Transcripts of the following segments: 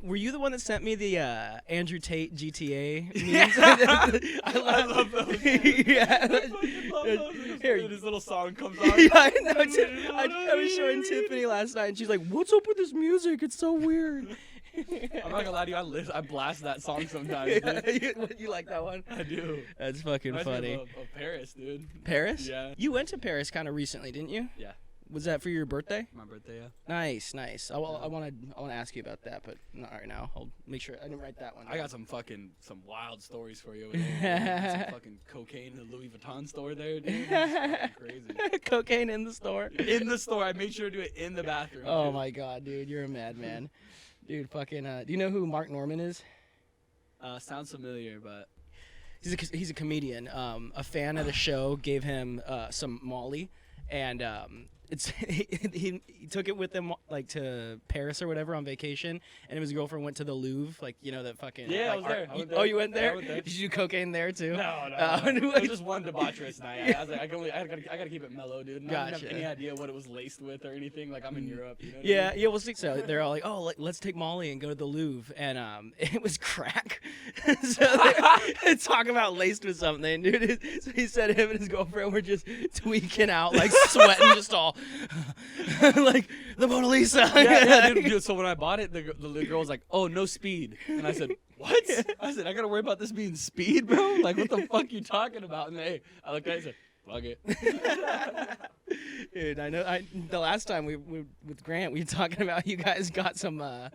Were you the one that sent me the Andrew Tate GTA memes? I love those. Yeah. I love those. Here. This little song comes on. Yeah, I know. I was showing Tiffany last night, and she's like, "What's up with this music? It's so weird." I'm not gonna lie to you. I blast that song sometimes. Dude. You like that one? I do. That's fucking funny. Of Paris, dude. Paris? Yeah. You went to Paris kind of recently, didn't you? Yeah. Was that for your birthday? My birthday, yeah. Nice. I want to ask you about that, but not right now. I'll make sure I didn't write that one down. I got some wild stories for you. Some fucking cocaine in the Louis Vuitton store there, dude. It's crazy. Cocaine in the store. In the store. I made sure to do it in the bathroom. Oh dude. my god, dude, you're a madman. Dude, fucking. Do you know who Mark Norman is? Sounds familiar, but He's a comedian. A fan of the show gave him some Molly, and he took it with him like to Paris or whatever on vacation, and his girlfriend went to the Louvre, like that fucking. Yeah, like, I was there. Oh, you went there? Yeah, I went there. Did you do cocaine there too? No. It was just one debaucherous night. I was like, I gotta keep it mellow, dude. And I didn't have any idea what it was laced with or anything. Like I'm in Europe. You know what I mean? Yeah. Well, so they're all like, "Oh, let's take Molly and go to the Louvre," and it was crack. So they talk about laced with something, dude. So he said him and his girlfriend were just tweaking out, like sweating, just all like the Mona Lisa. Yeah, dude. So when I bought it, the girl was like, "Oh, no speed," and I said, "What?" I said, "I gotta worry about this being speed, bro. Like, what the fuck you talking about?" And I looked at it and said, "Fuck it." Dude, I know. The last time we with Grant, we were talking about you guys got some not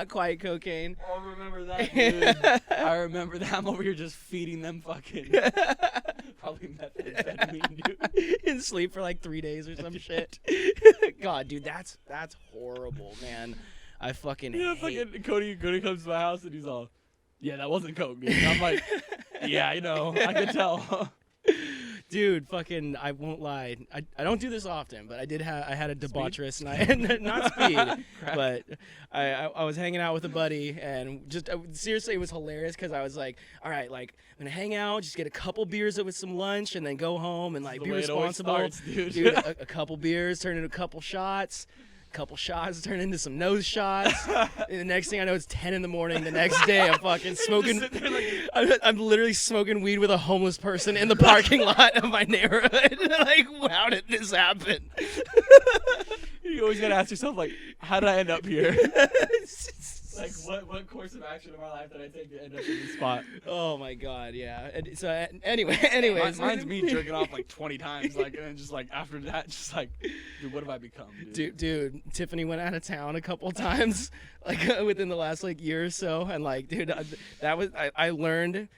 quite cocaine. I remember that, dude. I remember that. I'm over here just feeding them fucking probably methamphetamine, dude. In sleep for like 3 days or some shit. God, dude, that's horrible, man. I fucking hate. Fucking Cody comes to my house and he's all, "Yeah, that wasn't coke, dude." And I'm like, "Yeah, I know. I could tell." Dude, fucking, I won't lie. I don't do this often, but I had a debaucherous night. Not speed, but I was hanging out with a buddy, and just seriously, it was hilarious because I was like, all right, like I'm gonna hang out, just get a couple beers with some lunch, and then go home and like be responsible. Starts, dude. Dude, a couple beers turn into a couple shots. Couple shots turn into some nose shots, and the next thing I know, it's 10 in the morning. The next day, I'm fucking smoking. I'm literally smoking weed with a homeless person in the parking lot of my neighborhood. Like, how did this happen? You always gotta ask yourself, like, how did I end up here? Like, what course of action in my life did I take to end up in this spot? Oh my god, yeah. And so anyways, mine's me jerking off like 20 times, like, and then just like after that, just like, dude, what have I become, dude? Dude, Tiffany went out of town a couple times, like within the last like year or so, and like, dude, I learned.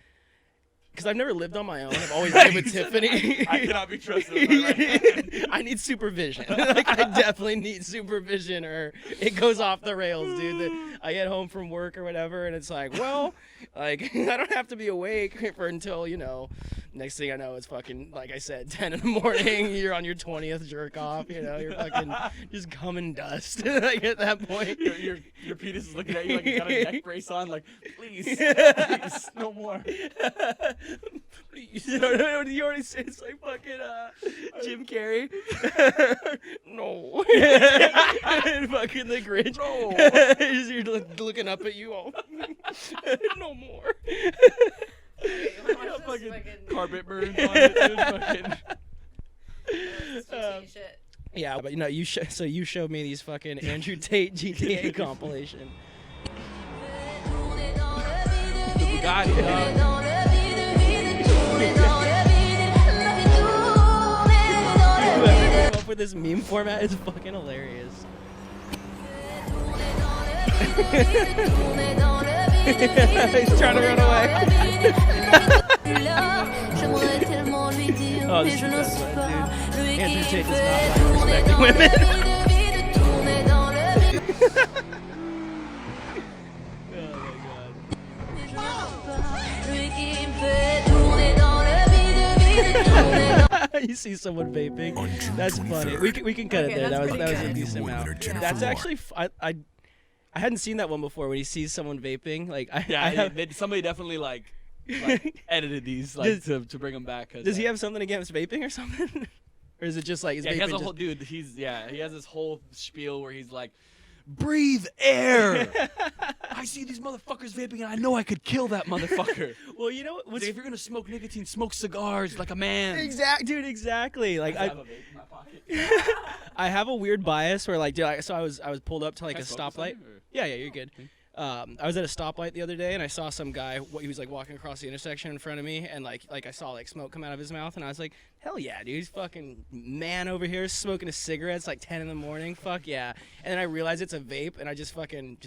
Because I've never lived on my own. I've always lived with Tiffany. I cannot be trusted with my right hand. I need supervision. Like, I definitely need supervision or it goes off the rails, dude. I get home from work or whatever, and it's like, well, like, I don't have to be awake for until, next thing I know, it's fucking, like I said, 10 in the morning. You're on your 20th jerk off, you're fucking just coming dust. Like, at that point. Your penis is looking at you like you got a neck brace on, like, please, no more. Please. You already said it's like fucking Jim Carrey. No. And fucking the Grinch. No. You're looking up at you all. No more. Fucking carpet burns on it. Shit. Yeah, but you showed me these fucking Andrew Tate GTA compilation. The Bugatti, dog. Whoever came up with this meme format is fucking hilarious. He's trying to run away. Oh, this is the best one, dude. Andrew Tate does not like respecting women. You see someone vaping. That's funny. We can cut it there. That was a decent amount. That's actually I hadn't seen that one before. When he sees someone vaping, like somebody definitely like edited these like to bring them back. Does he have something against vaping or something? Or is it just like he has a whole dude? He has this whole spiel where he's like, breathe air. I see these motherfuckers vaping, and I know I could kill that motherfucker. Well, you know what's If you're gonna smoke nicotine, smoke cigars like a man. dude, exactly. Like I have a vape in my pocket. I have a weird bias where like, dude, I was pulled up to like Can a I smoke stoplight. something, or- Yeah, you're good. I was at a stoplight the other day, and I saw some guy. He was like walking across the intersection in front of me, and like I saw like smoke come out of his mouth, and I was like, hell yeah, dude, he's fucking man over here smoking a cigarette. It's like 10 in the morning. Fuck yeah. And then I realized it's a vape, and I just fucking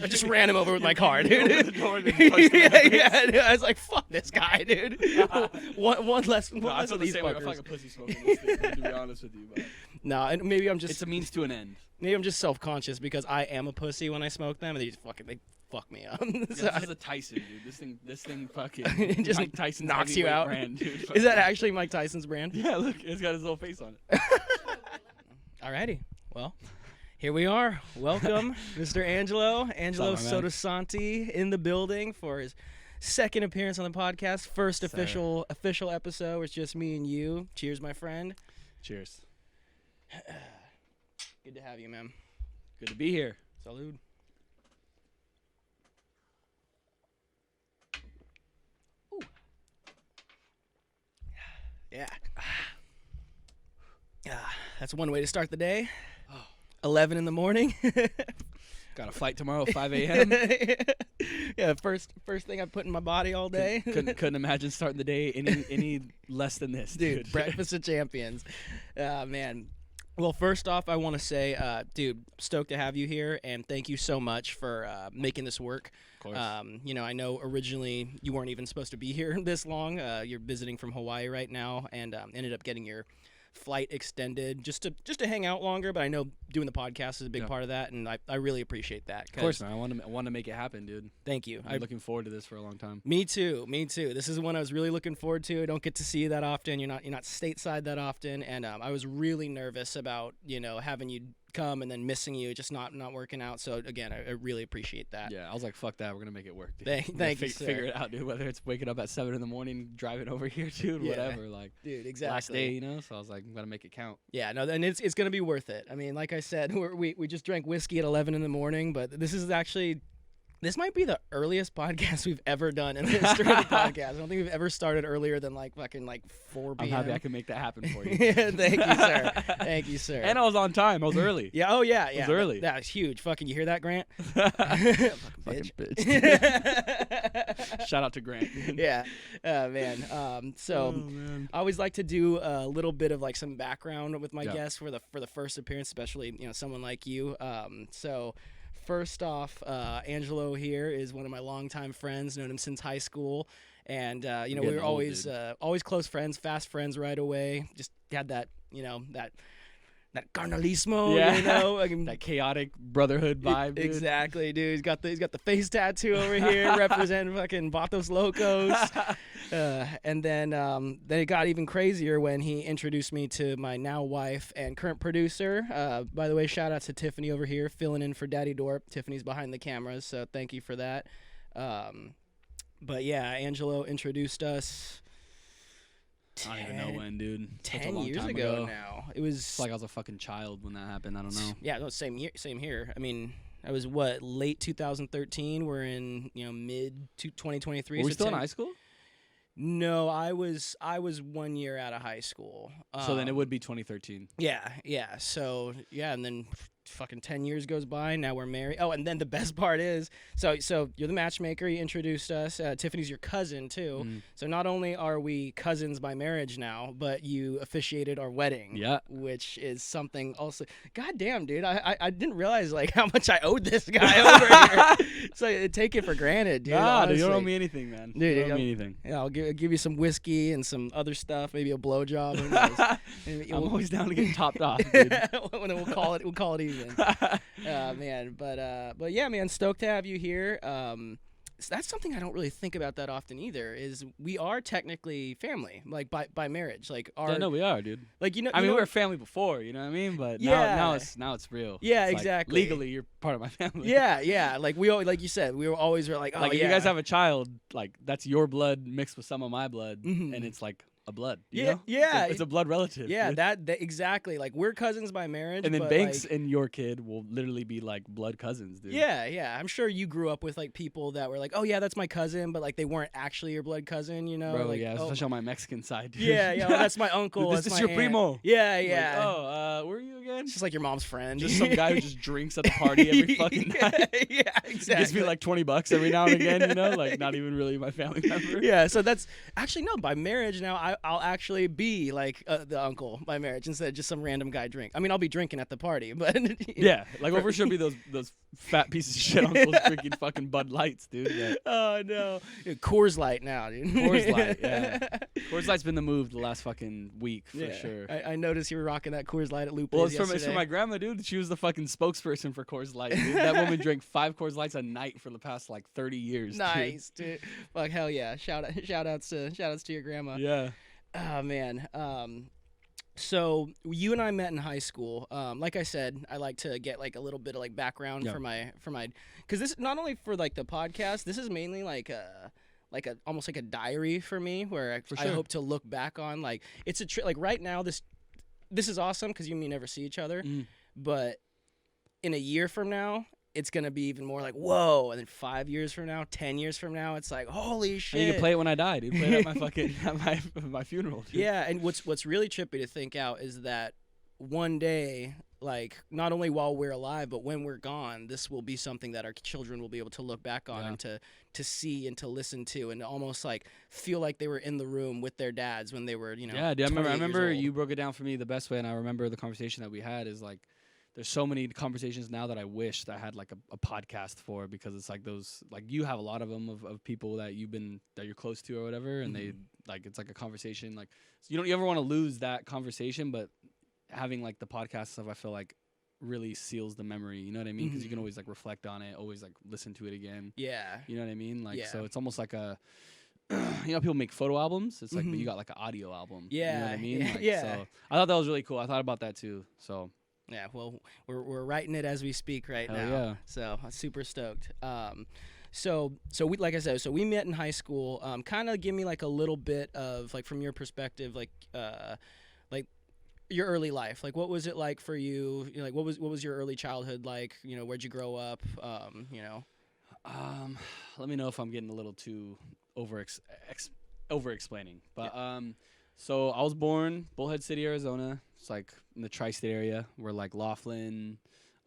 I just ran him over with my car, dude. Yeah, dude. I was like, fuck this guy, dude. one less No, I of feel the these same way. I feel fuckers. like a pussy smoking this thing, to be honest with you. But No, and maybe I'm just it's a means to an end. maybe I'm just self-conscious because I am a pussy when I smoke them, and they fuck me up. Yeah, So this is a Tyson, dude. This thing fucking It just Mike Tyson's knocks you heavyweight out. brand, dude. Is that actually Mike Tyson's brand? Yeah, look, it's got his little face on it. Alrighty. Well, here we are. Welcome, Mr. Angelo What's up, my man? Sottosanti in the building for his second appearance on the podcast. First official episode where it's just me and you. Cheers, my friend. Cheers. Good to have you, man. Good to be here. Salud. Ooh. Yeah. That's one way to start the day. 11 in the morning. Got a flight tomorrow at 5 a.m. Yeah, first thing I put in my body all day. Couldn't imagine starting the day any less than this, dude. Breakfast of champions. Man. Well, first off, I want to say, dude, stoked to have you here, and thank you so much for making this work. Of course. You know, I know originally you weren't even supposed to be here this long. You're visiting from Hawaii right now, and ended up getting your flight extended just to hang out longer. But I know doing the podcast is a big part of that, and I really appreciate that. Of course, man. I want to make it happen, dude. Thank you. I'm looking forward to this for a long time. Me too. This is one I was really looking forward to. I don't get to see you that often. You're not stateside that often, and I was really nervous about having you come and then missing you, just not working out. So again, I really appreciate that. Yeah, I was like, fuck that. We're gonna make it work, dude. Thank you, sir. Figure it out, dude. Whether it's waking up at 7 in the morning, driving over here, dude, Yeah. whatever. Like, Dude, exactly. last day, So I was like, I'm gonna make it count. Yeah, no, and it's gonna be worth it. I mean, like I said, we just drank whiskey at 11 in the morning, but this might be the earliest podcast we've ever done in the history of the podcast. I don't think we've ever started earlier than fucking 4 p.m. I'm happy I can make that happen for you. Yeah, thank you, sir. Thank you, sir. And I was on time. I was early. Yeah. Oh, yeah. was early. That was huge. Fucking, you hear that, Grant? Fucking bitch. Shout out to Grant. Yeah. Man. So man. I always like to do a little bit of some background with my Yeah. guests for the first appearance, especially someone like you. So first off, Angelo here is one of my longtime friends. Known him since high school. And, we getting were old, always close friends, fast friends right away. Just had that carnalismo, That chaotic brotherhood vibe, dude. Exactly, dude. He's got the face tattoo over here representing fucking Vatos Locos. And then it got even crazier when he introduced me to my now wife and current producer. By the way, shout out to Tiffany over here filling in for Daddy Dorp. Tiffany's behind the cameras, so thank you for that. But yeah, Angelo introduced us. I don't even know when, dude. Such a 10 long years time ago now. It was It's like I was a fucking child when that happened. I don't know. Yeah, no, same here. I mean, I was late 2013. We're in mid 2023. Were we so still in high school? No, I was 1 year out of high school. So then it would be 2013. Yeah. So yeah, and then fucking 10 years goes by. Now we're married. Oh, and then the best part is, so you're the matchmaker. You introduced us. Tiffany's your cousin too. So not only are we cousins by marriage now, but you officiated our wedding. Yeah. Which is something also. God damn, dude. I didn't realize how much I owed this guy over here. So take it for granted, dude. Nah, dude, honestly. you don't owe me anything, man. Dude, you don't owe me anything. Yeah, I'll give you some whiskey and some other stuff, maybe a blowjob. Who knows? Maybe I'm always down to get topped off, dude. When we'll call it even. Man, but yeah, man, stoked to have you here. So that's something I don't really think about that often either. Is we are technically family, by marriage, Yeah, no, we are, dude. I we were family before, you know what I mean? But now it's real. Yeah, It's exactly. Legally, you're part of my family. Yeah. We always, like you said, we were always if yeah. you guys have a child, that's your blood mixed with some of my blood, and it's like a blood. You Yeah, know? yeah. It's a blood relative. Yeah, dude. that exactly. Like we're cousins by marriage. And then but, Banks like, and your kid will literally be like blood cousins, dude. yeah. I'm sure you grew up with like people that were like, oh yeah, that's my cousin, but like they weren't actually your blood cousin. You know, Bro, like, yeah, oh, especially on my Mexican side, dude. yeah, oh, that's my uncle. This that's is my your aunt. primo. Yeah, Like, yeah. where are you again? It's just like your mom's friend. Just some guy who just drinks at the party every fucking night. Yeah, exactly. Gives me like $20 every now and again, you know, like not even really my family member. Yeah, so that's actually no. By marriage now, I'll actually be like the uncle by marriage instead of just some random guy drink. I mean, I'll be drinking at the party, but Yeah, like over should be those fat pieces of shit uncles drinking fucking Bud Lights, dude. Yeah. Oh no, Coors Light now, dude. Coors Light, yeah. Coors Light's been the move the last fucking week for sure. I noticed you were rocking that Coors Light at Lupe's. Well, it's from yesterday. my grandma, dude. She was the fucking spokesperson for Coors Light. Dude. That woman drank 5 Coors Lights a night for the past like 30 years. Nice, dude. Fuck hell yeah! Shout outs to your grandma. Yeah. Oh man. So you and I met in high school. Like I said, I like to get like a little bit of like background for my because this not only for like the podcast. This is mainly like a almost like a diary for me where I hope to look back on. Like it's a like right now this is awesome because you and me never see each other, but in a year from now. It's gonna be even more like whoa, and then 5 years from now, 10 years from now, it's like holy shit. And you can play it when I die, dude. Play it at my fucking at my funeral. Dude. Yeah, and what's really trippy to think out is that one day, like not only while we're alive, but when we're gone, this will be something that our children will be able to look back on and to see and to listen to, and almost like feel like they were in the room with their dads when they were, you know. Yeah, dude. I remember you you broke it down for me the best way, and I remember the conversation that we had is like. There's so many conversations now that I wish that I had like a podcast for because it's like those like you have a lot of them of people that you're close to or whatever and they like it's like a conversation like so you ever want to lose that conversation but having like the podcast stuff I feel like really seals the memory, you know what I mean? Because you can always like reflect on it, always like listen to it again. Yeah. You know what I mean? Like so it's almost like a you know people make photo albums. It's like but you got like an audio album. Yeah. You know what I mean? Like, yeah. So I thought that was really cool. I thought about that too. So yeah, well, we're writing it as we speak right Hell now. Yeah. So I'm super stoked. So we like I said, so we met in high school. Kind of give me like a little bit of like from your perspective, like your early life. Like what was it like for you? You know, like what was your early childhood like? You know, where'd you grow up? You know. Let me know if I'm getting a little too over explaining. But so I was born Bullhead City, Arizona. It's like in the tri-state area where like Laughlin,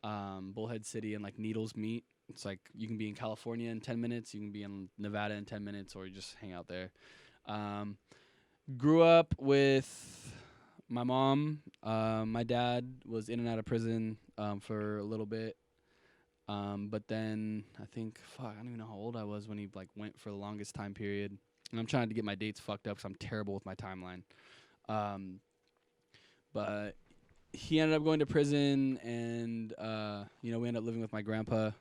Bullhead City, and like Needles meet. It's like you can be in California in 10 minutes, you can be in Nevada in 10 minutes, or you just hang out there. Grew up with my mom. My dad was in and out of prison for a little bit. But then I think, I don't even know how old I was when he like went for the longest time period. And I'm trying to get my dates fucked up because I'm terrible with my timeline. But he ended up going to prison, and we ended up living with my grandpa.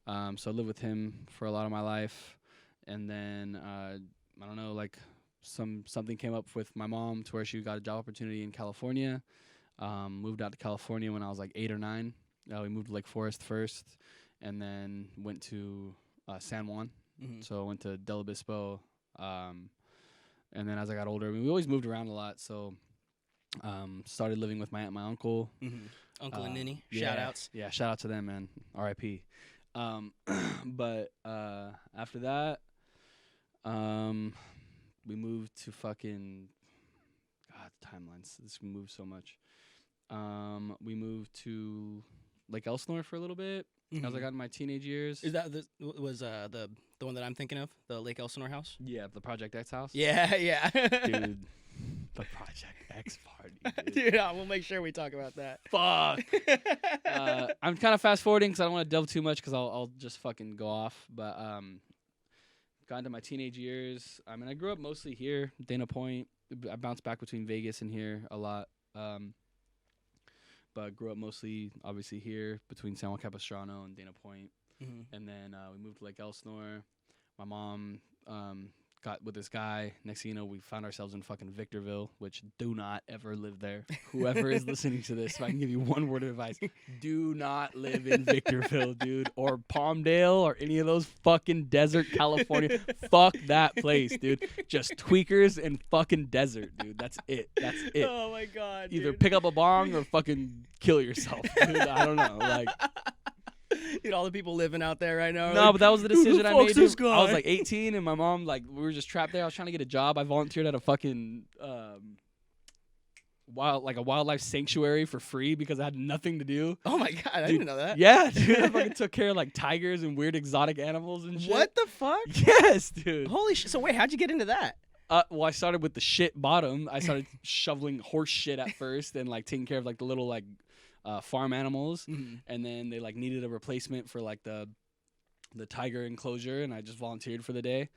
So I lived with him for a lot of my life, and then I don't know, like something came up with my mom to where she got a job opportunity in California. Moved out to California when I was like 8 or 9. We moved to Lake Forest first, and then went to San Juan. So I went to Del Obispo, and then as I got older, we always moved around a lot. So started living with my aunt and my uncle. Uncle and Ninny, shout outs. Yeah, shout out to them, man. R.I.P. But after that, we moved to fucking God, timelines. This moved so much. We moved to Lake Elsinore for a little bit as I got in my teenage years. Is that the one that I'm thinking of, the Lake Elsinore house? Yeah, the Project X house. Yeah, yeah. Dude, the Project X party, dude. Dude, we'll make sure we talk about that. Fuck. I'm kind of fast forwarding because I don't want to delve too much because I'll just fucking go off. But got into my teenage years. I mean, I grew up mostly here, Dana Point. I bounced back between Vegas and here a lot. But grew up mostly, obviously, here between San Juan Capistrano and Dana Point. And then we moved to Lake Elsinore. My mom got with this guy. Next thing you know, we found ourselves in fucking Victorville, which do not ever live there. Whoever is listening to this, if I can give you one word of advice, do not live in Victorville, dude, or Palmdale or any of those fucking desert California. Fuck that place, dude. Just tweakers and fucking desert, dude. That's it. That's it. Oh my god. Either dude. pick up a bong or fucking kill yourself, dude. I don't know. Like, Dude, all the people living out there right now. Are no, like, but that was the "Who the decision I fuck's made. this Dude. I was guy?" like 18, and my mom, like, we were just trapped there. I was trying to get a job. I volunteered at a fucking a wildlife sanctuary for free because I had nothing to do. Oh my god, I Dude, didn't know that. Yeah, dude. I fucking took care of like tigers and weird exotic animals and shit. What the fuck? Yes, dude. Holy shit. So wait, how'd you get into that? Well, I started with the shit bottom. I started shoveling horse shit at first and like taking care of like the little like farm animals, and then they like needed a replacement for like the tiger enclosure, and I just volunteered for the day.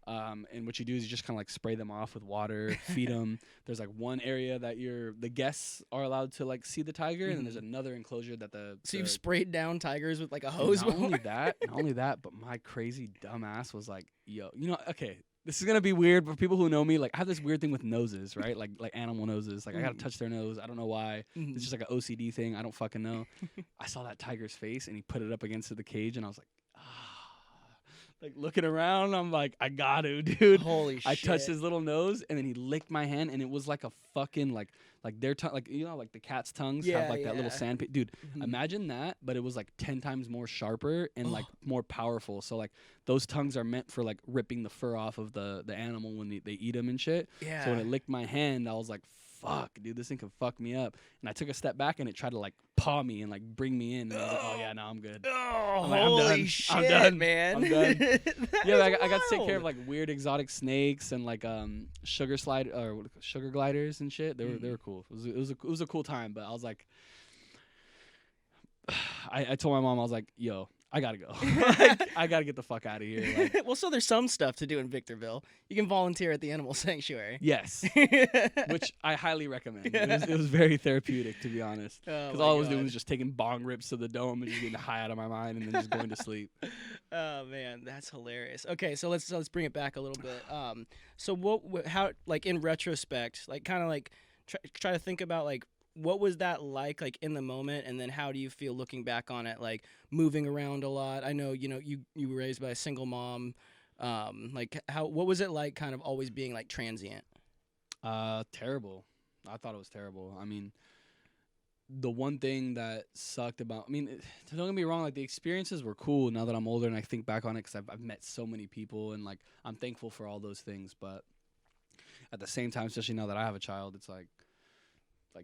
And what you do is you just kind of like spray them off with water, feed them. There's like one area that the guests are allowed to like see the tiger, and then there's another enclosure that So you've sprayed down tigers with like a hose. Not only that, but my crazy dumbass was like, yo, okay. This is gonna be weird for people who know me. Like, I have this weird thing with noses, right? Like animal noses. Like, I gotta touch their nose. I don't know why. It's just like an OCD thing. I don't fucking know. I saw that tiger's face, and he put it up against the cage, and I was like, like looking around. I'm like, I got to, dude. Holy shit! I touched his little nose, and then he licked my hand, and it was like a fucking like their tongue, like like the cat's tongues have like that little sand. Dude, imagine that, but it was like 10 times more sharper and like more powerful. So like those tongues are meant for like ripping the fur off of the animal when they eat them and shit. Yeah. So when it licked my hand, I was like, fuck, dude, this thing can fuck me up. And I took a step back, and it tried to like paw me and like bring me in. And I was like, oh yeah, no, I'm good. Oh, I'm like, holy shit, I'm done, man! I'm done. Yeah, I got to take care wild. of like weird exotic snakes and like sugar gliders and shit. They were cool. It was a cool time. But I was like, I told my mom, I was like, yo, I gotta go. Like, I gotta get the fuck out of here. Like, Well, so there's some stuff to do in Victorville. You can volunteer at the animal sanctuary. yes, which I highly recommend. It was very therapeutic, to be honest. Because all I was doing was just taking bong rips to the dome and just getting high out of my mind and then just going to sleep. Oh man, that's hilarious. Okay, so let's bring it back a little bit. So how like in retrospect, like kind of like try to think about like what was that like in the moment, and then how do you feel looking back on it, like moving around a lot? I know you were raised by a single mom. Like what was it like kind of always being like transient? Terrible. I thought it was terrible. I mean, the one thing that sucked about, don't get me wrong, like the experiences were cool now that I'm older and I think back on it, because I've met so many people and like I'm thankful for all those things. But at the same time, especially now that I have a child, it's like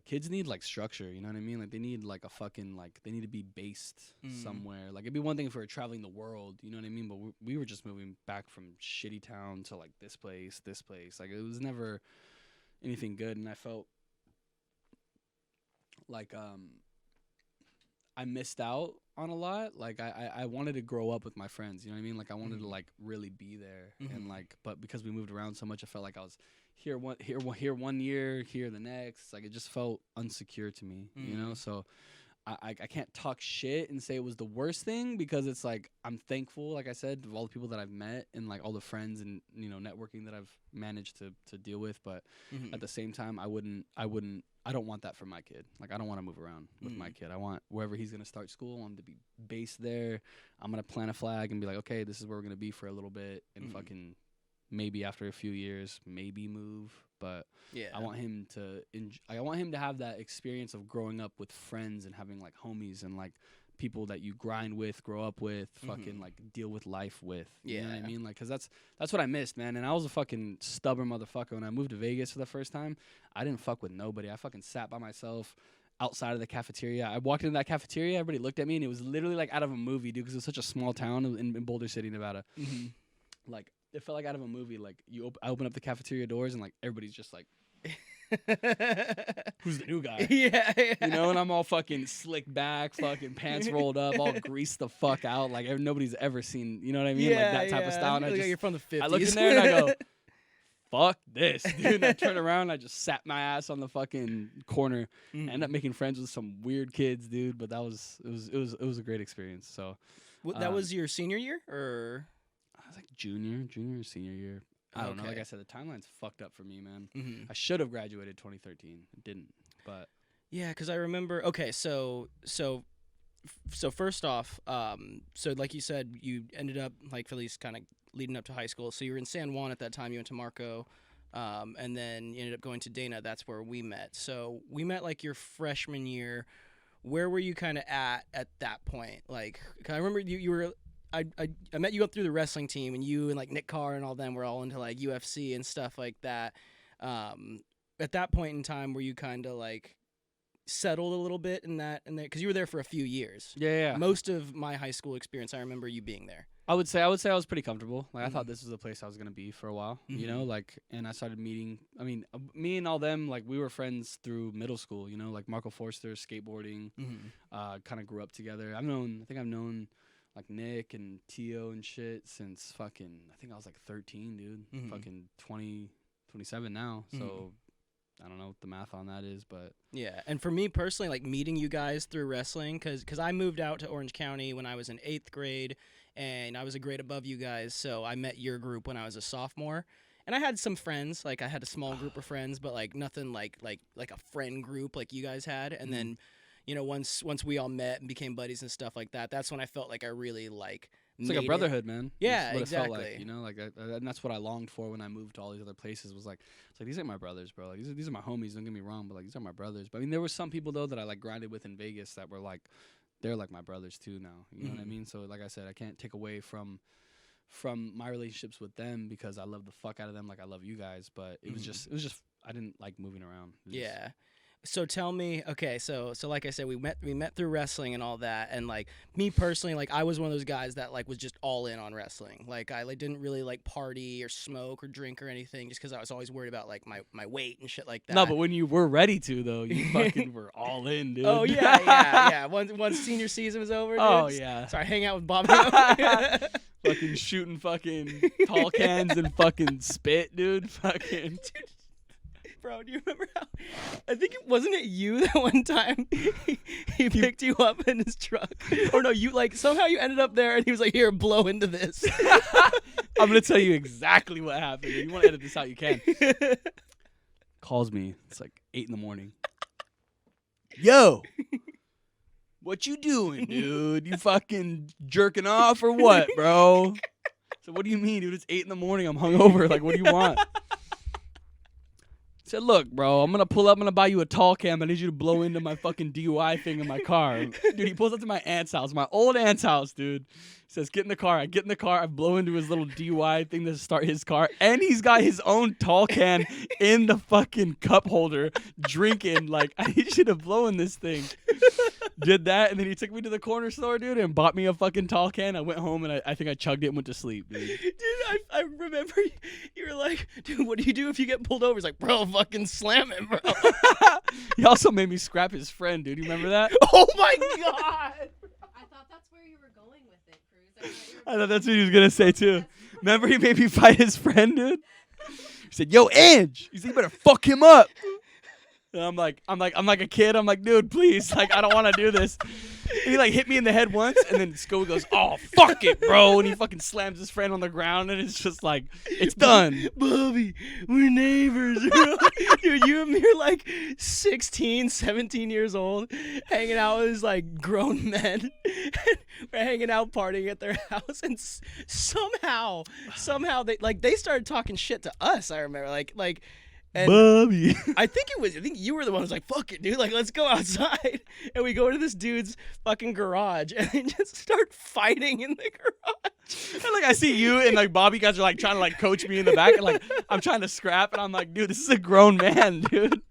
kids need like structure, you know what I mean? Like they need like a fucking they need to be based somewhere. Like it'd be one thing if we were traveling the world, you know what I mean? But we were just moving back from shitty town to like this place. Like it was never anything good, and I felt like I missed out on a lot. Like I wanted to grow up with my friends, you know what I mean? Like I wanted to like really be there, and like, but because we moved around so much, I felt like I was here 1 year, here the next. Like it just felt unsecure to me, you know? So I can't talk shit and say it was the worst thing, because it's like I'm thankful, like I said, of all the people that I've met and like all the friends and networking that I've managed to deal with. But at the same time, I don't want that for my kid. Like I don't want to move around with my kid. I want wherever he's gonna start school, I want him to be based there. I'm gonna plant a flag and be like, okay, this is where we're gonna be for a little bit, and fucking maybe after a few years, maybe move. But yeah, I want him to have that experience of growing up with friends and having like homies and like people that you grind with, grow up with, fucking like deal with life with. You know what I mean? Like, cause that's what I missed, man. And I was a fucking stubborn motherfucker when I moved to Vegas for the first time. I didn't fuck with nobody. I fucking sat by myself outside of the cafeteria. I walked into that cafeteria, everybody looked at me, and it was literally like out of a movie, dude. Cause it was such a small town in Boulder City, Nevada. Like it felt like out of a movie. Like I open up the cafeteria doors, and like everybody's just like, who's the new guy? Yeah. You know, and I'm all fucking slicked back, fucking pants rolled up, all greased the fuck out. Like nobody's ever seen, you know what I mean? Like that type of style. And Like you're from the 50s. I look in there and I go, fuck this, dude. And I turn around and I just sat my ass on the fucking corner. I ended up making friends with some weird kids, dude. But it was a great experience. So That was your senior year, or? I was like junior or senior year. I don't know. Like Okay. I said, the timeline's fucked up for me, man. Mm-hmm. I should have graduated 2013. I didn't, but Yeah, because I remember. Okay, so first off, so like you said, you ended up like for at least kind of leading up to high school. So you were in San Juan at that time. You went to Marco, and then you ended up going to Dana. That's where we met. So we met like your freshman year. Where were you kind of at that point? Like, 'cause I remember you were. I met you up through the wrestling team, and you and like Nick Carr and all them were all into like UFC and stuff like that. At that point in time, were you kind of like settled a little bit in that because you were there for a few years. yeah. Most of my high school experience, I remember you being there. I would say I was pretty comfortable. Like I thought this was the place I was gonna be for a while, you know. Mhm. Like, and I started meeting. I mean, me and all them, like we were friends through middle school, you know. Like Marco Forster, skateboarding. Kind of grew up together. I think I've known like Nick and Tio and shit since fucking. I think I was like 13, dude. Mhm. Fucking 20, 27 now. So I don't know what the math on that is, but Yeah, and for me personally, like meeting you guys through wrestling, because I moved out to Orange County when I was in 8th grade, and I was a grade above you guys, so I met your group when I was a sophomore. And I had some friends, like I had a small group of friends, but like nothing like a friend group like you guys had. And then, you know, once we all met and became buddies and stuff like that, that's when I felt like I really like it's like a made brotherhood, man. Yeah, That's what exactly. it felt like, you know, like and that's what I longed for when I moved to all these other places. Was like, it's like these ain't my brothers, bro. Like these are my homies. Don't get me wrong, but like these are my brothers. But I mean, there were some people though that I like grinded with in Vegas that were like, they're like my brothers too now. You know what I mean? So like I said, I can't take away from my relationships with them because I love the fuck out of them like I love you guys. But it was just I didn't like moving around. It was just- Yeah. So tell me, okay, so like I said, we met through wrestling and all that, and like me personally, like I was one of those guys that like was just all in on wrestling. Like I like didn't really like party or smoke or drink or anything, just because I was always worried about like my weight and shit like that. No, but when you were ready to though, you fucking were all in, dude. Oh yeah. Once senior season was over. Dude, Oh yeah. Sorry, hang out with Bobby. Fucking shooting fucking tall cans and fucking spit, dude. Fucking. Bro, do you remember how? I think wasn't it you that one time he picked you up in his truck, or no? You like somehow you ended up there, and he was like, "Here, blow into this." I'm gonna tell you exactly what happened. If you want to edit this out, you can. Calls me. It's like 8 a.m. Yo, what you doing, dude? You fucking jerking off or what, bro? So what do you mean, dude? It's 8 a.m. I'm hungover. Like, what do you want? Said, look, bro, I'm gonna pull up. I'm gonna buy you a tall cam. I need you to blow into my fucking DUI thing in my car, dude. He pulls up to my aunt's house, my old aunt's house, dude. He says, get in the car. I get in the car. I blow into his little DUI thing to start his car, and he's got his own tall can in the fucking cup holder, drinking. Like, I need you to blow in this thing. Did that, and then he took me to the corner store, dude, and bought me a fucking tall can. I went home and I think I chugged it and went to sleep, dude. Dude, I remember you were like, dude, what do you do if you get pulled over? He's like, bro, fucking slam him, bro. He also made me scrap his friend, dude. You remember that? Oh my god. I thought that's where you were going with it, Cruz. I thought that's what he was gonna say too. Remember he made me fight his friend, dude? He said, yo, Ange. He said, you better fuck him up. And I'm like a kid. I'm like, dude, please. Like, I don't want to do this. And he like hit me in the head once, and then Sco goes, oh, fuck it, bro. And he fucking slams his friend on the ground, and it's just like, it's done. Bobby, we're neighbors, bro. Dude, you and me are like 16, 17 years old, hanging out with like grown men. We're hanging out, partying at their house, and somehow they started talking shit to us. I remember, like. And Bobby. I think you were the one who was like, fuck it, dude, like, let's go outside. And we go to this dude's fucking garage and they just start fighting in the garage. And like I see you and like Bobby guys are like trying to like coach me in the back, and like I'm trying to scrap, and I'm like, dude, this is a grown man, dude.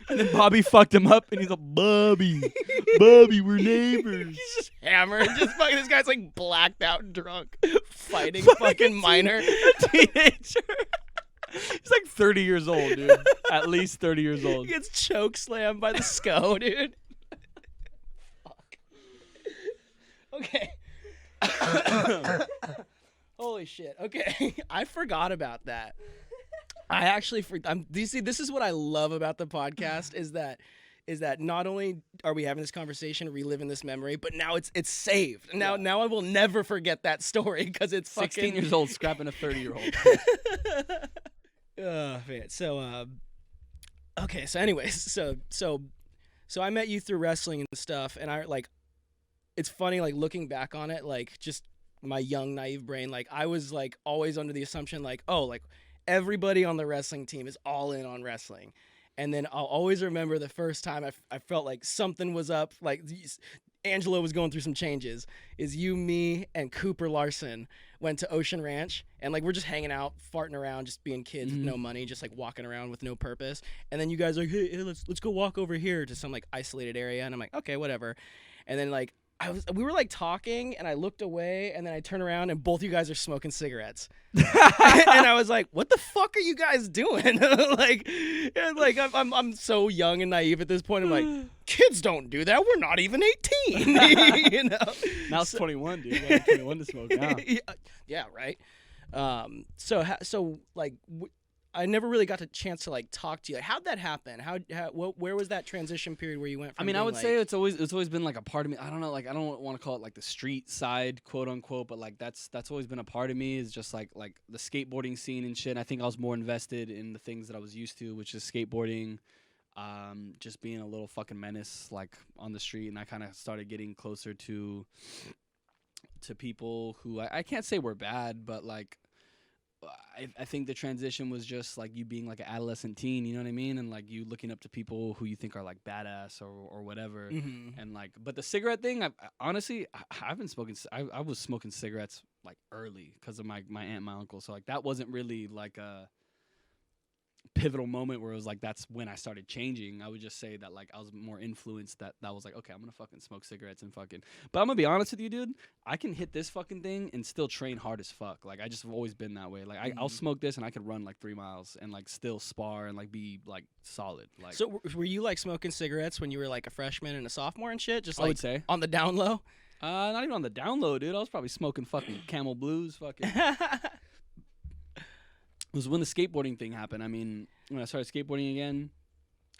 And then Bobby fucked him up, and he's like, Bobby, we're neighbors. He's just hammered. Just fucking, this guy's like blacked out drunk, fighting Like fucking minor. a teenager. He's like 30 years old, dude. At least 30 years old. He gets choke slammed by the SCO, dude. Fuck. Okay. Holy shit. Okay. I forgot about that. I actually you see, this is what I love about the podcast is that is that not only are we having this conversation, reliving this memory, but now it's saved. Now I will never forget that story because it's 16 fucking... years old scrapping a 30-year-old. Man. So okay. So anyways, so I met you through wrestling and stuff, and I like. It's funny, like looking back on it, like just my young naive brain, like I was like always under the assumption like, oh, like everybody on the wrestling team is all in on wrestling. And then I'll always remember the first time I felt like something was up, like Angelo was going through some changes, is you, me, and Cooper Larson went to Ocean Ranch, and like we're just hanging out, farting around, just being kids with no money, just like walking around with no purpose. And then you guys are like, hey, let's go walk over here to some like isolated area, and I'm like, okay, whatever. And then like we were like talking, and I looked away, and then I turned around, and both you guys are smoking cigarettes. And I was like, "What the fuck are you guys doing?" like I'm so young and naive at this point. I'm like, kids don't do that. We're not even 18. You know. Now it's 21, dude. You gotta be 21 to smoke now. Yeah, right. So like. I never really got a chance to like talk to you. Like, how'd that happen? Where was that transition period where you went from? I mean, I would say it's always been like a part of me. I don't know, like I don't want to call it like the street side, quote unquote, but like that's always been a part of me. Is just like the skateboarding scene and shit. And I think I was more invested in the things that I was used to, which is skateboarding, just being a little fucking menace like on the street. And I kind of started getting closer to people who I can't say were bad, but like. I think the transition was just like you being like an adolescent teen, you know what I mean? And like you looking up to people who you think are like badass or whatever. Mm-hmm. And like, but the cigarette thing, honestly, I've been smoking, I was smoking cigarettes like early because of my aunt and my uncle. So like that wasn't really like a pivotal moment where it was like that's when I started changing. I would just say that like I was more influenced that was like, okay, I'm gonna fucking smoke cigarettes and fucking, but I'm gonna be honest with you, dude, I can hit this fucking thing and still train hard as fuck. Like I just have always been that way. Like I'll smoke this and I could run like 3 miles and like still spar and like be like solid. Like, so were you like smoking cigarettes when you were like a freshman and a sophomore and shit? Just like I would say on the down low? Not even on the down low, dude. I was probably smoking fucking Camel Blues, fucking. It was when the skateboarding thing happened. I mean, when I started skateboarding again,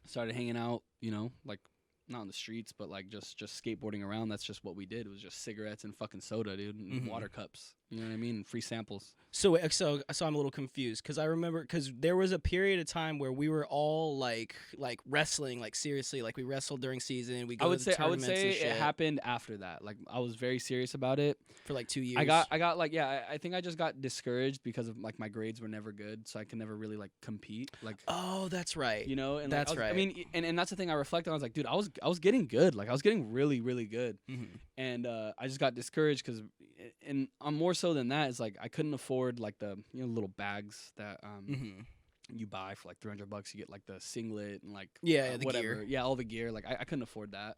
started hanging out, you know, like not on the streets, but like just skateboarding around. That's just what we did. It was just cigarettes and fucking soda, dude, and water cups. You know what I mean? And free samples. So I'm a little confused because I remember because there was a period of time where we were all like wrestling, like seriously, like we wrestled during season. We go to the tournaments and shit. It happened after that. Like I was very serious about it for like 2 years. I got like I think I just got discouraged because of like my grades were never good, so I could never really like compete. Like oh, that's right. You know, and that's like, right. I mean, and that's the thing I reflect on. I was like, dude, I was getting good. Like I was getting really really good, and I just got discouraged because, and I'm more so than that. Is like I couldn't afford like the little bags that you buy for like $300. You get like the singlet and like the whatever, gear. All the gear. Like I couldn't afford that.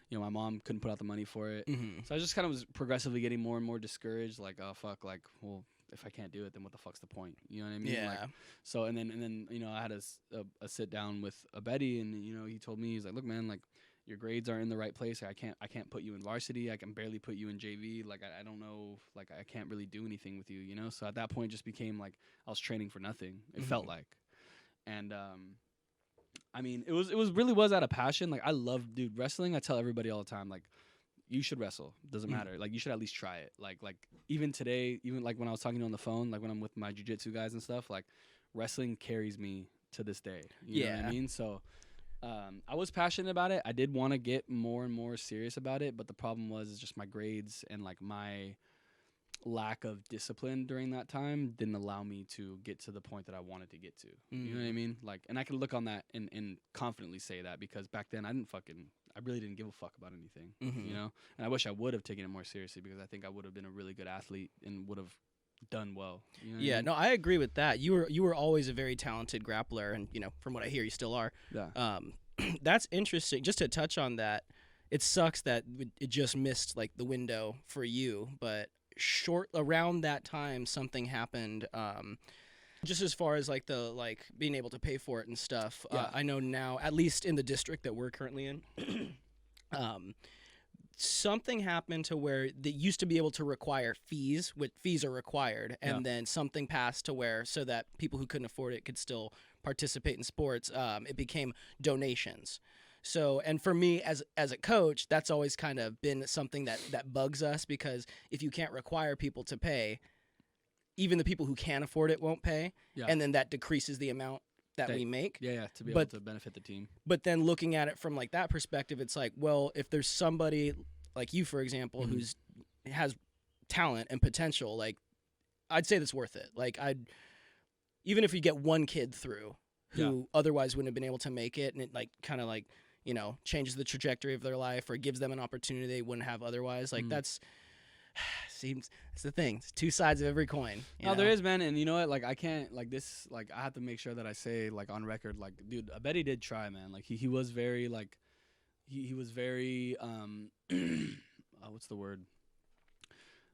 You know, my mom couldn't put out the money for it, so I just kind of was progressively getting more and more discouraged. Like, oh fuck, like well, if I can't do it, then what the fuck's the point? You know what I mean? Yeah. Like, so and then you know I had a sit down with a Betty, and you know he told me, he's like, look man, like your grades aren't in the right place. I can't put you in varsity. I can barely put you in JV. Like I don't know. Like I can't really do anything with you. You know. So at that point, it just became like I was training for nothing. It felt like, and I mean, it was really out of passion. Like I love, dude, wrestling. I tell everybody all the time, like you should wrestle. Doesn't matter. Like you should at least try it. Like even today, even like when I was talking to you on the phone, like when I'm with my jiu-jitsu guys and stuff, like wrestling carries me to this day. You know what I mean? So. I was passionate about it. I did want to get more and more serious about it, but the problem was just my grades and like my lack of discipline during that time didn't allow me to get to the point that I wanted to get to. You know what I mean? Like, and I can look on that and confidently say that because back then I really didn't give a fuck about anything, you know? And I wish I would have taken it more seriously because I think I would have been a really good athlete and would have done well. You know what I mean? No, I agree with that. You were always a very talented grappler, and you know, from what I hear, you still are. Yeah. That's interesting. Just to touch on that, it sucks that it just missed like the window for you, but around that time something happened. Just as far as like the being able to pay for it and stuff. I know now, at least in the district that we're currently in. Something happened to where they used to be able to require fees, which fees are required, and then something passed to where so that people who couldn't afford it could still participate in sports. It became donations. So, and for me as a coach, that's always kind of been something that bugs us, because if you can't require people to pay, even the people who can afford it won't pay, and then that decreases the amount that we make. Yeah, to be able to benefit the team. But then looking at it from like that perspective, it's like, well, if there's somebody like you, for example, who's has talent and potential, like I'd say that's worth it. Like even if you get one kid through who otherwise wouldn't have been able to make it, and it like kind of like, you know, changes the trajectory of their life or gives them an opportunity they wouldn't have otherwise. Like that's the thing. It's two sides of every coin. No, there is, man. And you know what? Like I can't like this. Like I have to make sure that I say like on record, like, dude, I bet he did try, man. Like he was very like he was very what's the word?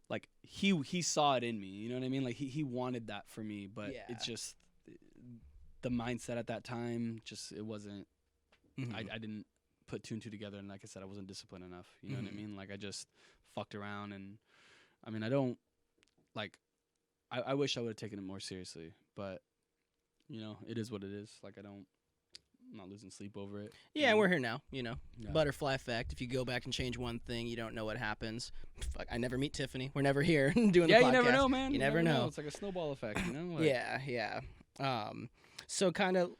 Like he saw it in me. You know what I mean? Like he wanted that for me, but it's just the mindset at that time. Just it wasn't. I didn't put two and two together, and like I said, I wasn't disciplined enough. You know what I mean? Like I just fucked around, and I mean I don't like. I wish I would have taken it more seriously, but you know it is what it is. Like I'm not losing sleep over it. Yeah, we're here now. You know, butterfly effect. If you go back and change one thing, you don't know what happens. Fuck, I never meet Tiffany. We're never here doing the podcast. Yeah, you never know, man. You never know. It's like a snowball effect, you know? Like, yeah. So kind of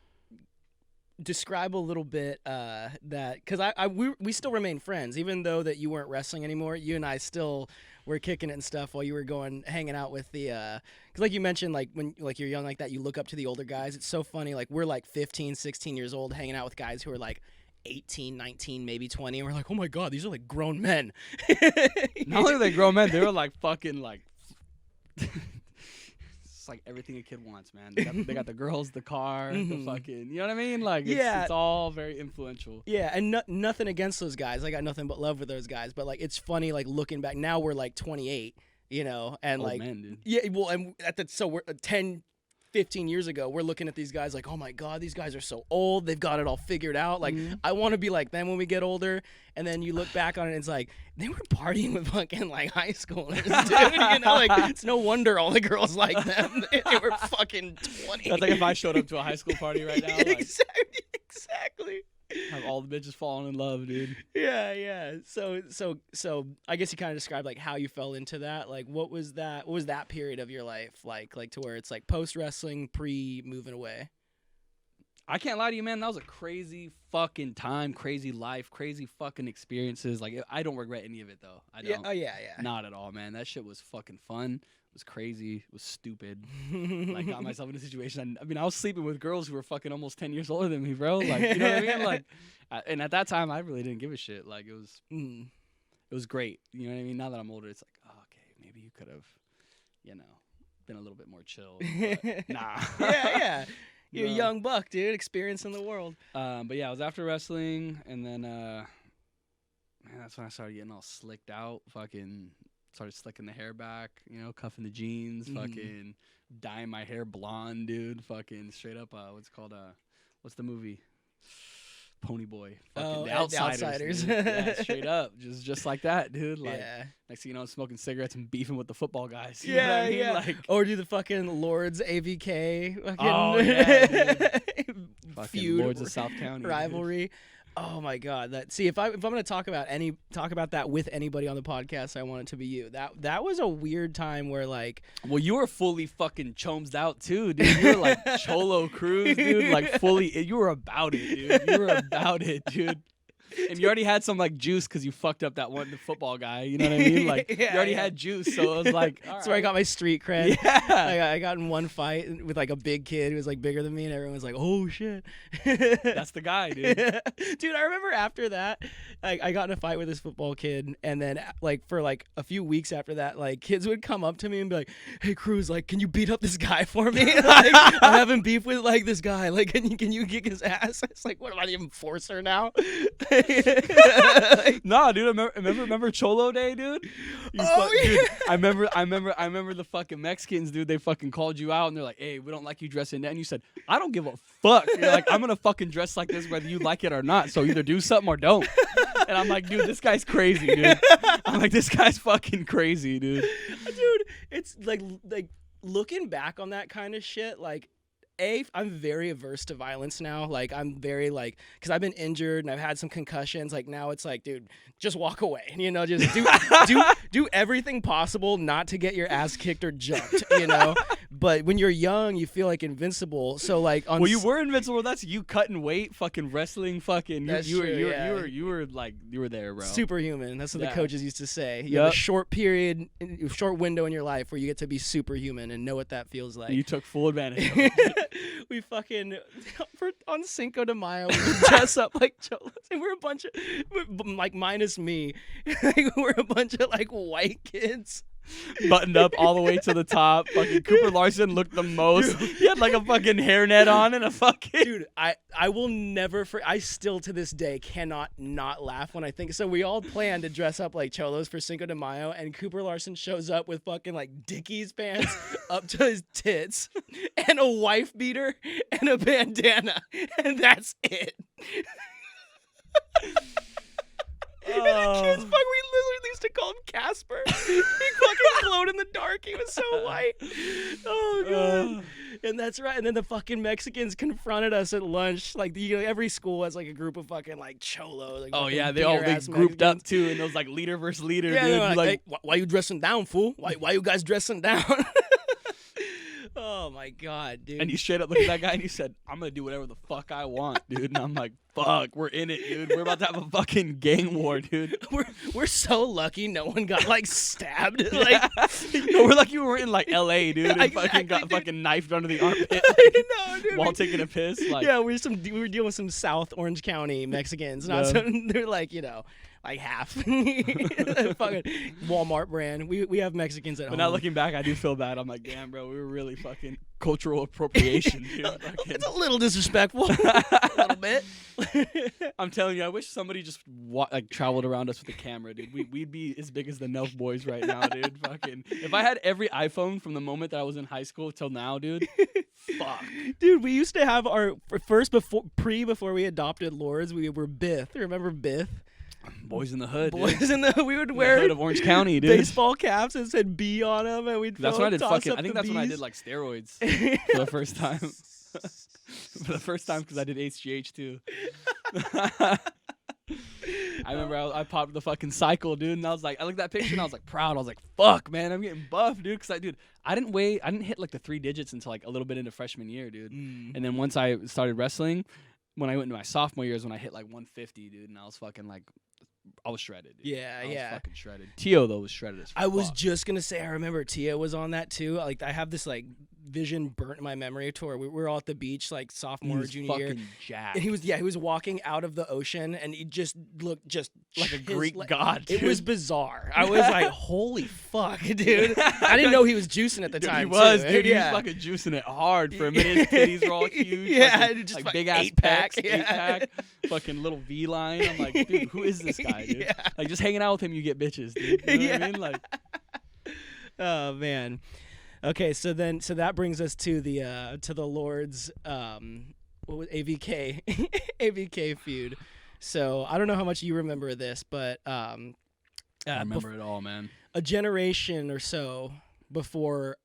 describe a little bit that, because we still remain friends, even though that you weren't wrestling anymore. You and I still were kicking it and stuff while you were hanging out with the because like you mentioned, like when like you're young like that, you look up to the older guys. It's so funny, like we're like 15 16 years old hanging out with guys who are like 18 19 maybe 20, and we're like, oh my god, these are like grown men. Not only are they grown men, they were like fucking like it's like everything a kid wants, man. They got the girls, the car, the fucking, you know what I mean? Like it's all very influential. Yeah, and nothing against those guys. I got nothing but love for those guys. But like it's funny, like looking back now, we're like 28, you know, and old like man, dude. Yeah, well, and so we're 10 15 years ago, we're looking at these guys like, oh my god, these guys are so old, they've got it all figured out. Like I want to be like them when we get older. And then you look back on it and it's like they were partying with fucking like high schoolers, dude. You know, like it's no wonder all the girls like them. They were fucking 20. That's like if I showed up to a high school party right now, like, exactly. Have all the bitches falling in love, dude. Yeah. So I guess you kind of described like how you fell into that. Like what was that period of your life like to where it's like post wrestling, pre moving away? I can't lie to you, man. That was a crazy fucking time, crazy life, crazy fucking experiences. Like I don't regret any of it though. I don't. Yeah. Oh yeah. Not at all, man. That shit was fucking fun. It was crazy. It was stupid. Like got myself in a situation. I mean, I was sleeping with girls who were fucking almost 10 years older than me, bro. Like, you know what I mean? Like, and at that time, I really didn't give a shit. Like, it was great. You know what I mean? Now that I'm older, it's like, oh, okay, maybe you could have, you know, been a little bit more chill. But nah. Yeah. You're a young buck, dude, experiencing the world. But yeah, I was after wrestling, and then, man, that's when I started getting all slicked out. Fucking started slicking the hair back, you know, cuffing the jeans, fucking dyeing my hair blonde, dude. Fucking straight up, what's the movie? Pony Boy. Fucking The Outsiders. Yeah, straight up. Just like that, dude. Like, next thing you know, I'm smoking cigarettes and beefing with the football guys. You know what I mean? Like, or do the fucking Lords AVK fucking fucking feud, Lords of South County rivalry. Dude. Oh my god! If I'm gonna talk about that with anybody on the podcast, I want it to be you. That was a weird time where like, well, you were fully fucking chomsed out too, dude. You were like Cholo Cruz, dude. Like fully, you were about it, dude. You were about it, dude. And you already had some like juice because you fucked up that one football guy. You know what I mean? Like you already had juice, so it was like that's where I got my street cred. Yeah, I got in one fight with like a big kid who was like bigger than me, and everyone was like, "Oh shit, that's the guy, dude." Dude, I remember after that, I got in a fight with this football kid, and then like for like a few weeks after that, like kids would come up to me and be like, "Hey Cruz, like, can you beat up this guy for me? Like, I'm having beef with like this guy. Like, can you kick his ass?" It's like, what am I, the enforcer now? Nah, dude. Remember Cholo Day, dude? Dude, I remember the fucking Mexicans, dude. They fucking called you out and they're like, "Hey, we don't like you dressing that." And you said, "I don't give a fuck." You're like, "I'm gonna fucking dress like this whether you like it or not. So either do something or don't." And I'm like, "Dude, this guy's crazy, dude." I'm like, "This guy's fucking crazy, dude." Dude, it's like looking back on that kind of shit, like I'm very averse to violence now. Like, I'm very, like, because I've been injured and I've had some concussions. Like, now it's like, dude, just walk away. You know, just do everything possible not to get your ass kicked or jumped, you know? But when you're young, you feel like invincible. So, like, well, you were invincible. That's you cutting weight, fucking wrestling, fucking. That's You were there, bro. Superhuman. That's what the Yeah. coaches used to say. You have a short window in your life where you get to be superhuman and know what that feels like. You took full advantage of it. We fucking on Cinco de Mayo, we would dress up like cholos, and we're a bunch of, like, minus me, like, we're a bunch of like white kids. Buttoned up all the way to the top. Fucking Cooper Larson looked the most. He had like a fucking hairnet on and a fucking. Dude, I will never. I still to this day cannot not laugh when I think. So we all planned to dress up like cholos for Cinco de Mayo, and Cooper Larson shows up with fucking like Dickies pants up to his tits, and a wife beater and a bandana, and that's it. And the kids, we literally used to call him Casper. He fucking glowed in the dark. He was so white. Oh, God. And that's right. And then the fucking Mexicans confronted us at lunch. Like, every school has, like, a group of fucking, like, cholos. Like, oh, yeah. They grouped up, too. And it was, like, leader versus leader, yeah, dude. Like, hey, why you dressing down, fool? Why you guys dressing down? Oh, my God, dude. And you straight up looked at that guy and you said, I'm going to do whatever the fuck I want, dude. And I'm like, fuck, we're in it, dude. We're about to have a fucking gang war, dude. We're so lucky no one got, like, stabbed. Like, no, we're lucky we were in, like, L.A., dude. And Exactly, fucking got dude. fucking knifed under the armpit. I know, dude. While taking a piss. Like, yeah, we were dealing with some South Orange County Mexicans. Not some, they're like, like half. Fucking Walmart brand. We have Mexicans at home. But now looking back, I do feel bad. I'm like, damn, bro, we were really fucking cultural appropriation, dude. It's a little disrespectful. A little bit. I'm telling you, I wish somebody just traveled around us with a camera, dude. We'd be as big as the Nelk boys right now, dude. Fucking. If I had every iPhone from the moment that I was in high school till now, dude. Fuck. Dude, we used to have our first before we adopted Lords, we were Bith. Remember Bith? Boys in the hood. Boys in the hood. We would in wear the hood of Orange County, dude. baseball caps that said B on them, and we'd That's when I did toss up I think the that's when I Bs. did like steroids for the first time. For the first time, because I did HGH too. I remember I popped the fucking cycle, dude, and I looked at that picture and I was like proud. I was like, fuck, man, I'm getting buff, dude. Because I didn't hit like the 3 digits until like a little bit into freshman year, dude. And then once I started wrestling, when I went into my sophomore year is when I hit like 150, dude, and I was fucking like, I was shredded, dude. Yeah, I was yeah. fucking shredded. Tio, though, was shredded as fuck. I was just gonna say, I remember Tia was on that too. Like, I have this like vision burnt in my memory to where we were all at the beach like sophomore, junior year. Jacked. And he was walking out of the ocean, and he just looked just like a Greek god. It dude. was bizarre. I was like, holy fuck, dude. I didn't know he was juicing at the Dude, time. he was, too. dude. Yeah. He was fucking juicing it hard for a minute. His titties were all huge. Yeah, fucking, just like like big ass 8-pack, pecs, yeah. 8-pack, fucking little V line. I'm like, dude, who is this guy, dude? Yeah. Like, just hanging out with him, you get bitches, dude. You know what I mean? Like, oh man. Okay, so that brings us to the Lord's what was AVK AVK feud. So I don't know how much you remember this, but I remember it all, man. A generation or so before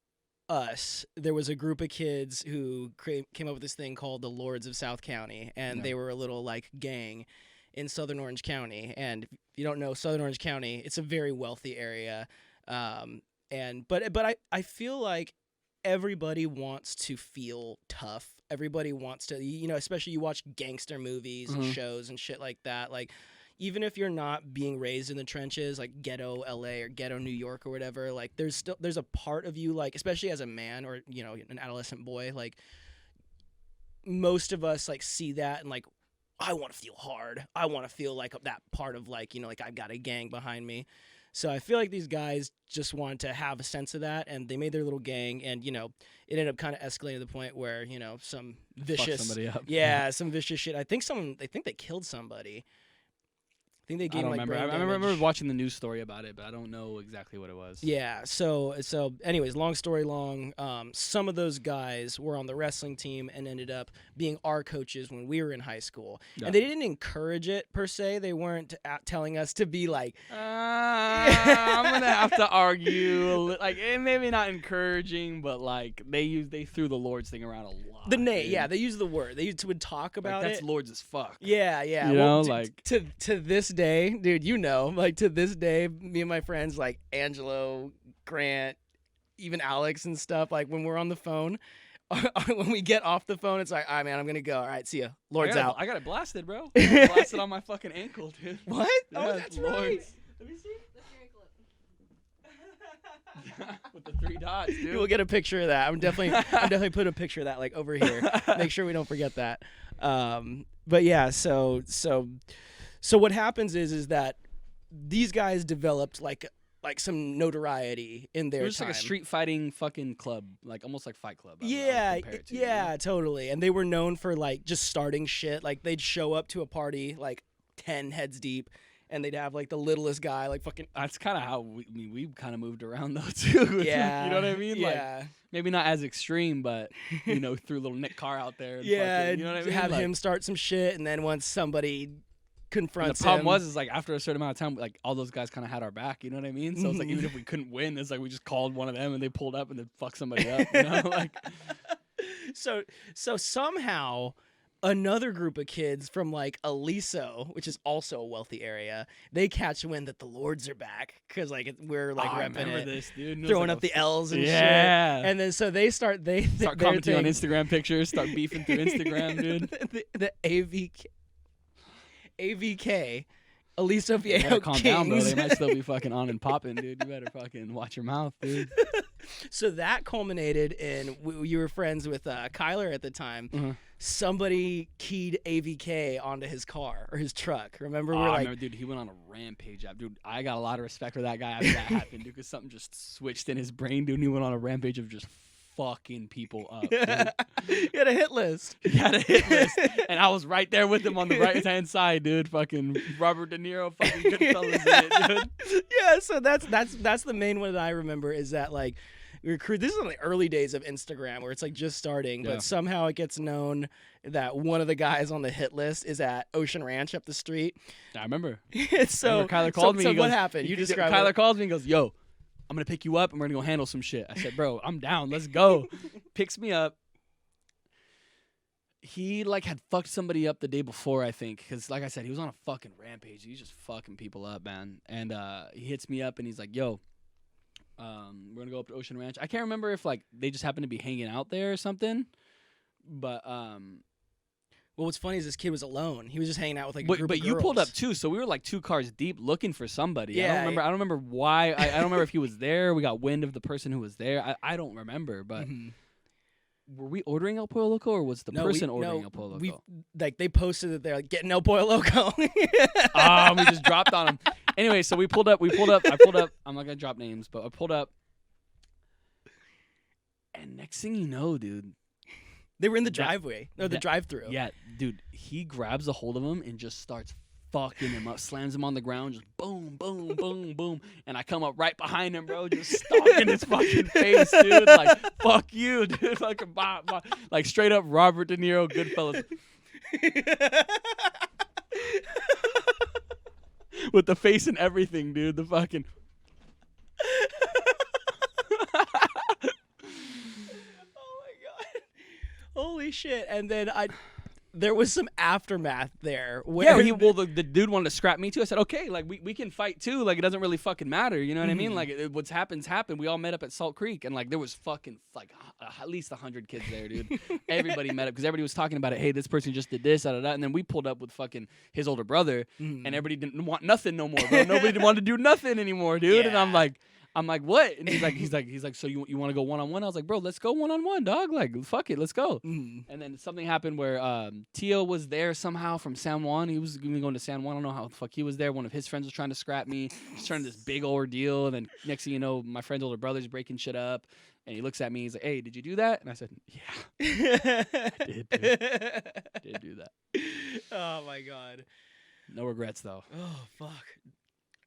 us, there was a group of kids who came up with this thing called the Lords of South County, and they were a little like gang in Southern Orange County. And if you don't know Southern Orange County, it's a very wealthy area. But I feel like everybody wants to feel tough. Everybody wants to, especially you watch gangster movies and shows and shit like that. Like, even if you're not being raised in the trenches, like ghetto LA or ghetto New York or whatever, like there's a part of you, like, especially as a man or, an adolescent boy, like most of us like see that and like, I want to feel hard. I want to feel like that part of like, like I've got a gang behind me. So I feel like these guys just wanted to have a sense of that, and they made their little gang, and it ended up kind of escalating to the point where some vicious, Fuck somebody up. yeah, some vicious shit. I think they killed somebody. I think they I gained don't like remember. brain I remember damage. watching the news story about it, but I don't know exactly what it was. Yeah. So anyways, long story long, some of those guys were on the wrestling team and ended up being our coaches when we were in high school. Yeah. And they didn't encourage it per se. They weren't telling us to be like, I'm gonna have to argue. Like, maybe not encouraging, but like they threw the Lord's thing around a lot. the name. dude. Yeah, they used the word. They would talk Like, about that's it. Lord's as fuck. Yeah, yeah. You Well, know, like- to this day, dude, like to this day, me and my friends like Angelo, Grant, even Alex and stuff, like when we're on the phone, when we get off the phone, it's like, all right, man, I'm gonna go. All right, see ya. Lord's out. I got it blasted, bro. I got it blasted on my fucking ankle, dude. What? Yeah, Oh, that's right. Lord's. Let me see. That's your anklet. With the 3 dots, dude. We'll get a picture of that. I'm definitely put a picture of that like over here. Make sure we don't forget that. But yeah, so what happens is that these guys developed like some notoriety in their It was just time. like a street fighting fucking club, like almost like Fight Club. I would Yeah, compare it to, you know? yeah, totally. And they were known for like just starting shit. Like they'd show up to a party like 10 heads deep, and they'd have like the littlest guy like fucking. That's kind of how we kind of moved around though too. Yeah, you know what I mean? Like Yeah, maybe not as extreme, but threw a little Nick Carr out there. And yeah. fucking, you know what I mean? Have Like, him start some shit, and then once somebody and confronts the problem him, was like after a certain amount of time, like all those guys kind of had our back. You know what I mean? So it's like Mhm. even if we couldn't win, it's like we just called one of them and they pulled up and then fucked somebody up. You know, like so somehow another group of kids from like Aliso, which is also a wealthy area, they catch wind that the Lords are back because like we're like oh, I repping remember it, this, dude. And it was throwing like up the L's and yeah. shit. And then so they start Start their commenting on thing- Instagram pictures, start beefing through Instagram, dude. the AVK, Aliso You Viejo better calm down, bro. Kings. They might still be fucking on and popping, dude. You better fucking watch your mouth, dude. So that culminated in you were friends with Kyler at the time. Mhm. Somebody keyed AVK onto his car or his truck. Remember, we were I like, remember, dude, he went on a rampage. Dude, I got a lot of respect for that guy after that happened, dude, because something just switched in his brain, dude, and he went on a rampage of just fucking people up, dude. he had a hit list. He had a hit list, and I was right there with him on the right-hand side, dude. Fucking Robert De Niro, fucking Goodfellas in it, dude. Yeah, so that's the main one that I remember is that like we recruit. This is in the early days of Instagram where it's like just starting, Yeah. but somehow it gets known that one of the guys on the hit list is at Ocean Ranch up the street. I remember. So Kyler called me. So he what goes- happened? You described Kyler it. calls me and goes, "Yo, I'm gonna pick you up and we're gonna go handle some shit." I said, "Bro, I'm down. Let's go." Picks me up. He like had fucked somebody up the day before, I think, because like I said, he was on a fucking rampage. He's just fucking people up, man. And he hits me up and he's like, "Yo, we're gonna go up to Ocean Ranch." I can't remember if like they just happened to be hanging out there or something, but Well, what's funny is this kid was alone. He was just hanging out with like a But, group but of you pulled up girls. too, so we were like 2 cars deep looking for somebody. Yeah, I don't remember why. I don't remember if he was there. We got wind of the person who was there. I don't remember. But Mhm. were we ordering El Pollo Loco or was the person ordering El Pollo we Loco? like they posted that they're like getting El Pollo Loco. We just dropped on him. Anyway, so we pulled up. I pulled up. I'm not gonna drop names, but I pulled up. And next thing you know, dude. They were in the That- driveway or the that- drive-through. Yeah, dude, he grabs a hold of him and just starts fucking him up, slams him on the ground, just boom, boom, boom, boom. And I come up right behind him, bro, just stalking his fucking face, dude. Like, fuck you, dude. Fucking bah, bah. Like, straight up Robert De Niro, Goodfellas. With the face and everything, dude. The fucking. Oh my god! Holy shit! And then there was some aftermath there. Where Yeah, the dude wanted to scrap me too. I said, okay, like we can fight too. Like it doesn't really fucking matter. You know what I mean? Like what's happened. We all met up at Salt Creek, and like there was fucking like at least 100 kids there, dude. Everybody met up because everybody was talking about it. Hey, this person just did this, da, da, da. And then we pulled up with fucking his older brother, and everybody didn't want nothing no more, bro. Nobody wanted to do nothing anymore, dude. And I'm like, what? And he's like, so you want to go one-on-one? I was like, bro, let's go one-on-one, dog. Like, fuck it, let's go. Mhm. And then something happened where Tio was there somehow from San Juan. He was going to San Juan. I don't know how the fuck he was there. One of his friends was trying to scrap me. It's turned this big ordeal. And then next thing you know, my friend's older brother's breaking shit up. And he looks at me. He's like, hey, did you do that? And I said, yeah, I did, dude. Did do that. Oh my god. No regrets though. Oh fuck!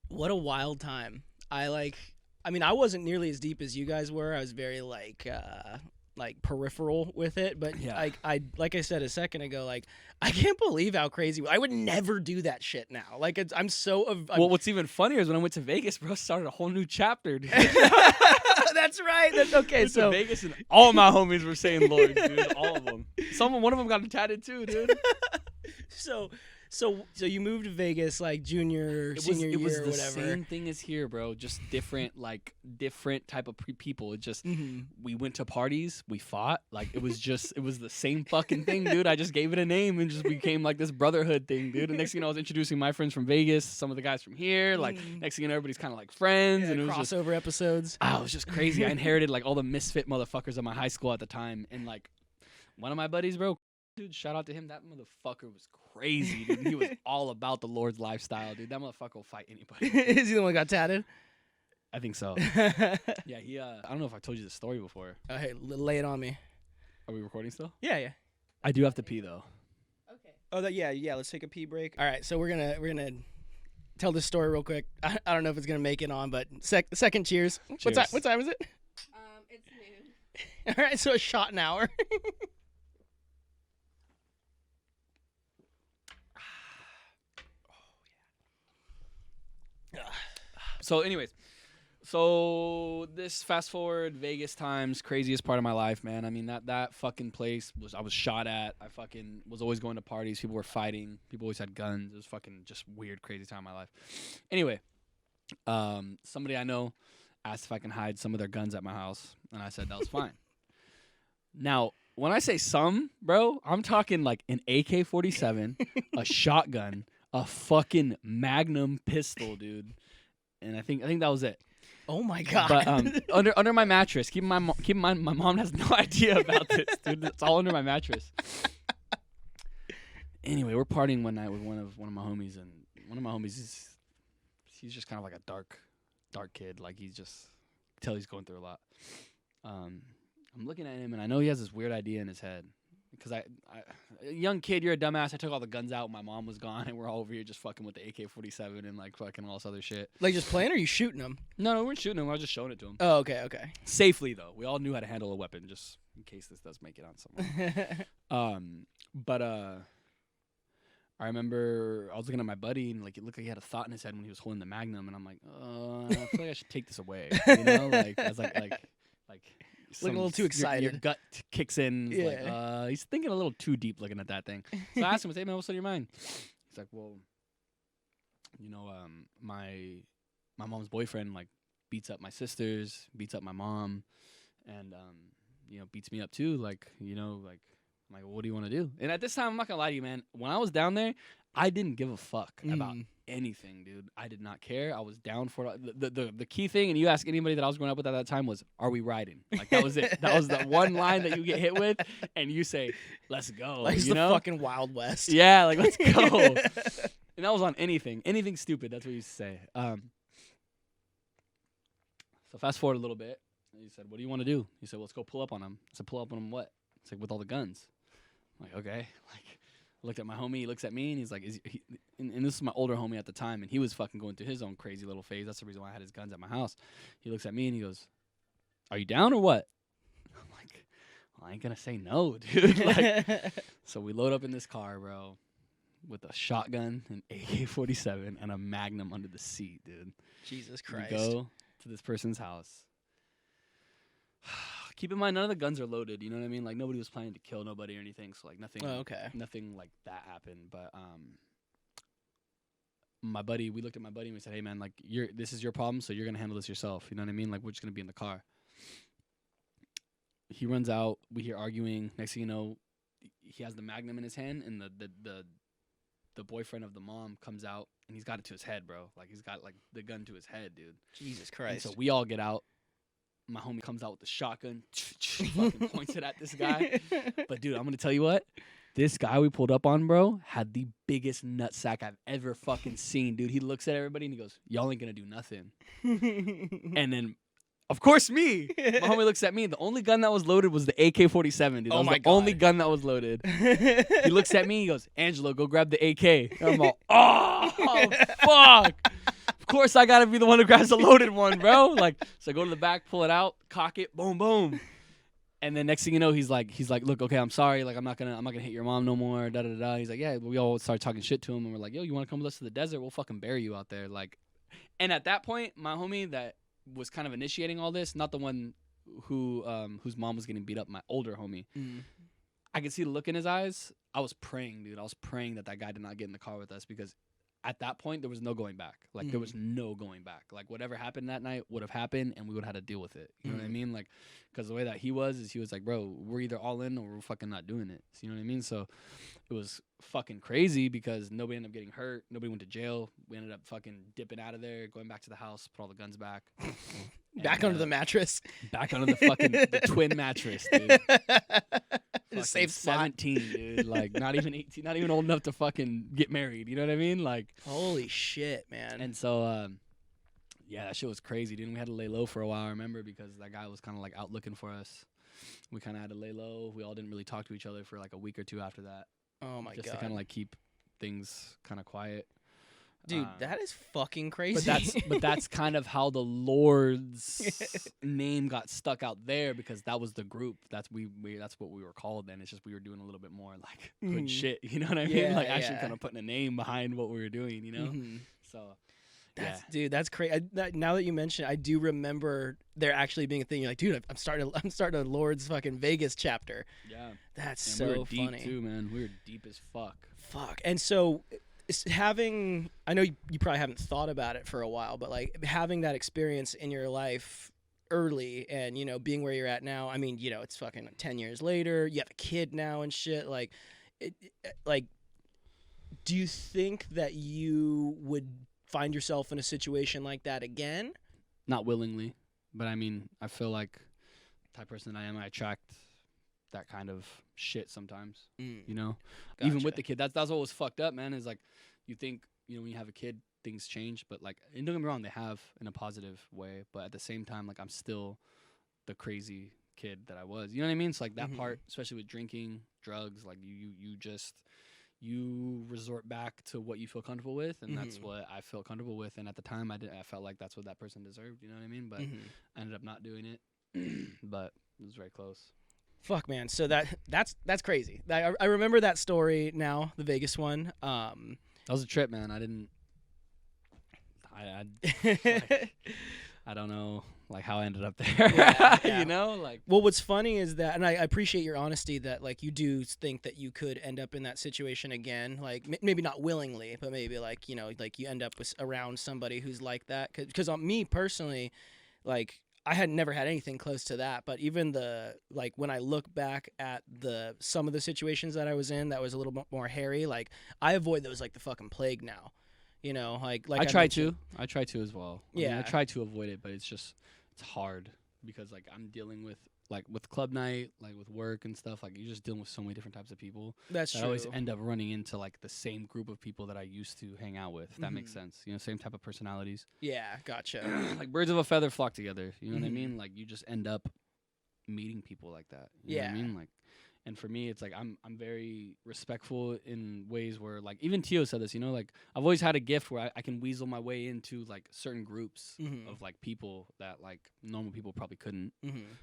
What a wild time. I mean, I wasn't nearly as deep as you guys were. I was very like peripheral with it. But Yeah. like I said a second ago, like I can't believe how crazy. I would never do that shit now. Like I'm so. Well, what's even funnier is when I went to Vegas, bro, started a whole new chapter, dude. That's right. That's okay. Went to So Vegas and all my homies were saying Lords, dude. All of them. One of them got tatted too, dude. So you moved to Vegas like junior, senior it was year or the whatever. same thing as here, bro. Just different type of people. It just we went to parties, we fought. Like it was the same fucking thing, dude. I just gave it a name and just became like this brotherhood thing, dude. And next thing you know, I was introducing my friends from Vegas, some of the guys from here. Like next thing you know, everybody's kind of like friends, Yeah, and it was crossover episodes. it was just crazy. I inherited like all the misfit motherfuckers of my high school at the time, and like one of my buddies, bro. Dude, shout out to him. That motherfucker was crazy, dude. He was all about the Lord's lifestyle, dude. That motherfucker will fight anybody. Is he the one who got tatted? I think so. Yeah, he. I don't know if I told you the story before. Oh, hey, lay it on me. Are we recording still? Yeah. I do have to pee though. Okay. Oh, yeah. Let's take a pee break. All right, so we're gonna tell this story real quick. I don't know if it's gonna make it on, but second cheers. Cheers. What time is it? It's noon. All right, so a shot an hour. So, anyways, this fast forward Vegas times, craziest part of my life, man. I mean that fucking place I was shot at. I fucking was always going to parties. People were fighting. People always had guns. It was fucking just weird, crazy time of my life. Anyway, somebody I know asked if I can hide some of their guns at my house, and I said that was fine. Now, when I say some, bro, I'm talking like an AK-47, a shotgun, a fucking Magnum pistol, dude. And I think that was it. Oh my god! But under my mattress. Keep in mind, my mom has no idea about this, dude. It's all under my mattress. Anyway, we're partying one night with one of my homies, and one of my homies he's just kind of like a dark kid. Like he's just tell he's going through a lot. I'm looking at him, and I know he has this weird idea in his head. Because a young kid, you're a dumbass. I took all the guns out. My mom was gone, and we're all over here just fucking with the AK-47 and like fucking all this other shit. Like just playing, or are you shooting them? No, we weren't shooting him. I was just showing it to him. Oh, okay. Safely though. We all knew how to handle a weapon, just in case this does make it on someone. But I remember I was looking at my buddy, and like it looked like he had a thought in his head when he was holding the Magnum, and I'm like, I feel like I should take this away. You know, like I was like. Looking a little too excited. Your gut kicks in. It's Yeah. like, he's thinking a little too deep looking at that thing. So I asked him, hey, man, what's on your mind? He's like, well, you know, my mom's boyfriend, like, beats up my sisters, beats up my mom, and, you know, beats me up too. Like, you know, like, I'm like, well, what do you want to do? And at this time, I'm not going to lie to you, man. When I was down there, I didn't give a fuck about anything, dude. I did not care. I was down for it. The key thing, and you ask anybody that I was growing up with at that time, was, are we riding? Like, that was it. That was the one line that you get hit with, and you say, let's go. Like it's you the know? fucking Wild West. Yeah, like, let's go. And that was on anything stupid. That's what you used to say. So fast forward a little bit. He said, what do you want to do? He said, well, let's go pull up on him. I said, pull up on him what? It's like, with all the guns. I'm like, okay. Like, looked at my homie, he looks at me, and he's like, and this is my older homie at the time, and he was fucking going through his own crazy little phase. That's the reason why I had his guns at my house. He looks at me, and he goes, are you down or what? I'm like, well, I ain't gonna say no, dude. Like, so we load up in this car, bro, with a shotgun, an AK-47, and a Magnum under the seat, dude. Jesus Christ. We go to this person's house. Keep in mind, none of the guns are loaded. You know what I mean? Like, nobody was planning to kill nobody or anything. So, like, nothing. Oh, okay. Nothing like that happened. But my buddy, we looked at my buddy and we said, "Hey, man, like, this is your problem, so you're gonna handle this yourself." You know what I mean? Like, we're just gonna be in the car. He runs out. We hear arguing. Next thing you know, he has the Magnum in his hand, and the boyfriend of the mom comes out, and he's got it to his head, bro. Like, he's got like the gun to his head, dude. Jesus And Christ. so we all get out. My homie comes out with the shotgun, fucking points it at this guy. But dude, I'm gonna tell you what, this guy we pulled up on, bro, had the biggest nutsack I've ever fucking seen, dude. He looks at everybody and he goes, "Y'all ain't gonna do nothing." And then Of course, me. My homie looks at me. The only gun that was loaded was the AK-47, dude. That Oh was my the only God. gun that was loaded. He looks at me. He goes, Angelo, go grab the AK. And I'm all, oh, fuck. Of course, I gotta be the one who grabs the loaded one, bro. Like, so I go to the back, pull it out, cock it, boom, boom. And then next thing you know, he's like, look, okay, I'm sorry. Like, I'm not gonna hit your mom no more. Da da da. He's like, yeah. We all start talking shit to him, and we're like, yo, you wanna come with us to the desert? We'll fucking bury you out there. Like, and at that point, my homie that was kind of initiating all this, not the one who whose mom was getting beat up, my older homie. I could see the look in his eyes. I was praying, dude. I was praying that guy did not get in the car with us, because at that point there was no going back. Like there was no going back. Like whatever happened that night would have happened, and we would have had to deal with it. You know what I mean? Like, because the way that he was like, bro, we're either all in or we're fucking not doing it. So, you know what I mean? So it was fucking crazy, because nobody ended up getting hurt. Nobody went to jail. We ended up fucking dipping out of there, going back to the house, put all the guns back. Back onto the mattress. Back onto the fucking the twin mattress, dude. Fucking Safe spot. 17, dude. Like not even 18, not even old enough to fucking get married. You know what I mean? Like, Holy shit, man. and so yeah, that shit was crazy, dude. And we had to lay low for a while, I remember, because that guy was kind of like out looking for us. We kind of had to lay low. We all didn't really talk to each other for like a week or two after that. Oh my Just God. to kind of like keep things kind of quiet. Dude, that is fucking crazy. But that's kind of how the Lord's name got stuck out there, because that was the group. That's that's what we were called then. It's just we were doing a little bit more like hood shit. You know what I mean? Yeah, Like actually yeah. kind of putting a name behind what we were doing. You know? So. Dude, that's crazy. Now that you mention it, I do remember there actually being a thing. You're like, dude, I'm starting a Lord's fucking Vegas chapter. Yeah. That's And so we were deep funny. too, man. We were deep as fuck. Fuck. And so I know you probably haven't thought about it for a while, but like having that experience in your life early and, you know, being where you're at now, I mean, you know, it's fucking 10 years later, you have a kid now and shit. Like, do you think that you would find yourself in a situation like that again? Not willingly, but I mean, I feel like the type of person I am, I attract that kind of shit sometimes. You know, even with Gotcha. the kid, that's what was fucked up, man. Is like, you think, you know, when you have a kid, things change, but like, and don't get me wrong, they have in a positive way, but at the same time, like, I'm still the crazy kid that I was. You know what I mean? So like that part, especially with drinking, drugs, like you resort back to what you feel comfortable with, and that's what I felt comfortable with. And at the time, I felt like that's what that person deserved. You know what I mean? But I ended up not doing it, but it was very close. Fuck, man. So that's crazy. I remember that story now, the Vegas one. That was a trip, man. I don't know, like, how I ended up there. Yeah. You know, like. Well, what's funny is that, and I appreciate your honesty that, like, you do think that you could end up in that situation again. Like, maybe not willingly, but maybe, like, you know, like, you end up around somebody who's like that. Because on me personally, like, I had never had anything close to that. But even when I look back at some of the situations that I was in that was a little bit more hairy, like, I avoid those like the fucking plague now. You know, like I try to as well. I mean, Yeah. I try to avoid it, but it's hard, because like I'm dealing with club night, like with work and stuff. Like you're just dealing with so many different types of people. That's that true. I always end up running into like the same group of people that I used to hang out with. If that makes sense, you know, same type of personalities. Yeah, gotcha. Like birds of a feather flock together. You know what I mean? Like you just end up meeting people like that. You know what I mean? Like. And for me, it's like I'm very respectful in ways where, like, even Tio said this, you know, like I've always had a gift where I can weasel my way into like certain groups of like people that like normal people probably couldn't,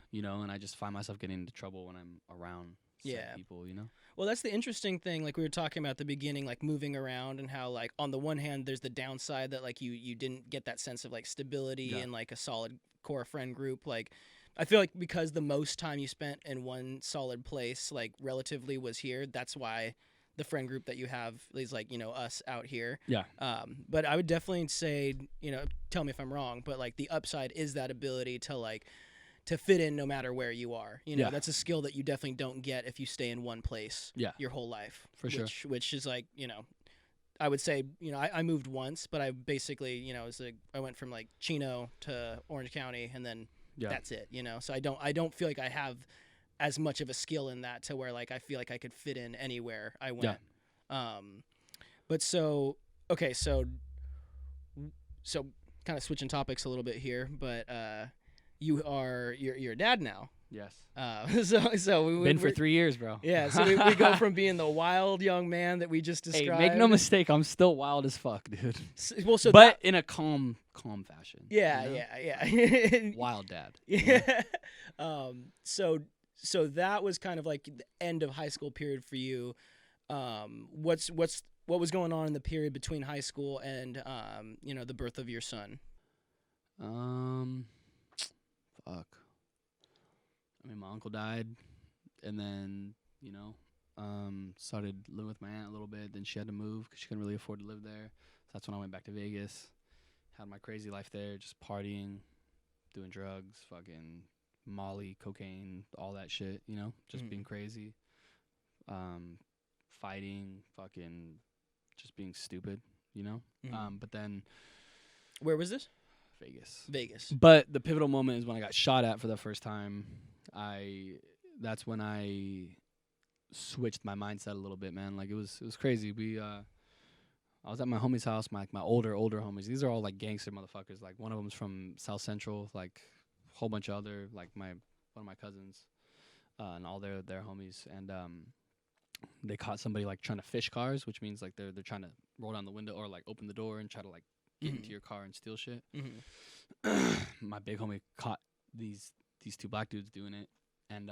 you know, and I just find myself getting into trouble when I'm around said people, you know. Well, that's the interesting thing. Like we were talking about at the beginning, like moving around and how, like, on the one hand, there's the downside that like you didn't get that sense of like stability and like a solid core friend group. Like, I feel like because the most time you spent in one solid place, like, relatively was here, that's why the friend group that you have is, like, you know, us out here. Yeah. But I would definitely say, you know, tell me if I'm wrong, but, like, the upside is that ability to, like, to fit in no matter where you are. You know, that's a skill that you definitely don't get if you stay in one place your whole life. For sure. Which is, like, you know, I would say, you know, I moved once, but I basically, you know, I went from, like, Chino to Orange County, and then that's it, you know. So I don't feel like I have as much of a skill in that to where, like, I feel like I could fit in anywhere I went. But so okay, so kind of switching topics a little bit here, but you're a dad now. Yes. So Been for 3 years, bro. Yeah, so we go from being the wild young man that we just Hey, described. make no mistake, I'm still wild as fuck, dude. Well, so but in a calm fashion. yeah, you know? yeah. Wild dad. Yeah. So that was kind of like the end of high school period for you. What was going on in the period between high school and the birth of your son? Fuck. I mean, my uncle died, and then started living with my aunt a little bit. Then she had to move because she couldn't really afford to live there. So that's when I went back to Vegas. Had my crazy life there, just partying, doing drugs, fucking Molly, cocaine, all that shit. Just being crazy, fighting, fucking, just being stupid. But then, where was this? Vegas. But the pivotal moment is when I got shot at for the first time. That's when I switched my mindset a little bit, man. Like it was crazy. I was at my homie's house, my older homies. These are all like gangster motherfuckers. Like one of them's from South Central, like a whole bunch of other like one of my cousins, and all their homies. And they caught somebody like trying to fish cars, which means like they're trying to roll down the window or like open the door and try to like get into your car and steal shit. My big homie caught these two black dudes doing it, and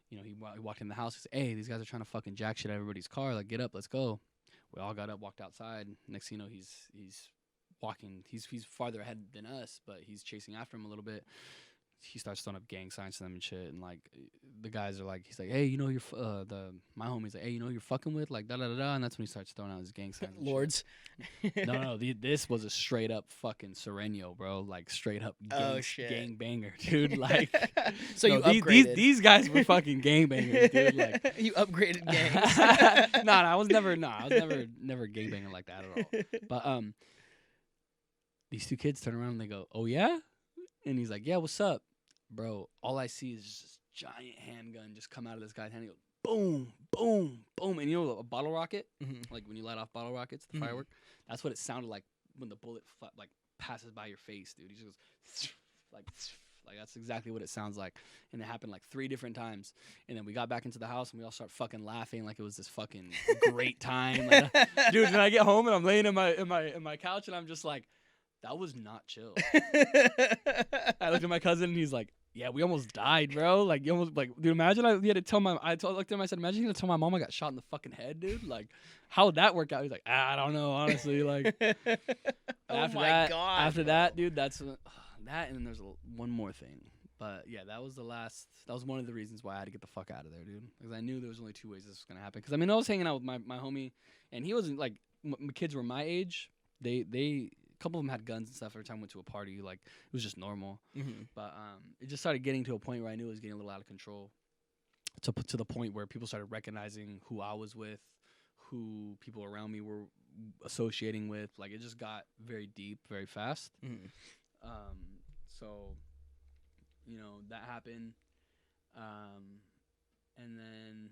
he walked in the house and said, "Hey, these guys are trying to fucking jack shit out of everybody's car. Like, get up, let's go." We all got up, walked outside. Next thing you know, he's walking. He's farther ahead than us, but he's chasing after him a little bit. He starts throwing up gang signs to them and shit, and like the guys are like, he's like, "Hey, my homie's like, hey, you're fucking with like da da da da," and that's when he starts throwing out his gang signs. And Lords. No, this was a straight up fucking Sereno, bro. Like straight up gang banger, dude. Like, so you upgraded. These guys were fucking gang bangers, dude. Like, you upgraded gangs. I was never gang banging like that at all. But these two kids turn around and they go, "Oh yeah," and he's like, "Yeah, what's up?" Bro, all I see is just this giant handgun just come out of this guy's hand. He goes, boom, boom, boom. And a bottle rocket? Like when you light off bottle rockets, the firework? That's what it sounded like when the bullet passes by your face, dude. He just goes, like that's exactly what it sounds like. And it happened like 3 different times. And then we got back into the house and we all start fucking laughing like it was this fucking great time. Like, dude, then I get home and I'm laying in my couch and I'm just like, that was not chill. I looked at my cousin and he's like, "Yeah, we almost died, bro. Like, you almost like, dude. Imagine I had to tell I looked at him. I said, imagine you had to tell my mom I got shot in the fucking head, dude. Like, how would that work out?" He's like, "I don't know, honestly." Like, after that, dude, that's that. And then there's one more thing, but yeah, that was one of the reasons why I had to get the fuck out of there, dude. Because I knew there was only 2 ways this was gonna happen. Because I mean, I was hanging out with my homie, and he wasn't like my kids were my age. They a couple of them had guns and stuff every time we went to a party. Like, it was just normal. But it just started getting to a point where I knew it was getting a little out of control. To the point where people started recognizing who I was with, who people around me were associating with. Like, it just got very deep, very fast. So, that happened. And then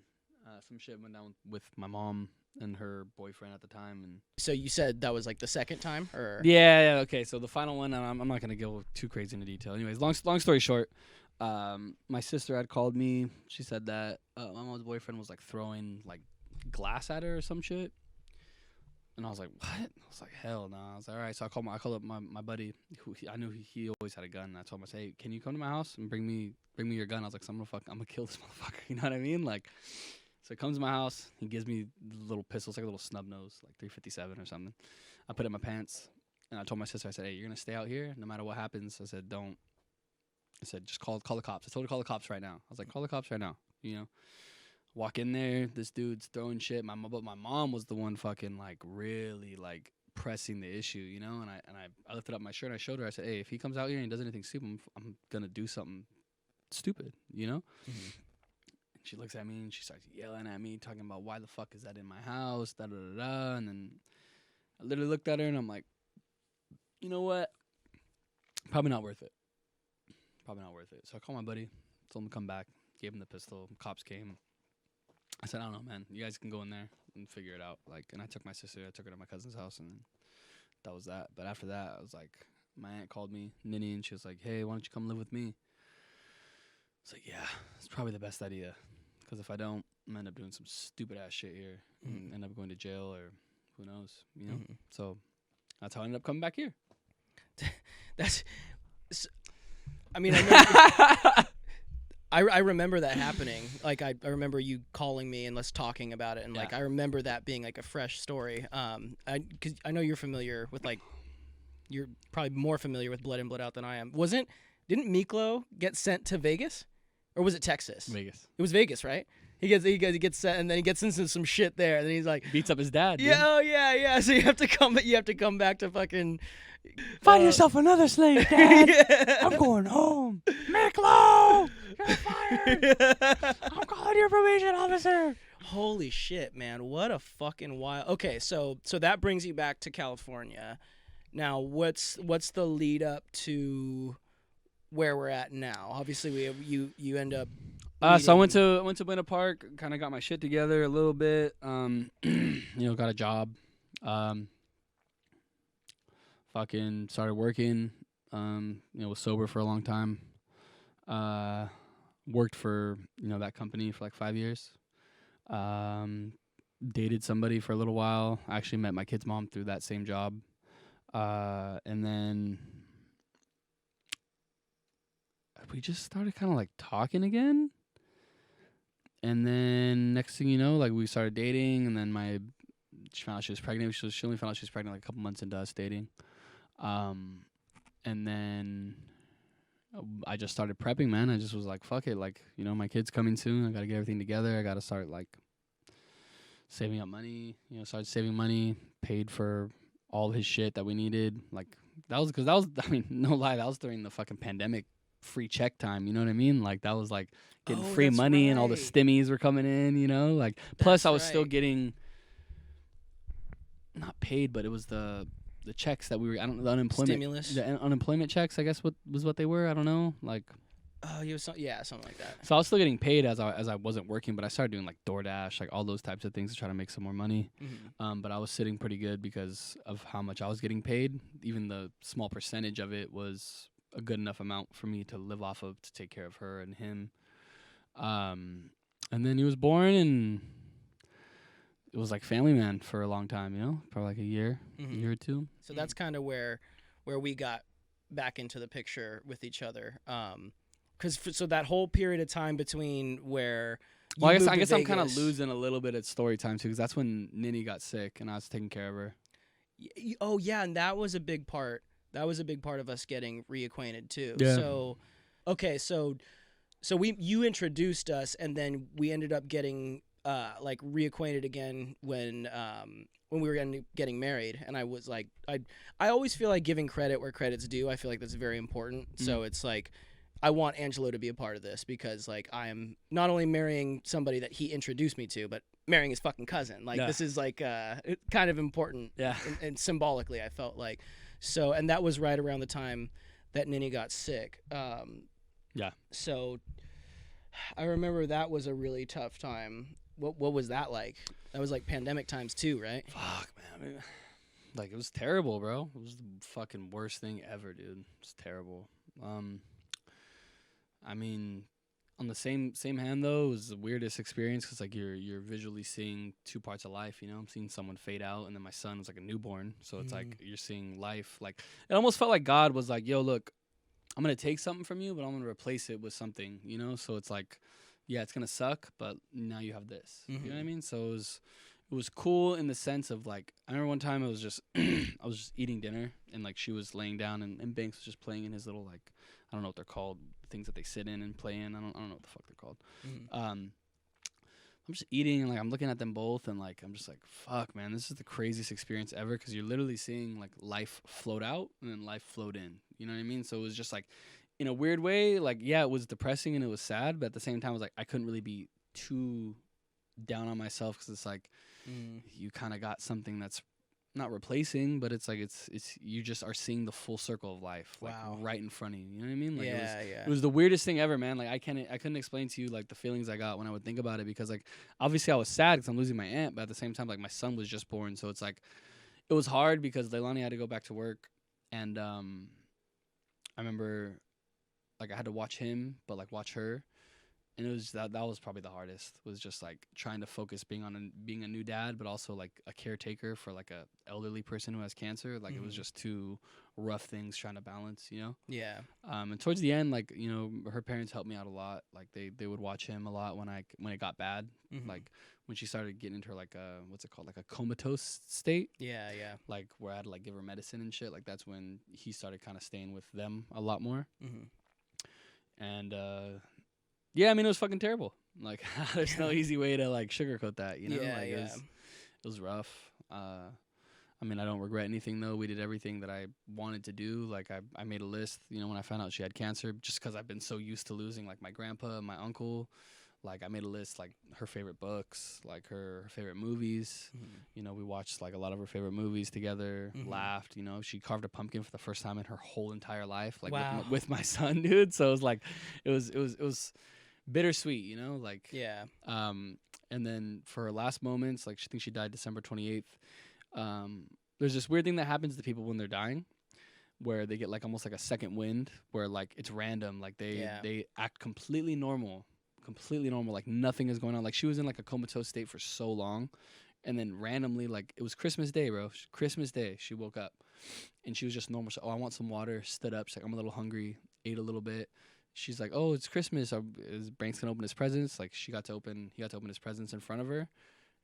some shit went down with my mom and her boyfriend at the time. And so you said that was like the second time, or? Yeah. Okay. So the final one, and I'm not gonna go too crazy into detail. Anyways, long story short, my sister had called me. She said that my mom's boyfriend was like throwing like glass at her or some shit. And I was like, what? I was like, hell no. I was like, all right. So I called up my buddy who I knew he always had a gun. And I told him, I said, "Hey, can you come to my house and bring me your gun?" I was like, "So I'm gonna kill this motherfucker." You know what I mean? Like, so he comes to my house. He gives me the little pistol. It's like a little snub nose, like 357 or something. I put it in my pants. And I told my sister, I said, "Hey, you're gonna stay out here no matter what happens." I said, "Don't." I said, "Just call the cops." I told her to call the cops right now. I was like, "Call the cops right now." Walk in there, this dude's throwing shit. But my mom was the one fucking like really like pressing the issue, And I lifted up my shirt and I showed her. I said, "Hey, if he comes out here and he does anything stupid, I'm gonna do something stupid, And she looks at me and she starts yelling at me, talking about why the fuck is that in my house, da da da da. And then I literally looked at her and I'm like, you know what? Probably not worth it. So I called my buddy, told him to come back, gave him the pistol. Cops came. I said, "I don't know, man. You guys can go in there and figure it out." Like, and I took my sister. I took her to my cousin's house, and that was that. But after that, I was like, my aunt called me, Nini, and she was like, "Hey, why don't you come live with me?" It's like, yeah, it's probably the best idea, because if I don't, I'm gonna end up doing some stupid ass shit here and end up going to jail or who knows, you know. So that's how I ended up coming back here. That's. I mean, I remember that happening. Like I remember you calling me and us talking about it, and like I remember that being like a fresh story. Because I know you're familiar with like, you're probably more familiar with Blood In Blood Out than I am. Didn't Miklo get sent to Vegas, or was it Texas? Vegas. It was Vegas, right? He gets sent, and then he gets into some shit there, and then he's like beats up his dad. Yeah, oh yeah. So you have to come back to fucking find yourself another slave, Dad. Yeah. I'm going home. Miklo, you're fired. I'm calling your probation officer. Holy shit, man! What a fucking wild. Okay, so that brings you back to California. Now, what's the lead up to where we're at now? Obviously, we have, you end up. So I went to Buena Park, kind of got my shit together a little bit. Got a job. Fucking started working. Was sober for a long time. Worked for that company for like 5 years. Dated somebody for a little while. I actually met my kid's mom through that same job. And then we just started kind of like talking again. And then next thing you know, like we started dating, and then she found out she was pregnant. She only found out she was pregnant like a couple months into us dating. And then I just started prepping, man. I just was like, fuck it. Like, my kid's coming soon. I got to get everything together. I got to start like saving up money, started saving money, paid for all his shit that we needed. Like that was I mean, no lie, that was during the fucking pandemic free check time, you know what I mean? Like that was like getting free money and all the stimmies were coming in, like plus I was still getting not paid, but it was the checks that we were, the unemployment stimulus, the unemployment checks, I guess what they were, I don't know, like something like that. So I was still getting paid as I wasn't working, but I started doing like DoorDash, like all those types of things to try to make some more money. But I was sitting pretty good because of how much I was getting paid. Even the small percentage of it was a good enough amount for me to live off of to take care of her and him. And then he was born, and it was like family man for a long time, probably like a year or two. So that's kind of where we got back into the picture with each other. So that whole period of time between where I guess I'm kind of losing a little bit at story time too, because that's when Nini got sick and I was taking care of her. Oh yeah, and that was a big part. That was a big part of us getting reacquainted too. Yeah. So, okay, so you introduced us, and then we ended up getting like reacquainted again when we were getting married. And I was like, I always feel like giving credit where credit's due. I feel like that's very important. So it's like, I want Angelo to be a part of this, because like I am not only marrying somebody that he introduced me to, but marrying his fucking cousin. Like this is like kind of important. Yeah. And symbolically, I felt like. So, and that was right around the time that Nini got sick. Yeah. So I remember that was a really tough time. What was that like? That was like pandemic times too, right? Fuck, man. I mean, like, it was terrible, bro. It was the fucking worst thing ever, dude. It's terrible. I mean, on the same hand though, it was the weirdest experience, because like you're visually seeing two parts of life. I'm seeing someone fade out, and then my son was like a newborn, so it's like you're seeing life. Like it almost felt like God was like, "Yo, look, I'm gonna take something from you, but I'm gonna replace it with something." So it's like, yeah, it's gonna suck, but now you have this. You know what I mean? So it was cool in the sense of like, I remember one time I was just eating dinner, and like she was laying down, and Banks was just playing in his little, like, I don't know what they're called, things that they sit in and play in. I don't know what the fuck they're called. I'm just eating, and like I'm looking at them both, and like I'm just like, fuck, man, this is the craziest experience ever, because you're literally seeing like life float out and then life float in. You know what I mean? So it was just like, in a weird way, like, yeah, it was depressing and it was sad, but at the same time, it was like I couldn't really be too down on myself, because it's like you kind of got something that's not replacing, but it's like it's you just are seeing the full circle of life, like right in front of you. You know what I mean? Like it was the weirdest thing ever, man. Like I couldn't explain to you like the feelings I got when I would think about it, because like obviously I was sad because I'm losing my aunt, but at the same time, like my son was just born, so it's like it was hard because Leilani had to go back to work, and I remember like I had to watch him, but like watch her, and it was that was probably the hardest. Was just like trying to focus being a new dad, but also like a caretaker for like a elderly person who has cancer. Like it was just two rough things trying to balance, you know. Yeah. And towards the end, like you know, her parents helped me out a lot. Like they would watch him a lot when it got bad. Like when she started getting into like a what's it called, like a comatose state. Yeah. Yeah. Like where I had to like give her medicine and shit. Like that's when he started kind of staying with them a lot more. And yeah, I mean it was fucking terrible. Like there's no easy way to like sugarcoat that, you know. Yeah, like yeah. it was rough. I mean I don't regret anything though. We did everything that I wanted to do. Like I made a list, you know, when I found out she had cancer, just because I've been so used to losing like my grandpa and my uncle. Like I made a list, like her favorite books, like her favorite movies. You know, we watched like a lot of her favorite movies together, laughed. You know, she carved a pumpkin for the first time in her whole entire life, like Wow. with my son, dude. So it was like, it was bittersweet, you know, like Yeah. And then for her last moments, like I think she died December 28th. There's this weird thing that happens to people when they're dying, where they get like almost like a second wind, where like it's random, like they act completely normal, like nothing is going on. Like she was in like a comatose state for so long, and then randomly, like it was Christmas Day, bro. Christmas Day, she woke up, and she was just normal. So, oh, I want some water. Stood up. She's like, I'm a little hungry. Ate a little bit. She's like, oh, it's Christmas. Is Banks gonna open his presents? Like he got to open his presents in front of her,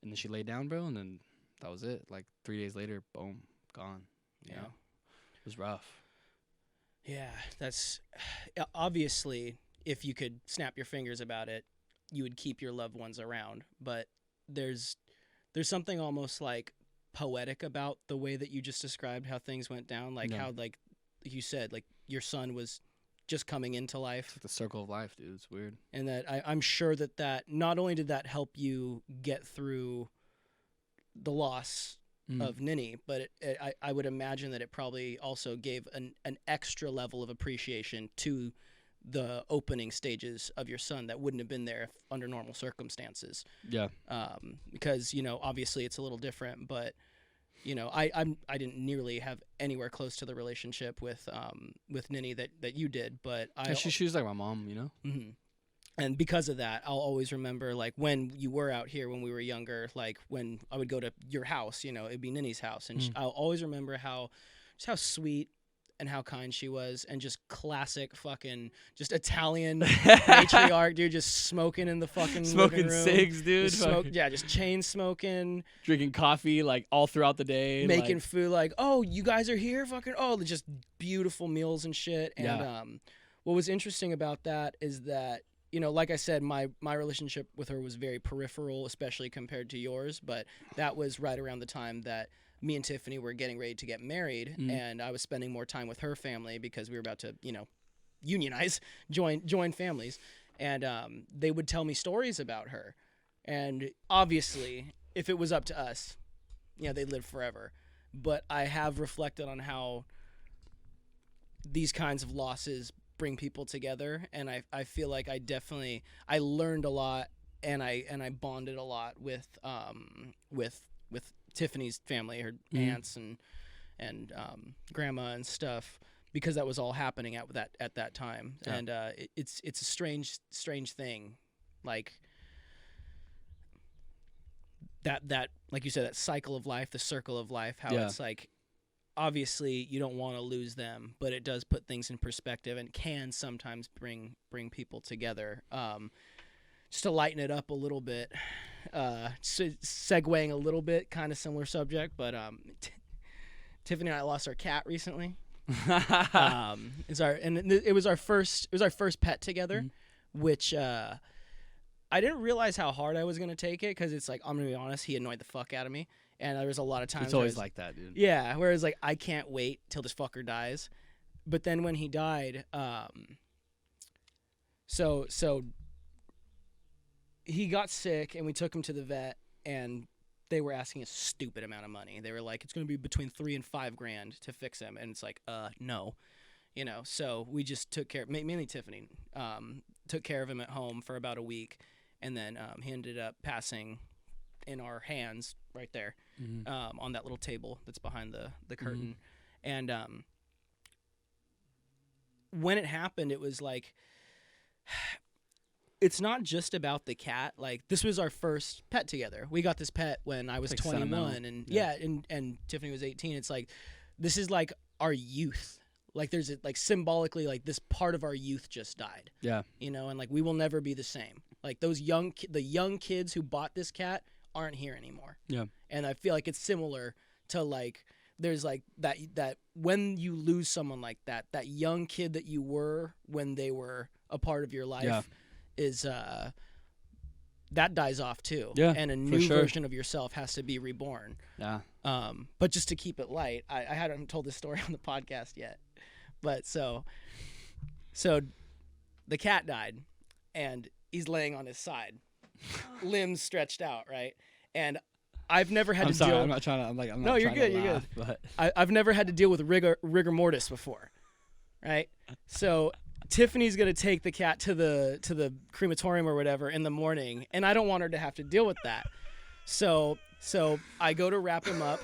and then she laid down, bro, and then that was it. Like 3 days later, boom, gone. You know? It was rough. Yeah, that's obviously, if you could snap your fingers about it, you would keep your loved ones around. But there's something almost like poetic about the way that you just described how things went down. Like how, like you said, like your son was just coming into life. It's like the circle of life, dude. It's weird. And that I'm sure that not only did that help you get through the loss of Ninny, but I would imagine that it probably also gave an extra level of appreciation to the opening stages of your son that wouldn't have been there if under normal circumstances. Yeah. Because, you know, obviously it's a little different, but, you know, I didn't nearly have anywhere close to the relationship with Ninny that you did, but she was like my mom, you know? And because of that, I'll always remember, like, when you were out here when we were younger, like, when I would go to your house, you know, it'd be Ninny's house. And I'll always remember how sweet and how kind she was, and just classic fucking just Italian matriarch, dude, just smoking in the fucking smoking living room. cigs, dude. Just chain smoking. Drinking coffee, like, all throughout the day. Making food, like, oh, you guys are here? Fucking, oh, just beautiful meals and shit. And what was interesting about that is that, you know, like I said, my relationship with her was very peripheral, especially compared to yours. But that was right around the time that me and Tiffany were getting ready to get married, and I was spending more time with her family because we were about to, you know, unionize, join families. And they would tell me stories about her. And obviously, if it was up to us, you know, they'd live forever. But I have reflected on how these kinds of losses bring people together, and I feel like I learned a lot, and I bonded a lot with Tiffany's family, her aunts and grandma and stuff, because that was all happening at that time. And it's a strange thing, like that like you said, that cycle of life, the circle of life, how it's like, obviously you don't want to lose them, but it does put things in perspective and can sometimes bring people together. Just to lighten it up a little bit, segueing a little bit, kind of similar subject, but Tiffany and I lost our cat recently. It was our first pet together, which I didn't realize how hard I was gonna take it, because it's like, I'm gonna be honest, he annoyed the fuck out of me. And there was a lot of times it's always like that, dude. Yeah, whereas like, I can't wait till this fucker dies. But then when he died, so he got sick, and we took him to the vet, and they were asking a stupid amount of money. They were like, it's going to be between $3,000 and $5,000 to fix him, and it's like, no, you know. So we just took care, mainly Tiffany, took care of him at home for about a week, and then he ended up passing in our hands right there, on that little table that's behind the curtain. And when it happened, it was like, it's not just about the cat. Like, this was our first pet together. We got this pet when I was Like 21, sentimental. and Yeah. and Tiffany was 18. It's like, this is like our youth. Like, there's like symbolically, like, this part of our youth just died. Yeah. You know, and like, we will never be the same. Like, those the young kids who bought this cat aren't here anymore. Yeah. And I feel like it's similar to, like, there's like that when you lose someone like that young kid that you were when they were a part of your life is that dies off too. Yeah, And a for new sure. version of yourself has to be reborn. Yeah. But just to keep it light, I hadn't told this story on the podcast yet. But so the cat died and he's laying on his side, limbs stretched out, right? And I've never had I'm to sorry. deal. I'm not trying to. I'm not. No, you're trying to good, you're laugh, But I've never had to deal with rigor mortis before, right? So Tiffany's gonna take the cat to the crematorium or whatever in the morning, and I don't want her to have to deal with that. So I go to wrap him up.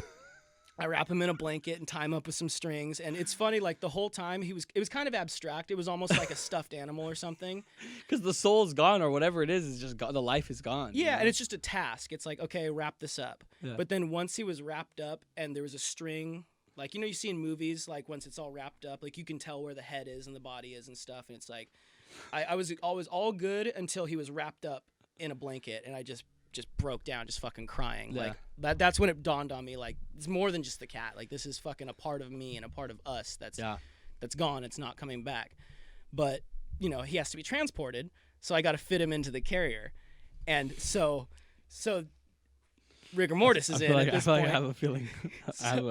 I wrap him in a blanket and tie him up with some strings. And it's funny, like, the whole time it was kind of abstract. It was almost like a stuffed animal or something. because the soul's gone or whatever it is just gone. The life is gone. Yeah, you know? and it's just a task. It's like, okay, wrap this up. Yeah. But then once he was wrapped up and there was a string, like, you know, you see in movies, like, once it's all wrapped up, like, you can tell where the head is and the body is and stuff. And it's like, I was always all good until he was wrapped up in a blanket, and I just broke down, just fucking crying. Yeah. Like, that's when it dawned on me, like, it's more than just the cat. Like, this is fucking a part of me and a part of us that's gone. It's not coming back. But, you know, he has to be transported, so I got to fit him into the carrier. And so rigor mortis is in at this point. I have a feeling. I have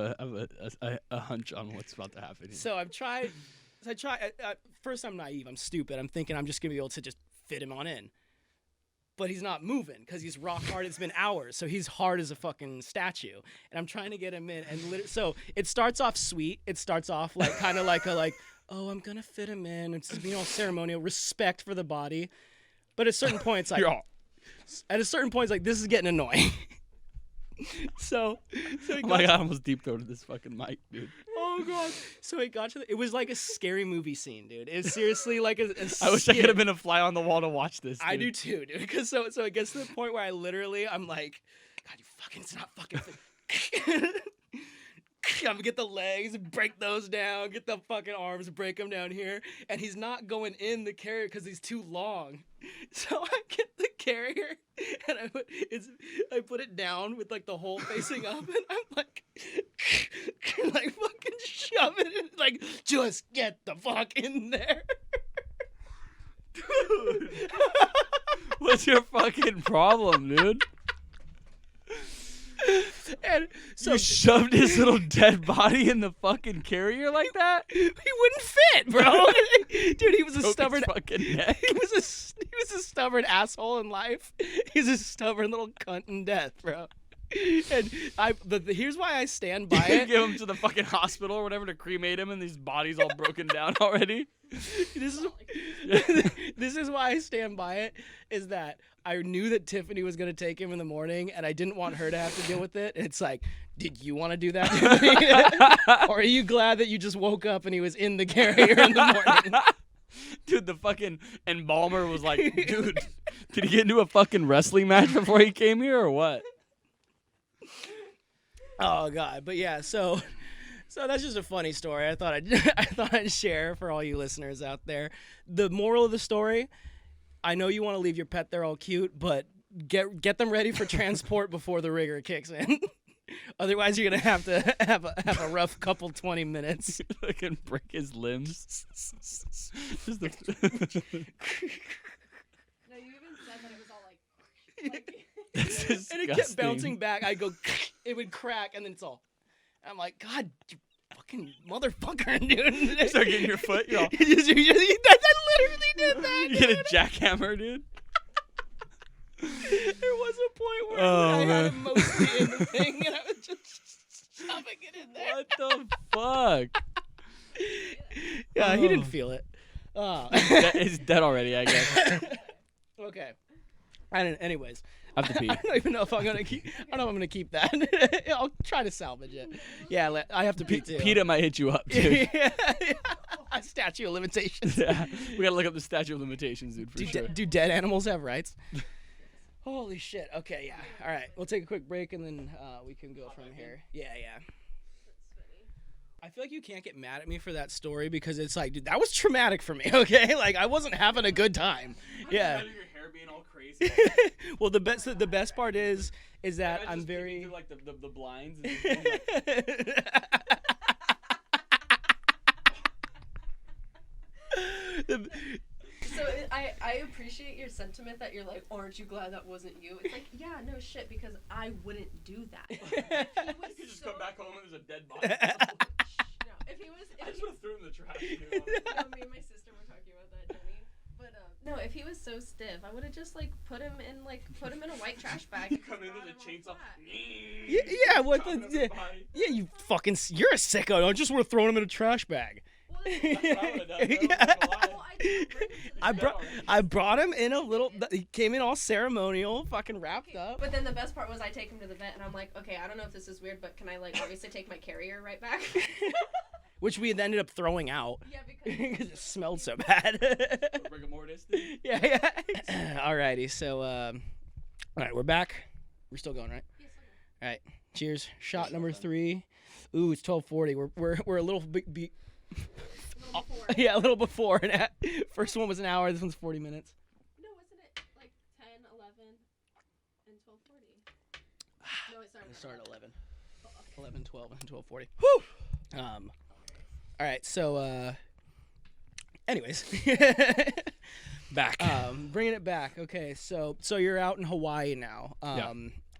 a hunch on what's about to happen here. So I try. First, I'm naive. I'm stupid. I'm thinking I'm just gonna be able to just fit him on in. But he's not moving because he's rock hard. It's been hours, so he's hard as a fucking statue. And I'm trying to get him in, and so it starts off sweet. It starts off like kind of like oh, I'm gonna fit him in. It's being all ceremonial, respect for the body. But at certain points, like this is getting annoying. so Oh my god, I almost deep throated this fucking mic, dude. Oh god! So it got to it was like a scary movie scene, dude. It was seriously like a I wish I could have been a fly on the wall to watch this. Dude. I do too, dude. Because so it gets to the point where I'm like, God, you fucking, it's not fucking. I'm gonna get the legs, break those down, get the fucking arms, break them down here, and he's not going in the carrier because he's too long. So I get the carrier and I put it down with like the hole facing up, and I'm like fucking shoving it, like, just get the fuck in there. Dude, what's your fucking problem, dude? And so You shoved his little dead body in the fucking carrier like that? he wouldn't fit, bro. Dude, he was a Broke his stubborn fucking neck. he was a stubborn asshole in life. He's a stubborn little cunt in death, bro. And here's why I stand by You it. give him to the fucking hospital or whatever to cremate him, and these bodies all broken down already. This is why I stand by it, is that I knew that Tiffany was going to take him in the morning, and I didn't want her to have to deal with it. And it's like, did you want to do that, Tiffany? Or are you glad that you just woke up and he was in the carrier in the morning? Dude, the fucking embalmer was like, dude, did he get into a fucking wrestling match before he came here or what? Oh god, but yeah, so that's just a funny story. I thought I'd share for all you listeners out there. The moral of the story: I know you want to leave your pet there all cute, but get them ready for transport before the rigor kicks in. Otherwise, you're gonna have to have a rough couple 20 minutes. Fucking break his limbs. Just the No, you even said that it was all like That's And it kept disgusting. bouncing back. I go, it would crack, and then it's all. I'm like, God, you fucking motherfucker, dude. Start getting your foot. You're all, I literally did that. you get a jackhammer, dude. There was a point where Oh, I had man. him mostly in the thing, and I was just shoving it in there. What the fuck? Yeah, he didn't Oh. feel it. Oh. He's dead already, I guess. Okay. Anyways, I have to pee. I don't even know if I'm gonna keep. I don't know if I'm gonna keep that. I'll try to salvage it. Yeah, I have to pee too. PETA might hit you up, dude. yeah. Statute of limitations. Yeah, we gotta look up the statute of limitations, dude, for sure. Do dead animals have rights? Holy shit. Okay, yeah. All right, we'll take a quick break and then we can go from here. Yeah. I feel like you can't get mad at me for that story because it's like, dude, that was traumatic for me. Okay, like I wasn't having a good time. Yeah. Your hair being all crazy. Well, the best part is that I'm very through, like the blinds. And like... So I appreciate your sentiment that you're like, aren't you glad that wasn't you? It's like, yeah, no shit, because I wouldn't do that. You just come back home and there's a dead body. No, if he was, I just would have threw him in the trash. no, me and my sister were talking about that, Jenny. But no, if he was so stiff, I would have just like put him in a white trash bag. You come in with a chainsaw. yeah. What the? Yeah, you're a sicko. I just would have thrown him in a trash bag. I brought him in a little. He came in all ceremonial, fucking wrapped up. But then the best part was I take him to the vet, and I'm like, okay, I don't know if this is weird, but can I like obviously take my carrier right back? Which we had ended up throwing out. Yeah, because it smelled so bad. Rigor mortis. Yeah. Alrighty, so all right, we're back. We're still going, right? Yes, All right. Cheers. Shot number 3. Ooh, it's 12:40. We're a little bit. Yeah, a little before. First one was an hour. This one's 40 minutes. No, wasn't it like 10, 11, and 12:40? No, it started at 11. Oh, okay. 11, 12, and 12:40. Whew. All right. So, anyways, Back. Bringing it back. Okay. So you're out in Hawaii now.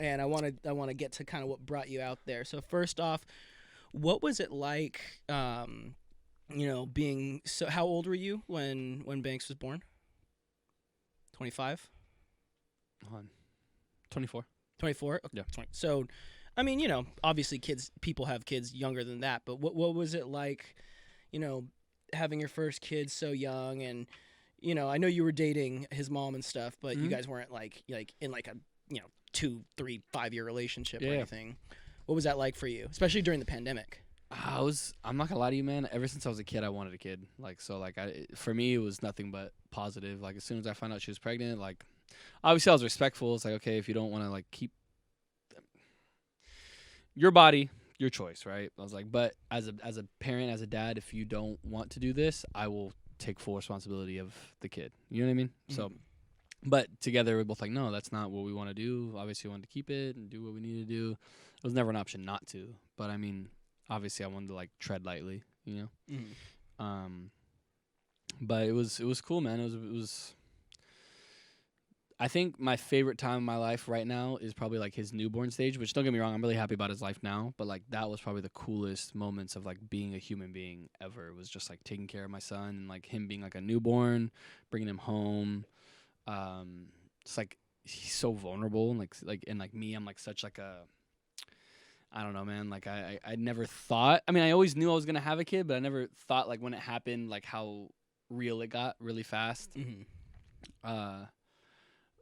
And I want to get to kind of what brought you out there. So first off, what was it like? Being so. How old were you when Banks was born? 25. 24. 24. Okay. Yeah. 20. So, I mean, obviously people have kids younger than that. But what was it like? Having your first kid so young, and I know you were dating his mom and stuff, but you guys weren't like in like a 2, 3, 5 year relationship or anything. What was that like for you, especially during the pandemic? I'm not gonna lie to you, man. Ever since I was a kid, I wanted a kid. For me, it was nothing but positive. Like, as soon as I found out she was pregnant, like, obviously I was respectful. It's like, okay, if you don't want to like keep your body, your choice, right? I was like, but as a parent, as a dad, if you don't want to do this, I will take full responsibility of the kid. You know what I mean? So, but together we're both like, no, that's not what we want to do. Obviously, we wanted to keep it and do what we need to do. It was never an option not to. But I mean, obviously, I wanted to like tread lightly, But it was cool, man. It was. I think my favorite time in my life right now is probably like his newborn stage. Which, don't get me wrong, I'm really happy about his life now. But like, that was probably the coolest moments of like being a human being ever. It was just like taking care of my son and like him being like a newborn, bringing him home. It's like he's so vulnerable and like me, I'm like such like a. I don't know, man. Like I never thought. I mean, I always knew I was gonna have a kid, but I never thought like when it happened, like how real it got really fast.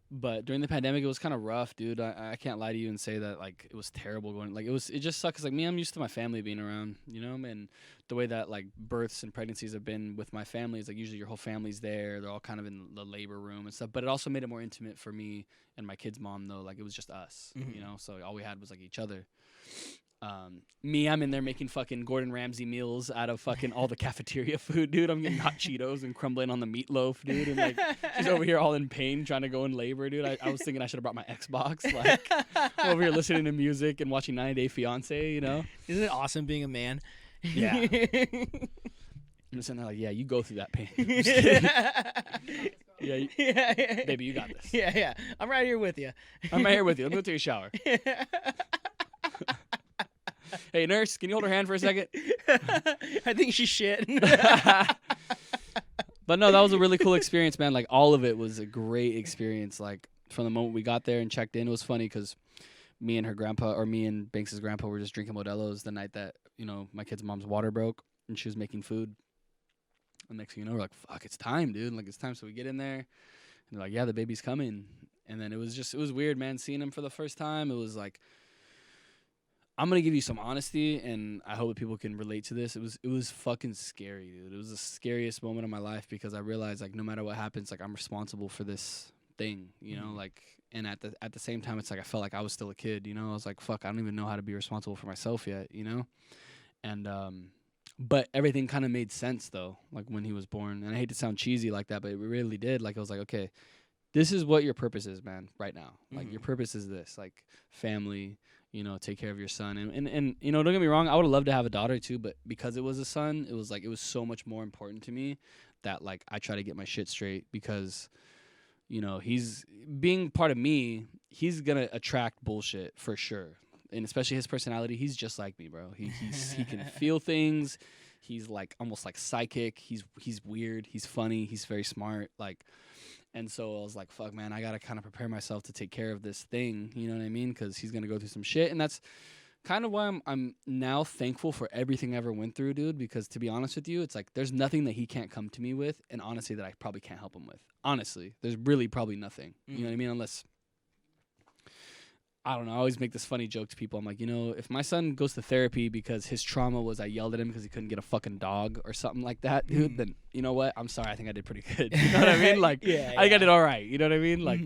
But during the pandemic, it was kind of rough, dude. I can't lie to you and say that like it was terrible going. Like it just sucked. 'Cause like me, I'm used to my family being around, and the way that like births and pregnancies have been with my family is like usually your whole family's there. They're all kind of in the labor room and stuff. But it also made it more intimate for me and my kid's mom, though. Like it was just us, So all we had was like each other. I'm in there making fucking Gordon Ramsay meals out of fucking all the cafeteria food, dude. I'm getting hot Cheetos and crumbling on the meatloaf, dude. And like she's over here all in pain trying to go in labor, dude. I was thinking I should have brought my Xbox. Like I'm over here listening to music and watching 90 Day Fiance, Isn't it awesome being a man? Yeah. I'm sitting there like, yeah, you go through that pain. Yeah, baby, you got this. Yeah. I'm right here with you. I'm right here with you. Let me go take a shower. Hey, nurse, can you hold her hand for a second? I think she's shit. But no, that was a really cool experience, man. Like, all of it was a great experience. Like, from the moment we got there and checked in, it was funny because me and Banks' grandpa were just drinking Modelo's the night that, my kid's mom's water broke and she was making food. And next thing you know, we're like, fuck, it's time, dude. Like, it's time. So we get in there and they're like, yeah, the baby's coming. And then it was weird, man, seeing him for the first time. It was like, I'm gonna give you some honesty, and I hope that people can relate to this. It was fucking scary, dude. It was the scariest moment of my life because I realized, like, no matter what happens, like, I'm responsible for this thing, you know, like, and at the same time, it's like I felt like I was still a kid, you know. I was like, fuck, I don't even know how to be responsible for myself yet, you know. And but everything kind of made sense though, like when he was born. And I hate to sound cheesy like that, but it really did. Like, I was like, okay, this is what your purpose is, man, right now. Like, your purpose is this, like, family, you know, take care of your son. And you know, don't get me wrong, I would have loved to have a daughter too, but because it was a son, it was like, it was so much more important to me that, like, I try to get my shit straight because, you know, he's being part of me, he's gonna attract bullshit for sure. And especially his personality, he's just like me, bro. He can feel things. He's like almost like psychic. He's weird. He's funny. He's very smart. Like, and so I was like, fuck, man, I gotta kind of prepare myself to take care of this thing. You know what I mean? Because he's gonna go through some shit, and that's kind of why I'm now thankful for everything I ever went through, dude. Because to be honest with you, it's like there's nothing that he can't come to me with, and honestly, that I probably can't help him with. Honestly, there's really probably nothing. You know what I mean? Unless, I don't know, I always make this funny joke to people. I'm like, you know, if my son goes to therapy because his trauma was I yelled at him because he couldn't get a fucking dog or something like that, dude, then you know what? I'm sorry, I think I did pretty good. You know what I mean? Like, Yeah, I think I did all right. You know what I mean? Like,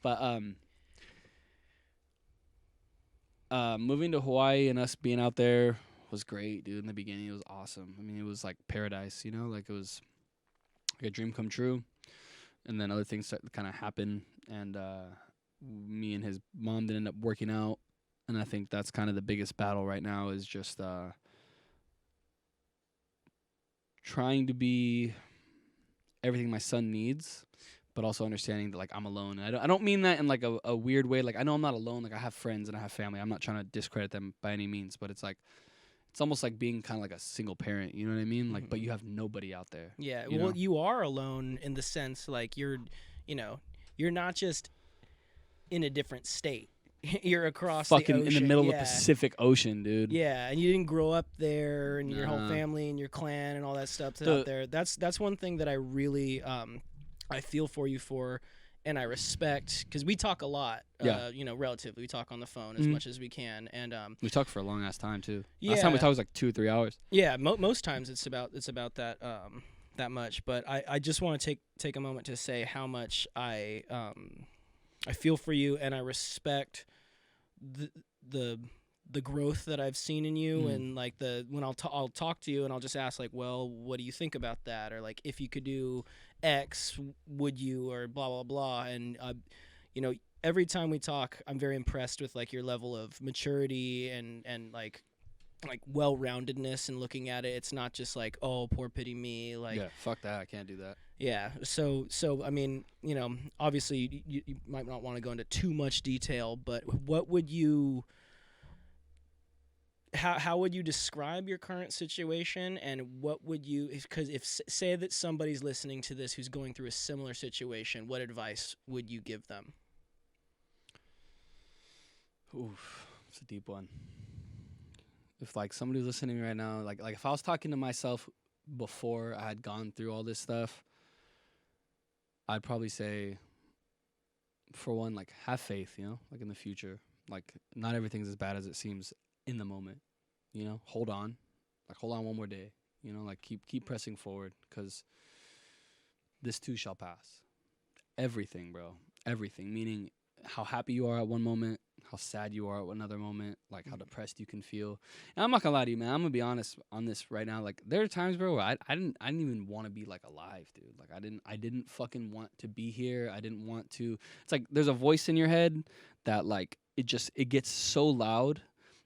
but moving to Hawaii and us being out there was great, dude. In the beginning, it was awesome. I mean, it was like paradise, you know? Like, it was like a dream come true. And then other things kind of happen, and me and his mom didn't end up working out, and I think that's kind of the biggest battle right now is just trying to be everything my son needs, but also understanding that, like, I'm alone. And I don't mean that in like a weird way. Like, I know I'm not alone. Like, I have friends and I have family. I'm not trying to discredit them by any means, but it's like, it's almost like being kind of like a single parent, you know what I mean? Like, but you have nobody out there. Yeah, you well, know? you are alone in the sense, like, you're not just in a different state. You're across Fucking the ocean. in the middle yeah. of the Pacific Ocean, dude. Yeah, and you didn't grow up there, and your whole Nah. family and your clan and all that stuff's out there. That's one thing that I really I feel for you for, and I respect, because we talk a lot. Yeah. You know, relatively, we talk on the phone as much as we can, and We talked for a long ass time too. Yeah. Last time we talked was like 2 or 3 hours. yeah, most times it's about that that much. But I just want to take a moment to say how much I feel for you, and I respect the growth that I've seen in you, and like when I'll talk to you and I'll just ask, like, well, what do you think about that, or like, if you could do X, would you, or blah blah blah. And you know, every time we talk, I'm very impressed with like your level of maturity and like well-roundedness, and looking at it, it's not just like, oh, poor pity me, like, Yeah, fuck that. I can't do that. yeah. So I mean, you know, obviously you might not want to go into too much detail, but what would you, how would you describe your current situation, and what would you, because if say that somebody's listening to this who's going through a similar situation, what advice would you give them? Oof, it's a deep one. If like somebody was listening to me right now, like if I was talking to myself before I had gone through all this stuff, I'd probably say, for one, like, have faith, you know, like, in the future. Like, not everything's as bad as it seems in the moment, you know. Hold on, like, hold on one more day, you know, like, keep pressing forward, because this too shall pass. Everything, bro, everything. Meaning how happy you are at one moment, how sad you are at another moment, like how depressed you can feel. And I'm not gonna lie to you, man. I'm gonna be honest on this right now. Like, there are times, bro, where I didn't even want to be like alive, dude. Like, I didn't fucking want to be here. I didn't want to. It's like there's a voice in your head that, like, it gets so loud.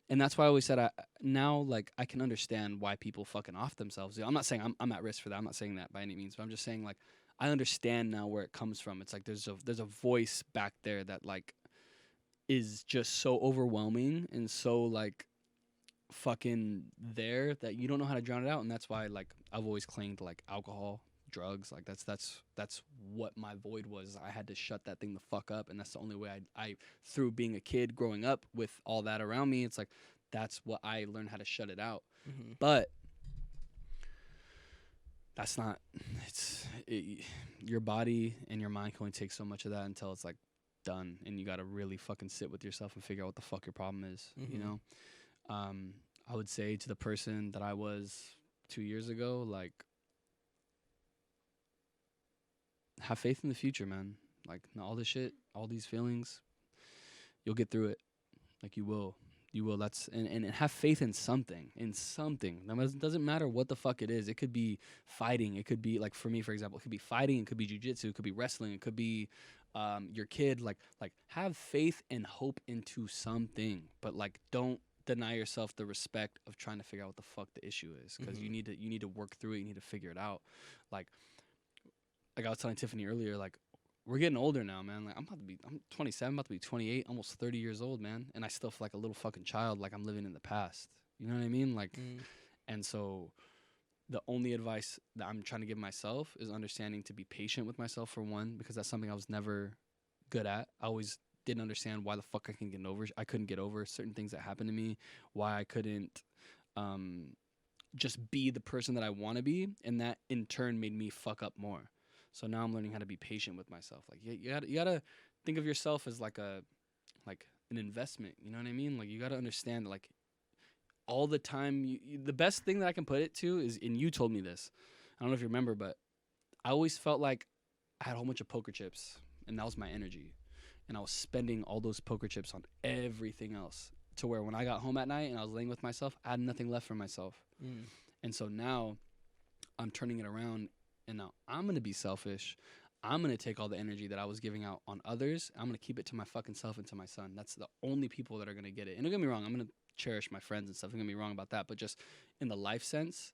And that's why I always said now, like, I can understand why people fucking off themselves. I'm not saying I'm at risk for that. I'm not saying that by any means. But I'm just saying, like, I understand now where it comes from. It's like there's a voice back there that, like, is just so overwhelming and so, like, fucking there that you don't know how to drown it out. And that's why, like, I've always claimed, like, alcohol, drugs, like, that's what my void was. I had to shut that thing the fuck up, and that's the only way I through being a kid growing up with all that around me, it's like that's what I learned how to shut it out. But that's not, your body and your mind can only take so much of that until it's like done, and you got to really fucking sit with yourself and figure out what the fuck your problem is, you know? I would say to the person that I was 2 years ago, like, have faith in the future, man. Like, all this shit, all these feelings, you'll get through it. Like, you will. You will. That's and have faith in something. That doesn't matter what the fuck it is. It could be fighting. It could be, like, for me, for example, it could be fighting. It could be jujitsu. It could be wrestling. It could be your kid. Like have faith and hope into something. But, like, don't deny yourself the respect of trying to figure out what the fuck the issue is, because you need to work through it. You need to figure it out. Like I was telling Tiffany earlier, like, we're getting older now, man. Like, I'm 27, about to be 28, almost 30 years old, man. And I still feel like a little fucking child, like I'm living in the past. You know what I mean? Like, and so the only advice that I'm trying to give myself is understanding to be patient with myself, for one, because that's something I was never good at. I always didn't understand why the fuck I couldn't get over certain things that happened to me, why I couldn't just be the person that I want to be. And that in turn made me fuck up more. So now I'm learning how to be patient with myself. Like, you gotta think of yourself as like an investment. You know what I mean? Like, you gotta understand that, like, all the time. The best thing that I can put it to is, and you told me this, I don't know if you remember, but I always felt like I had a whole bunch of poker chips, and that was my energy, and I was spending all those poker chips on everything else, to where when I got home at night and I was laying with myself, I had nothing left for myself. And so now I'm turning it around. And now I'm going to be selfish. I'm going to take all the energy that I was giving out on others. I'm going to keep it to my fucking self and to my son. That's the only people that are going to get it. And don't get me wrong, I'm going to cherish my friends and stuff. Don't get me wrong about that. But just in the life sense,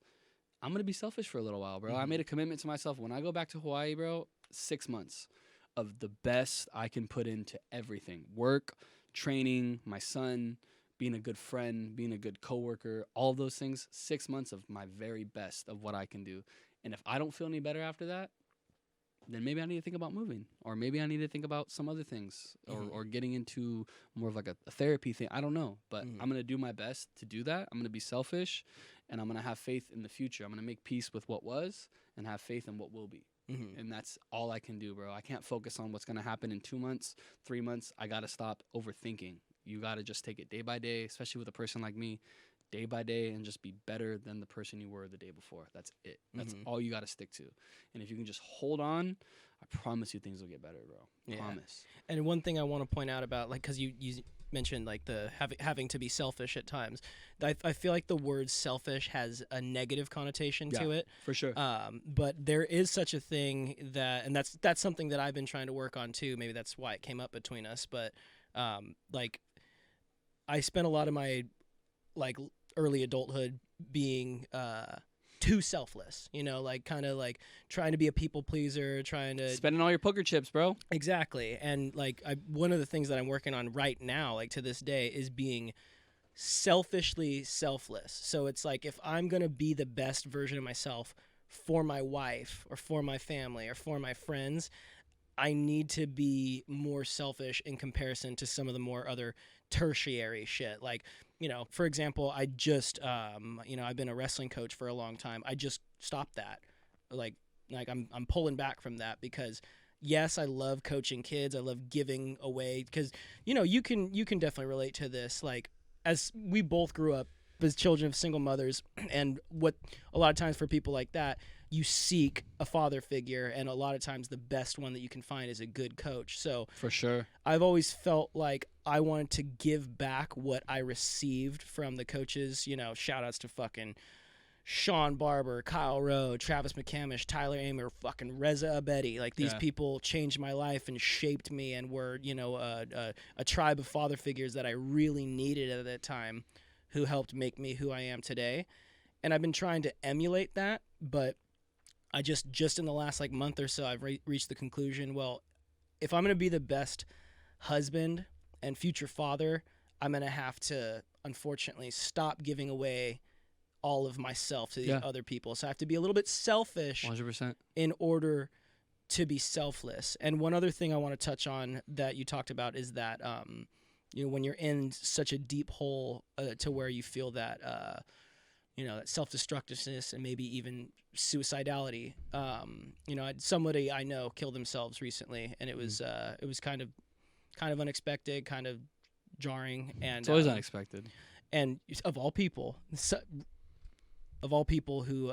I'm going to be selfish for a little while, bro. I made a commitment to myself. When I go back to Hawaii, bro, 6 months of the best I can put into everything. Work, training, my son, being a good friend, being a good coworker, all those things. 6 months of my very best of what I can do. And if I don't feel any better after that, then maybe I need to think about moving, or maybe I need to think about some other things, or getting into more of like a therapy thing. I don't know, but I'm going to do my best to do that. I'm going to be selfish, and I'm going to have faith in the future. I'm going to make peace with what was and have faith in what will be. And that's all I can do, bro. I can't focus on what's going to happen in 2 months, 3 months. I got to stop overthinking. You got to just take it day by day, especially with a person like me. Day by day, and just be better than the person you were the day before. That's it. That's all you got to stick to. And if you can just hold on, I promise you things will get better, bro. Yeah. Promise. And one thing I want to point out about, like, because you mentioned, like, the having to be selfish at times. I feel like the word selfish has a negative connotation to it. For sure. But there is such a thing and that's something that I've been trying to work on too. Maybe that's why it came up between us. But like, I spent a lot of my, like, early adulthood being too selfless, you know, like, kind of like trying to be a people pleaser, trying to spending all your poker chips, bro. Exactly. And like, one of the things that I'm working on right now, like to this day, is being selfishly selfless. So it's like, if I'm gonna be the best version of myself for my wife or for my family or for my friends, I need to be more selfish in comparison to some of the more other tertiary shit. Like, you know, for example, I just, you know, I've been a wrestling coach for a long time. I just stopped that. Like I'm pulling back from that, because yes, I love coaching kids. I love giving away, because, you know, you can definitely relate to this. Like, as we both grew up as children of single mothers, and what a lot of times for people like that, you seek a father figure, and a lot of times the best one that you can find is a good coach. So for sure, I've always felt like I wanted to give back what I received from the coaches. You know, shout outs to fucking Sean Barber, Kyle Rowe, Travis McCamish, Tyler Amer, fucking Reza Abedi. Like, these people changed my life and shaped me, and were, you know, a tribe of father figures that I really needed at that time, who helped make me who I am today. And I've been trying to emulate that, but I just in the last, like, month or so, I've reached the conclusion, well, if I'm going to be the best husband and future father, I'm going to have to, unfortunately, stop giving away all of myself to these other people. So I have to be a little bit selfish 100% in order to be selfless. And one other thing I want to touch on that you talked about is that, you know, when you're in such a deep hole to where you feel that, you know, that self-destructiveness and maybe even suicidality. You know, somebody I know killed themselves recently, and it was kind of kind of unexpected, kind of jarring, and It's always unexpected. And of all people who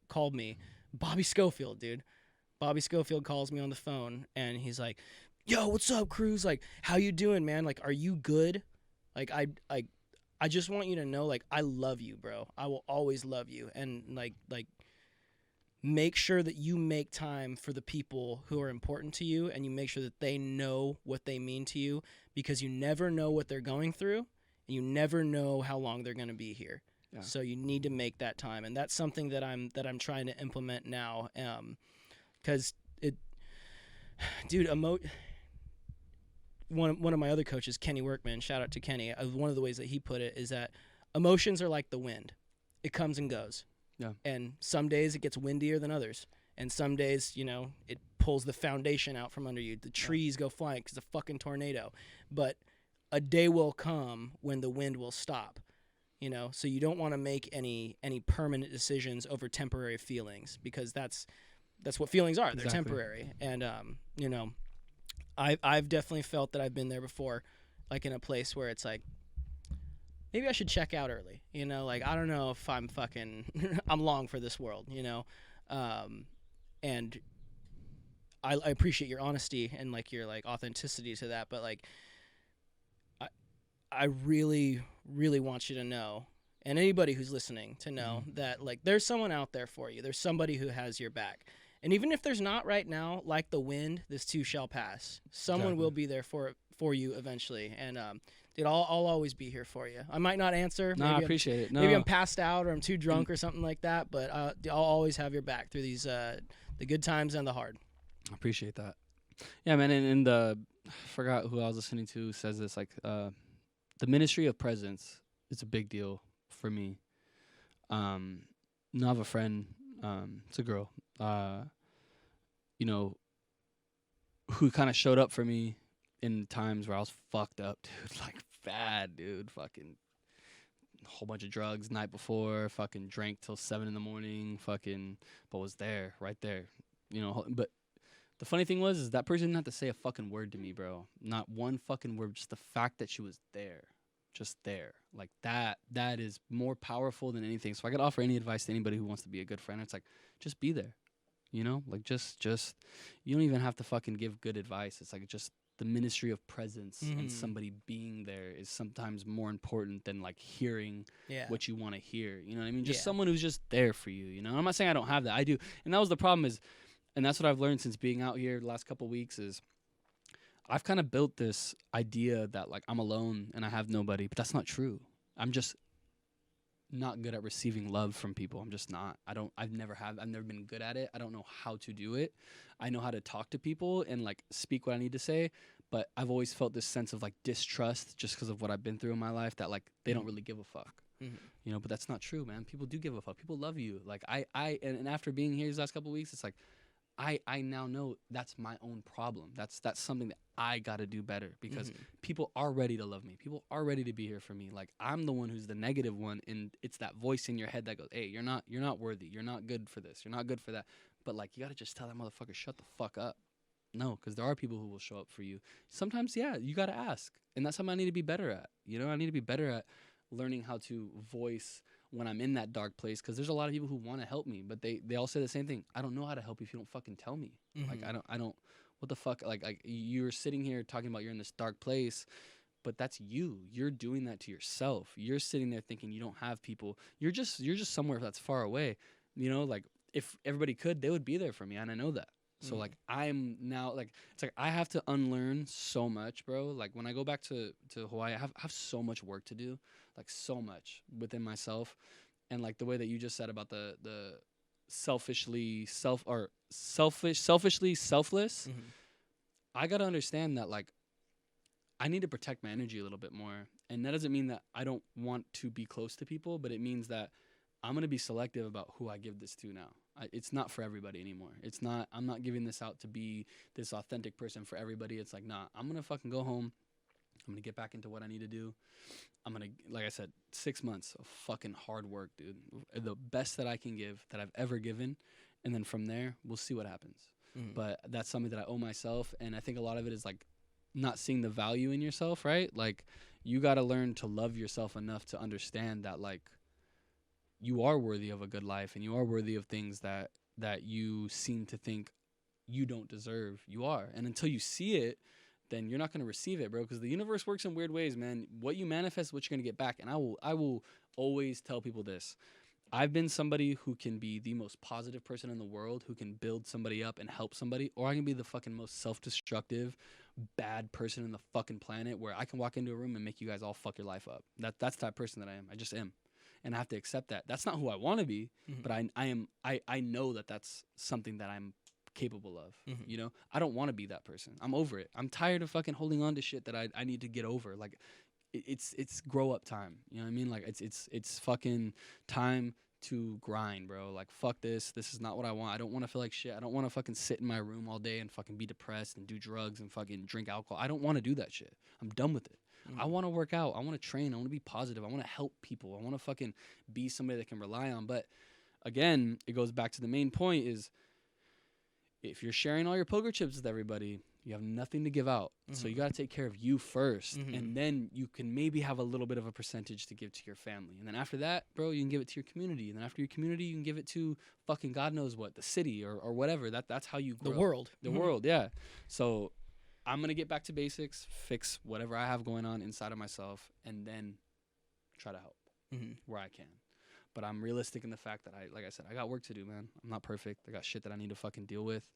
called me, Bobby Schofield, dude. Bobby Schofield calls me on the phone, and he's like, "Yo, what's up, Cruz? Like, how you doing, man? Like, are you good? Like, I just want you to know, like, I love you, bro. I will always love you, and like, make sure that you make time for the people who are important to you, and you make sure that they know what they mean to you, because you never know what they're going through, and you never know how long they're going to be here. Yeah. So you need to make that time, and that's something that I'm trying to implement now, because dude, one of my other coaches, Kenny Workman, shout out to Kenny. One of the ways that he put it is that emotions are like the wind; it comes and goes. Yeah. And some days it gets windier than others, and some days, you know, it pulls the foundation out from under you. The trees go flying because it's a fucking tornado. But a day will come when the wind will stop. You know, so you don't want to make any permanent decisions over temporary feelings, because that's what feelings are. They're Exactly. temporary. And you know, I've definitely felt that I've been there before, like in a place where it's like, maybe I should check out early. You know, like, I don't know if I'm fucking I'm long for this world, you know. And I appreciate your honesty and like your like authenticity to that, but like I really, really want you to know, and anybody who's listening to know, that like there's someone out there for you. There's somebody who has your back. And even if there's not right now, like the wind, this too shall pass. Someone will be there for you eventually. And dude, I'll always be here for you. I might not answer. No, I appreciate it. No. Maybe I'm passed out or I'm too drunk or something like that, but I'll always have your back through these the good times and the hard. I appreciate that. Yeah, man. And I forgot who I was listening to who says this, like, the ministry of presence is a big deal for me. I have a friend, it's a girl, you know, who kind of showed up for me in times where I was fucked up, dude, like bad, dude, fucking a whole bunch of drugs night before, fucking drank till 7 a.m, fucking, but was there, right there, you know. But the funny thing is that person didn't have to say a fucking word to me, bro. Not one fucking word. Just the fact that she was there. Just there. Like, that is more powerful than anything. So I could offer any advice to anybody who wants to be a good friend. It's like, just be there. You know? Like, just you don't even have to fucking give good advice. It's like, just the ministry of presence and somebody being there is sometimes more important than like hearing what you want to hear. You know what I mean? Just someone who's just there for you. You know? I'm not saying I don't have that. I do. And that was the problem and that's what I've learned since being out here the last couple weeks is I've kind of built this idea that like I'm alone and I have nobody, but that's not true. I'm just not good at receiving love from people. I'm just not. I've never been good at it. I don't know how to do it. I know how to talk to people and like speak what I need to say, but I've always felt this sense of like distrust just because of what I've been through in my life, that like they don't really give a fuck. You know, but that's not true, man. People do give a fuck. People love you. Like and after being here these last couple of weeks, it's like I now know that's my own problem. That's something that I got to do better, because people are ready to love me. People are ready to be here for me. Like, I'm the one who's the negative one, and it's that voice in your head that goes, "Hey, you're not worthy. You're not good for this. You're not good for that." But like, you got to just tell that motherfucker, shut the fuck up. No, because there are people who will show up for you. Sometimes, yeah, you got to ask, and that's something I need to be better at. You know, I need to be better at learning how to voice when I'm in that dark place, because there's a lot of people who want to help me, but they all say the same thing. I don't know how to help you if you don't fucking tell me. Like, I don't, what the fuck? Like you're sitting here talking about you're in this dark place, but that's you. You're doing that to yourself. You're sitting there thinking you don't have people. You're just somewhere that's far away. You know, like, if everybody could, they would be there for me, and I know that. So like, I'm now like, it's like I have to unlearn so much, bro. Like, when I go back to Hawaii, I have so much work to do, like so much within myself. And like the way that you just said about the selfishly selfless, I got to understand that like I need to protect my energy a little bit more. And that doesn't mean that I don't want to be close to people, but it means that I'm going to be selective about who I give this to now. It's not for everybody anymore. I'm not giving this out to be this authentic person for everybody. It's like, nah, I'm going to fucking go home. I'm going to get back into what I need to do. I'm going to, like I said, 6 months of fucking hard work, dude. The best that I can give, that I've ever given. And then from there, we'll see what happens. But that's something that I owe myself. And I think a lot of it is like not seeing the value in yourself, right? Like, you got to learn to love yourself enough to understand that, like, you are worthy of a good life, and you are worthy of things that you seem to think you don't deserve. You are. And until you see it, then you're not going to receive it, bro, because the universe works in weird ways, man. What you manifest, what you're going to get back. And I will always tell people this. I've been somebody who can be the most positive person in the world, who can build somebody up and help somebody, or I can be the fucking most self-destructive, bad person in the fucking planet, where I can walk into a room and make you guys all fuck your life up. That's the type of person that I am. I just am. And I have to accept that. That's not who I want to be, but I know that that's something that I'm capable of. You know, I don't want to be that person. I'm over it. I'm tired of fucking holding on to shit that I need to get over. Like, it's grow up time. You know what I mean? Like, it's fucking time to grind, bro. Like, fuck this. This is not what I want. I don't want to feel like shit. I don't want to fucking sit in my room all day and fucking be depressed and do drugs and fucking drink alcohol. I don't want to do that shit. I'm done with it. I want to work out. I want to train. I want to be positive. I want to help people. I want to fucking be somebody that can rely on. But again, it goes back to the main point is, if you're sharing all your poker chips with everybody, you have nothing to give out. So you got to take care of you first. And then you can maybe have a little bit of a percentage to give to your family. And then after that, bro, you can give it to your community. And then after your community, you can give it to fucking God knows what, the city or whatever. That's how you grow. The world. The world, yeah. So I'm going to get back to basics, fix whatever I have going on inside of myself, and then try to help where I can. But I'm realistic in the fact that like I said, I got work to do, man. I'm not perfect. I got shit that I need to fucking deal with.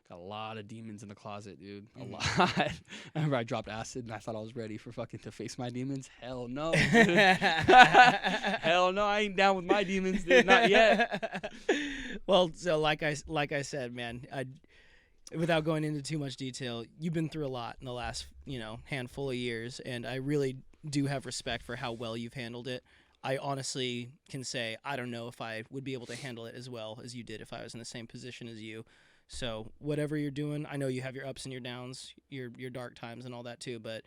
Got a lot of demons in the closet, dude. A lot. I remember I dropped acid and I thought I was ready for fucking to face my demons. Hell no, dude. Hell no, I ain't down with my demons, dude. Not yet. Well, so like I said, man, without going into too much detail, you've been through a lot in the last, handful of years, and I really do have respect for how well you've handled it. I honestly can say I don't know if I would be able to handle it as well as you did if I was in the same position as you. So whatever you're doing, I know you have your ups and your downs, your dark times and all that too, but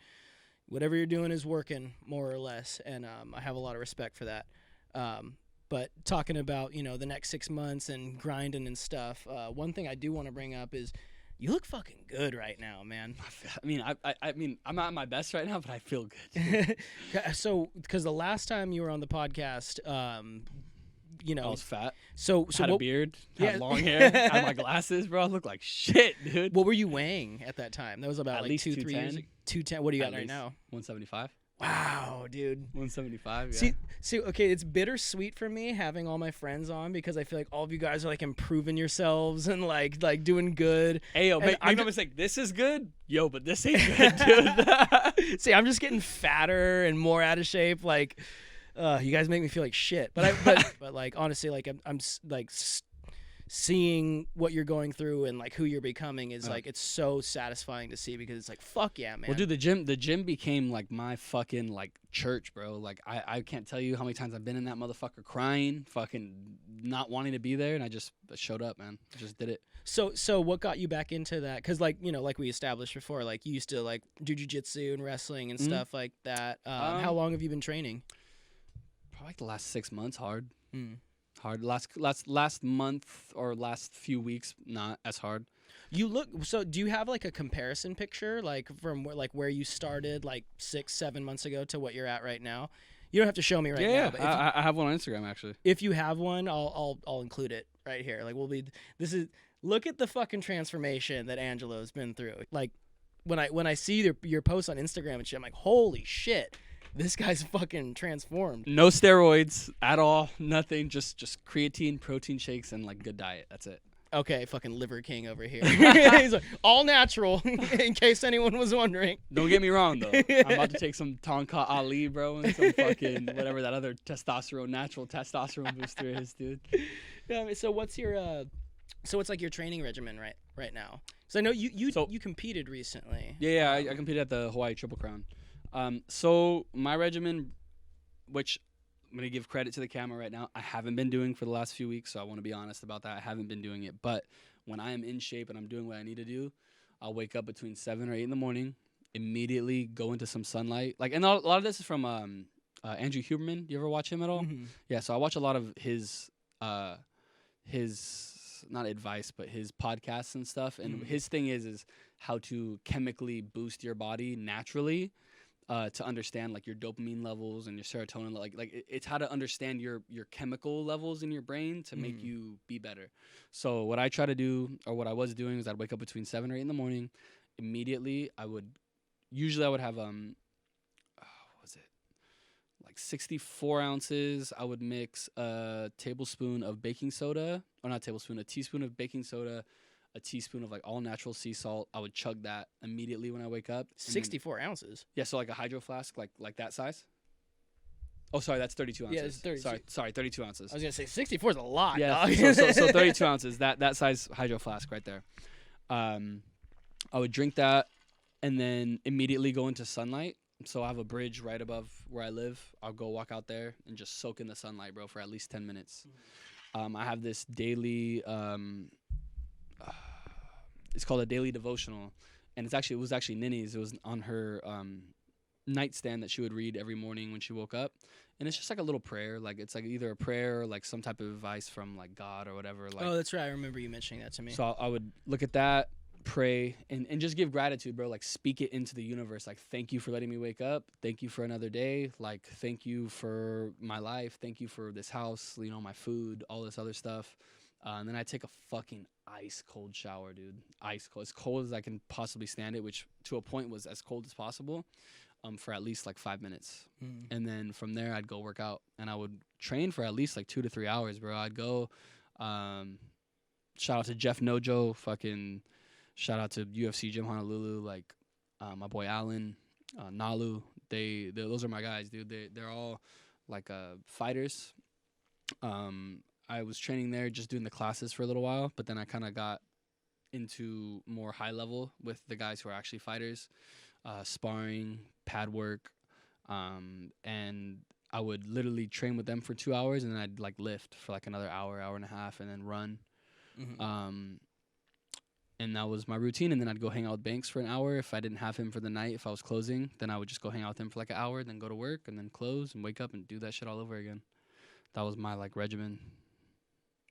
whatever you're doing is working more or less, and I have a lot of respect for that. But talking about, the next 6 months and grinding and stuff, one thing I do want to bring up is you look fucking good right now, man. I mean, I'm not at my best right now, but I feel good. So, because the last time you were on the podcast, I was fat. So had a beard, had long hair, had my glasses, bro. I look like shit, dude. What were you weighing at that time? That was about at least 2-3 years ago. 210. What do you got right now? 175. Wow, dude. 175. Yeah. See, okay, it's bittersweet for me having all my friends on because I feel like all of you guys are like improving yourselves and like doing good. Hey, yo, make no mistake, this is good. Yo, but this ain't good, dude. See, I'm just getting fatter and more out of shape. Like, you guys make me feel like shit. But but like honestly, like I'm like seeing what you're going through and like who you're becoming is like it's so satisfying to see because it's like fuck yeah, man. Well, dude, the gym became like my fucking like church, bro. Like I can't tell you how many times I've been in that motherfucker crying, fucking not wanting to be there, and I just showed up, man. I just did it. So what got you back into that? Because like like we established before, like you used to like do jiu-jitsu and wrestling and stuff like that. How long have you been training? Probably like the last 6 months. Hard. Hard. Last month or last few weeks, not as hard. You look. So do you have like a comparison picture, like from where you started like 6-7 months ago to what you're at right now? You don't have to show me right now. But I have one on Instagram actually. If you have one, I'll include it right here. Like look at the fucking transformation that Angelo's been through. Like when I see your posts on Instagram and shit, I'm like, holy shit. This guy's fucking transformed. No steroids at all. Nothing. Just creatine, protein shakes, and like good diet. That's it. Okay, fucking Liver King over here. He's like, all natural, in case anyone was wondering. Don't get me wrong, though. I'm about to take some Tonka Ali, bro, and some fucking whatever that other natural testosterone booster is, dude. Yeah, so what's your what's like your training regimen right now? So I know you competed recently. Yeah, I competed at the Hawaii Triple Crown. So my regimen, which I'm going to give credit to the camera right now, I haven't been doing for the last few weeks, so I want to be honest about that. I haven't been doing it, but when I am in shape and I'm doing what I need to do, I'll wake up between 7 or 8 in the morning, immediately go into some sunlight. Like, and a lot of this is from Andrew Huberman. You ever watch him at all? Mm-hmm. Yeah, so I watch a lot of his not advice, but his podcasts and stuff. And his thing is how to chemically boost your body naturally. To understand like your dopamine levels and your serotonin, it's how to understand your chemical levels in your brain to make you be better. So what I try to do, or what I was doing, is I'd wake up between 7 or 8 in the morning. Immediately, I would have what was it, like 64 ounces. I would mix a tablespoon of baking soda, or not tablespoon, a teaspoon of baking soda, a teaspoon of like all natural sea salt. I would chug that immediately when I wake up. 64 ounces. Yeah, so like a hydro flask, like that size. Oh, sorry, that's 32 ounces. Yeah, it's 32. Sorry, 32 ounces. I was gonna say 64 is a lot. Yeah, dog. so 32 ounces. That size hydro flask right there. I would drink that, and then immediately go into sunlight. So I have a bridge right above where I live. I'll go walk out there and just soak in the sunlight, bro, for at least 10 minutes. I have this daily. It's called a daily devotional, and it was actually Nini's. It was on her nightstand that she would read every morning when she woke up, and it's just like a little prayer. Like it's like either a prayer or like some type of advice from like God or whatever. Like, oh, that's right. I remember you mentioning that to me. so I would look at that, pray, and just give gratitude, bro. Like speak it into the universe. Like, thank you for letting me wake up. Thank you for another day. Like, thank you for my life. Thank you for this house, my food, all this other stuff. And then I take a fucking ice cold shower, dude. Ice cold. As cold as I can possibly stand it, which to a point was as cold as possible, for at least like 5 minutes. And then from there, I'd go work out. And I would train for at least like 2 to 3 hours, bro. I'd go, shout out to Jeff Nojo, fucking shout out to UFC Gym Honolulu, like my boy Allen, Nalu. Those are my guys, dude. They're all like fighters. I was training there, just doing the classes for a little while, but then I kind of got into more high level with the guys who are actually fighters, sparring, pad work, and I would literally train with them for 2 hours, and then I'd like lift for like another hour and a half, and then run. And that was my routine. And then I'd go hang out with Banks for an hour. If I didn't have him for the night, if I was closing, then I would just go hang out with him for like an hour, then go to work, and then close and wake up and do that shit all over again. That was my like regimen.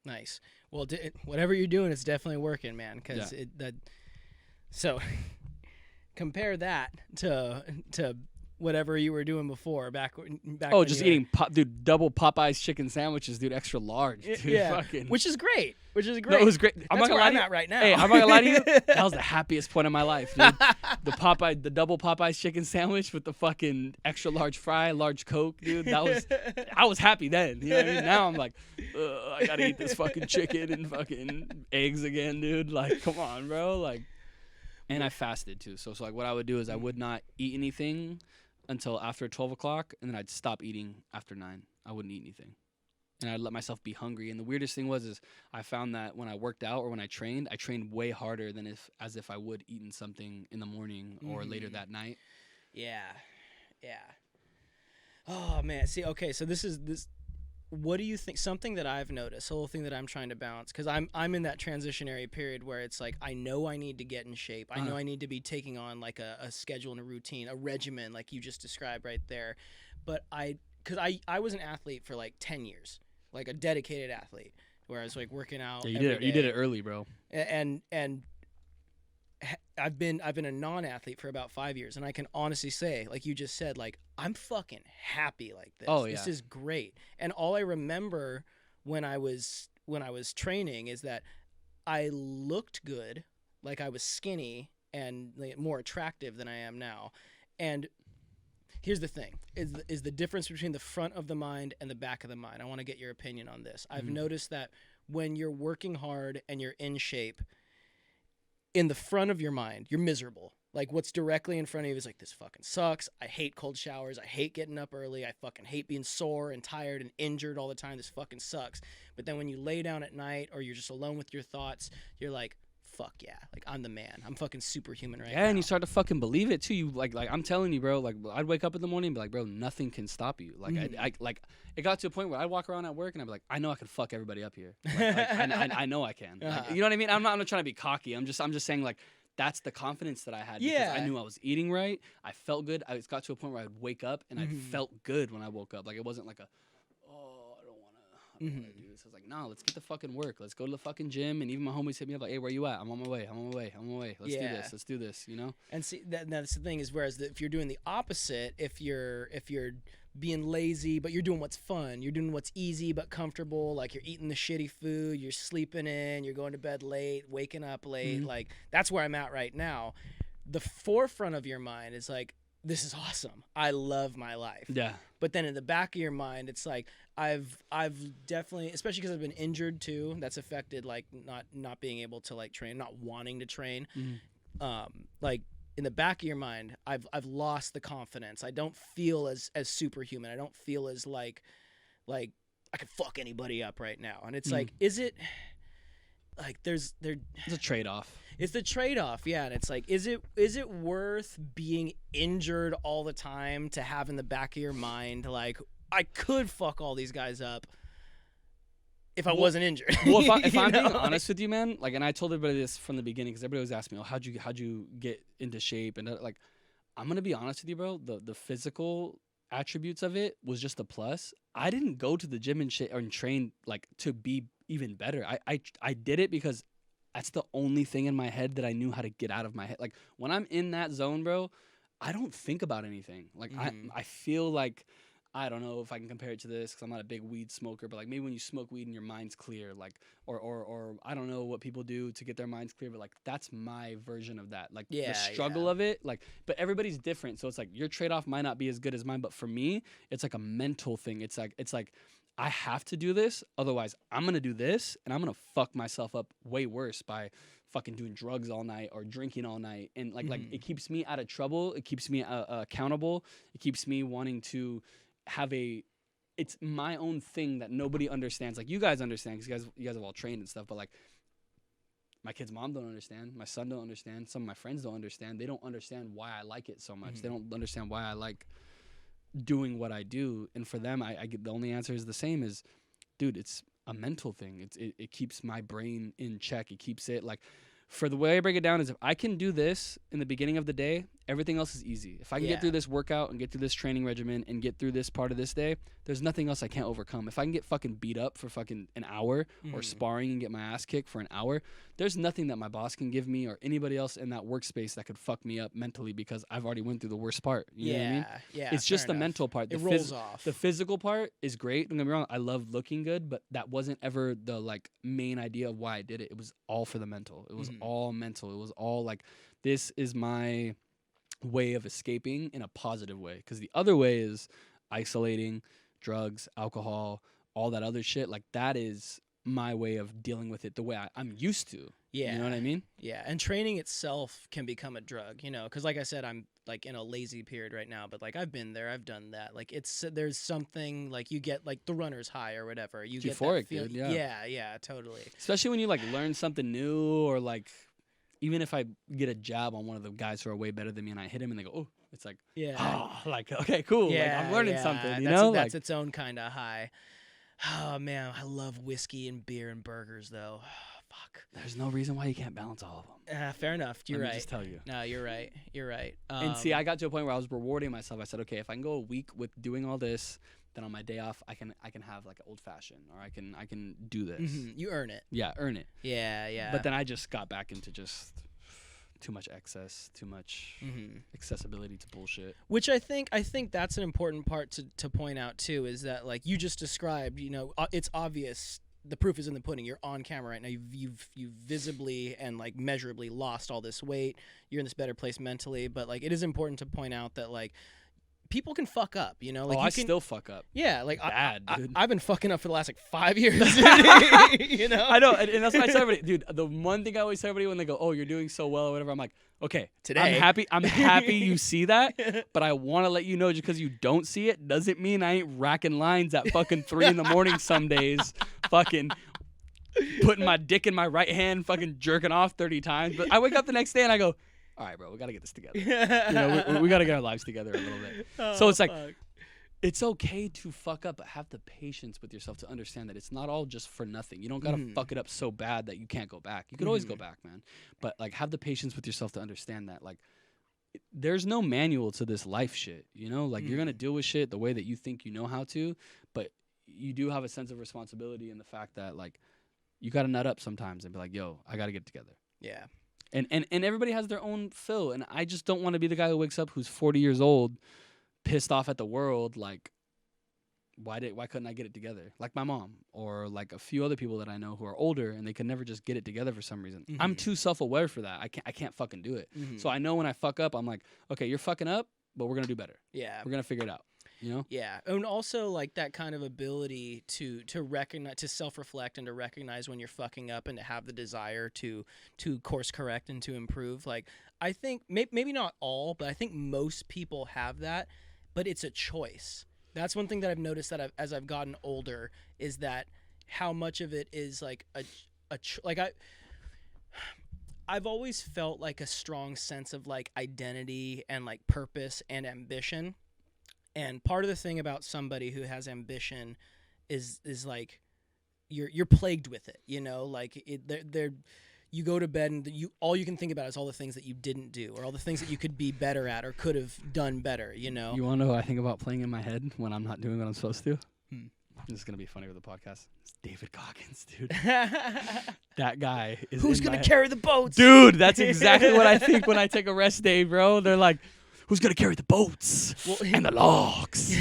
Nice. Well, whatever you're doing, it's definitely working, man. So compare that to whatever you were doing before back. Oh, just eating double Popeyes chicken sandwiches, dude, extra large, dude. Yeah, fucking. which is great. No, it was great. That's where I'm at right now. Hey, I'm not gonna lie to you. That was the happiest point of my life, dude. The double Popeyes chicken sandwich with the fucking extra large fry, large Coke, dude. I was happy then. You know what I mean? Now I'm like, I gotta eat this fucking chicken and fucking eggs again, dude. Like, come on, bro. Like, and I fasted too. So like, what I would do is I would not eat anything until after 12 o'clock, and then I'd stop eating after 9. I wouldn't eat anything. And I'd let myself be hungry. And the weirdest thing is I found that when I worked out or when I trained way harder than as if I would eaten something in the morning or later that night. Yeah. Oh, man. See, okay, so this. What do you think? Something that I've noticed, the whole thing that I'm trying to balance, because I'm in that transitionary period where it's like I know I need to get in shape. I know I need to be taking on like a schedule and a routine, a regimen, like you just described right there. But because I was an athlete for like 10 years, like a dedicated athlete, where I was like working out. Yeah, you did it early, bro. And I've been a non-athlete for about 5 years, and I can honestly say, like you just said, like I'm fucking happy like this. Oh, yeah. This is great. And all I remember when I was training is that I looked good, like I was skinny and like, more attractive than I am now. And here's the thing: is the difference between the front of the mind and the back of the mind. I want to get your opinion on this. I've noticed that when you're working hard and you're in shape, in the front of your mind, you're miserable. Like what's directly in front of you is like, this fucking sucks. I hate cold showers. I hate getting up early. I fucking hate being sore and tired and injured all the time. This fucking sucks. But then when you lay down at night or you're just alone with your thoughts, you're like, fuck yeah. Like I'm the man. I'm fucking superhuman right now. Yeah, and you start to fucking believe it too. You like I'm telling you, bro, like I'd wake up in the morning and be like, bro, nothing can stop you. Like I it got to a point where I'd walk around at work and I'd be like, I know I can fuck everybody up here. I know I can. Like, you know what I mean? I'm not trying to be cocky. I'm just saying like that's the confidence that I had because I knew I was eating right. I felt good. It got to a point where I'd wake up and I felt good when I woke up. Like it wasn't like I I don't want to do this. I was like, nah, let's get the fucking work. Let's go to the fucking gym. And even my homies hit me up like, hey, where you at? I'm on my way. Let's do this, you know? And see, that's the thing is, whereas if you're doing the opposite, if you're being lazy, but you're doing what's fun, you're doing what's easy but comfortable, like you're eating the shitty food, you're sleeping in, you're going to bed late, waking up late, like that's where I'm at right now. The forefront of your mind is like, this is awesome. I love my life. Yeah. But then in the back of your mind, it's like I've definitely, especially because I've been injured too, that's affected like not being able to like train, not wanting to train. Like in the back of your mind, I've lost the confidence. I don't feel as superhuman. I don't feel as like I could fuck anybody up right now. And it's like, is it like it's a trade-off. It's the trade-off, yeah. And it's like, is it worth being injured all the time to have in the back of your mind, like, I could fuck all these guys up if I wasn't injured? Well, if I'm being honest with you, man, like, and I told everybody this from the beginning because everybody was asking me, oh, how'd you get into shape? And like, I'm gonna be honest with you, bro. The physical attributes of it was just a plus. I didn't go to the gym and train like to be even better. I did it because that's the only thing in my head that I knew how to get out of my head. Like when I'm in that zone, bro, I don't think about anything. Like I feel like, I don't know if I can compare it to this because I'm not a big weed smoker, but like maybe when you smoke weed and your mind's clear, like, or I don't know what people do to get their minds clear, but like that's my version of that. Like the struggle of it, like, but everybody's different. So it's like your trade-off might not be as good as mine, but for me, it's like a mental thing. It's like I have to do this, otherwise I'm gonna do this, and I'm gonna fuck myself up way worse by fucking doing drugs all night or drinking all night, and like it keeps me out of trouble. It keeps me accountable. It keeps me wanting to have it's my own thing that nobody understands. Like you guys understand because you guys have all trained and stuff, but like my kid's mom don't understand. My son don't understand. Some of my friends don't understand. They don't understand why I like it so much. They don't understand why I like doing what I do. And for them, I get the only answer is the same is, dude, it's a mental thing. It keeps my brain in check. It keeps it like, for the way I break it down is if I can do this in the beginning of the day, everything else is easy. If I can get through this workout and get through this training regimen and get through this part of this day, there's nothing else I can't overcome. If I can get fucking beat up for fucking an hour or sparring and get my ass kicked for an hour, there's nothing that my boss can give me or anybody else in that workspace that could fuck me up mentally because I've already went through the worst part. You know what I mean? Yeah, it's just the mental part. It rolls off. The physical part is great. Don't get me wrong. I love looking good, but that wasn't ever the like main idea of why I did it. It was all for the mental. It was all mental. It was all like, this is my way of escaping in a positive way. Because the other way is isolating, drugs, alcohol, all that other shit. Like that is my way of dealing with it the way I'm used to. Yeah. You know what I mean? Yeah. And training itself can become a drug, you know, because like I said, I'm like in a lazy period right now, but like I've been there, I've done that. Like there's something like you get like the runner's high or whatever. You get euphoric, that feel. dude. Yeah. Yeah, totally. Especially when you like learn something new or like, even if I get a jab on one of the guys who are way better than me and I hit him and they go, oh, it's like, like, okay, cool. Yeah, like I'm learning something, you that's, know? That's like, its own kind of high. Oh, man, I love whiskey and beer and burgers, though. Fuck. There's no reason why you can't balance all of them. Fair enough. You're Let right. me just tell you. No, you're right. You're right. And see, I got to a point where I was rewarding myself. I said, okay, if I can go a week with doing all this, then on my day off, I can have like an old fashioned, or I can do this. You earn it. Yeah, earn it. Yeah. But then I just got back into just too much excess, too much accessibility to bullshit. Which I think that's an important part to point out too, is that like you just described, you know, it's obvious. The proof is in the pudding. You're on camera right now. You've visibly and like measurably lost all this weight. You're in this better place mentally, but like it is important to point out that like people can fuck up, you know. Like I still fuck up. Yeah, like bad, dude. I've been fucking up for the last like 5 years. You know. I know, and that's why I tell everybody, dude. The one thing I always tell everybody when they go, "Oh, you're doing so well," or whatever, I'm like, okay, today I'm happy you see that, but I want to let you know just because you don't see it doesn't mean I ain't racking lines at fucking 3 a.m. some days, fucking putting my dick in my right hand, fucking jerking off 30 times. But I wake up the next day and I go, all right, bro, we got to get this together. You know, we got to get our lives together a little bit. So it's like, it's okay to fuck up, but have the patience with yourself to understand that it's not all just for nothing. You don't got to fuck it up so bad that you can't go back. You could always go back, man. But like, have the patience with yourself to understand that like, there's no manual to this life shit, you know? Like, you're going to deal with shit the way that you think you know how to, but you do have a sense of responsibility in the fact that like you got to nut up sometimes and be like, yo, I got to get it together. Yeah. And everybody has their own fill, and I just don't want to be the guy who wakes up who's 40 years old, pissed off at the world, like why couldn't I get it together? Like my mom or like a few other people that I know who are older and they could never just get it together for some reason. Mm-hmm. I'm too self-aware for that. I can't fucking do it. Mm-hmm. So I know when I fuck up, I'm like, okay, you're fucking up, but we're gonna do better. Yeah. We're gonna figure it out. You know? Yeah, and also like that kind of ability to recognize, to self-reflect, and to recognize when you're fucking up, and to have the desire to course correct and to improve. Like I think maybe not all, but I think most people have that, but it's a choice. That's one thing that I've noticed that as I've gotten older is that how much of it is like I've always felt like a strong sense of like identity and like purpose and ambition. And part of the thing about somebody who has ambition is like you're plagued with it, you know, like you go to bed and all you can think about is all the things that you didn't do, or all the things that you could be better at or could have done better, you know. You want to know what I think about playing in my head when I'm not doing what I'm supposed to? This is gonna be funny with the podcast. It's David Goggins, dude. That guy is. Who's gonna carry the boats, dude? That's exactly what I think when I take a rest day, bro. They're like, who's going to carry the boats and the logs?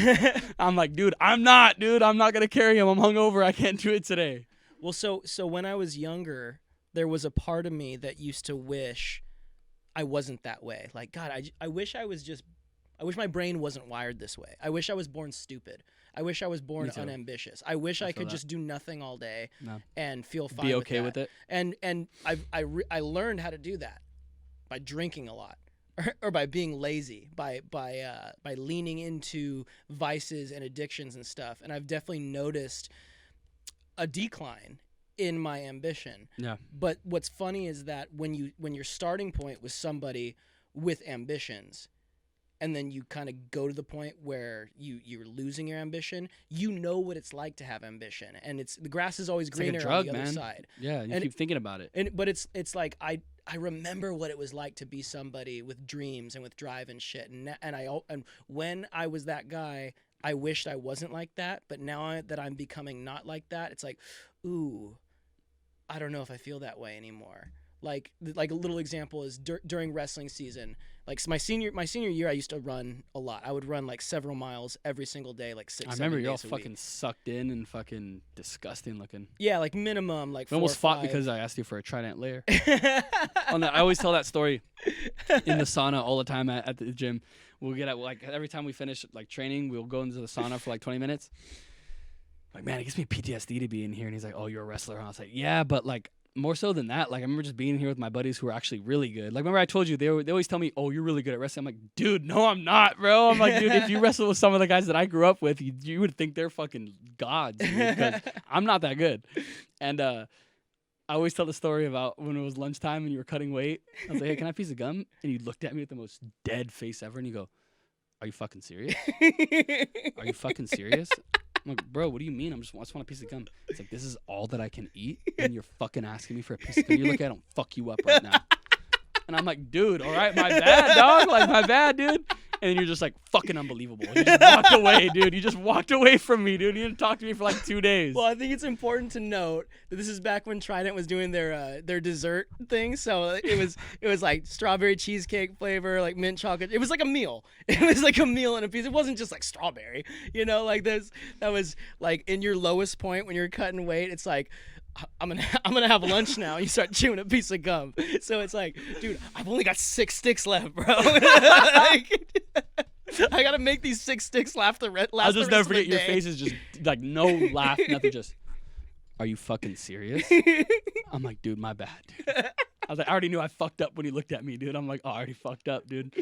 I'm like, dude, I'm not going to carry them. I'm hungover. I can't do it today. Well, so when I was younger, there was a part of me that used to wish I wasn't that way. Like, God, I wish I wish my brain wasn't wired this way. I wish I was born stupid. I wish I was born unambitious. I wish I could just do nothing all day and feel fine. Be okay with it. And I learned how to do that by drinking a lot. Or by being lazy, by leaning into vices and addictions and stuff. And I've definitely noticed a decline in my ambition. Yeah. But what's funny is that when your starting point was somebody with ambitions, and then you kind of go to the point where you're losing your ambition, you know what it's like to have ambition, and the grass is always greener like a drug, on the other man. side. Yeah, you keep thinking about it. But it's like I remember what it was like to be somebody with dreams and with drive and shit, and when I was that guy, I wished I wasn't like that. But now that I'm becoming not like that, it's like, ooh, I don't know if I feel that way anymore. Like a little example is during wrestling season. Like my senior year, I used to run a lot. I would run like several miles every single day, like 6. I remember you're all fucking sucked in and fucking disgusting looking. Yeah, like minimum like. We almost fought 5. because I asked you for a Trident layer. I always tell that story in the sauna all the time at the gym. We'll get at like every time we finish like training, we'll go into the sauna for like 20 minutes. Like, man, it gives me PTSD to be in here. And he's like, "Oh, you're a wrestler." And I was like, "Yeah, but like." More so than that, like I remember just being here with my buddies who were actually really good. Like remember I told you they always tell me, "Oh, you're really good at wrestling." I'm like, "Dude, no, I'm not, bro." I'm like, "Dude, if you wrestle with some of the guys that I grew up with, you would think they're fucking gods, dude, because I'm not that good." And I always tell the story about when it was lunchtime and you were cutting weight. I was like, "Hey, can I have a piece of gum?" And you looked at me with the most dead face ever, and you go, "Are you fucking serious? Are you fucking serious?" I'm like, "Bro, what do you mean? I just want a piece of gum." It's like, this is all that I can eat, and you're fucking asking me for a piece of gum. You look at it, I'll fuck you up right now. And I'm like, dude, all right, my bad, dog. Like, my bad, dude. And you're just like, fucking unbelievable. You just walked away, dude. You just walked away from me, dude. You didn't talk to me for like 2 days. Well, I think it's important to note that this is back when Trident was doing their dessert thing. So it was like strawberry cheesecake flavor, like mint chocolate. It was like a meal. It was like a meal and a piece. It wasn't just like strawberry, you know, like this. That was like in your lowest point when you're cutting weight. It's like, I'm gonna have lunch now. You start chewing a piece of gum. So it's like, dude, I've only got 6 sticks left, bro. Like, I gotta make these 6 sticks last I'll just never forget your face is just like no laugh, nothing. Just, are you fucking serious? I'm like, dude, my bad, dude. I was like, I already knew I fucked up when he looked at me, dude. I'm like, oh, I already fucked up, dude.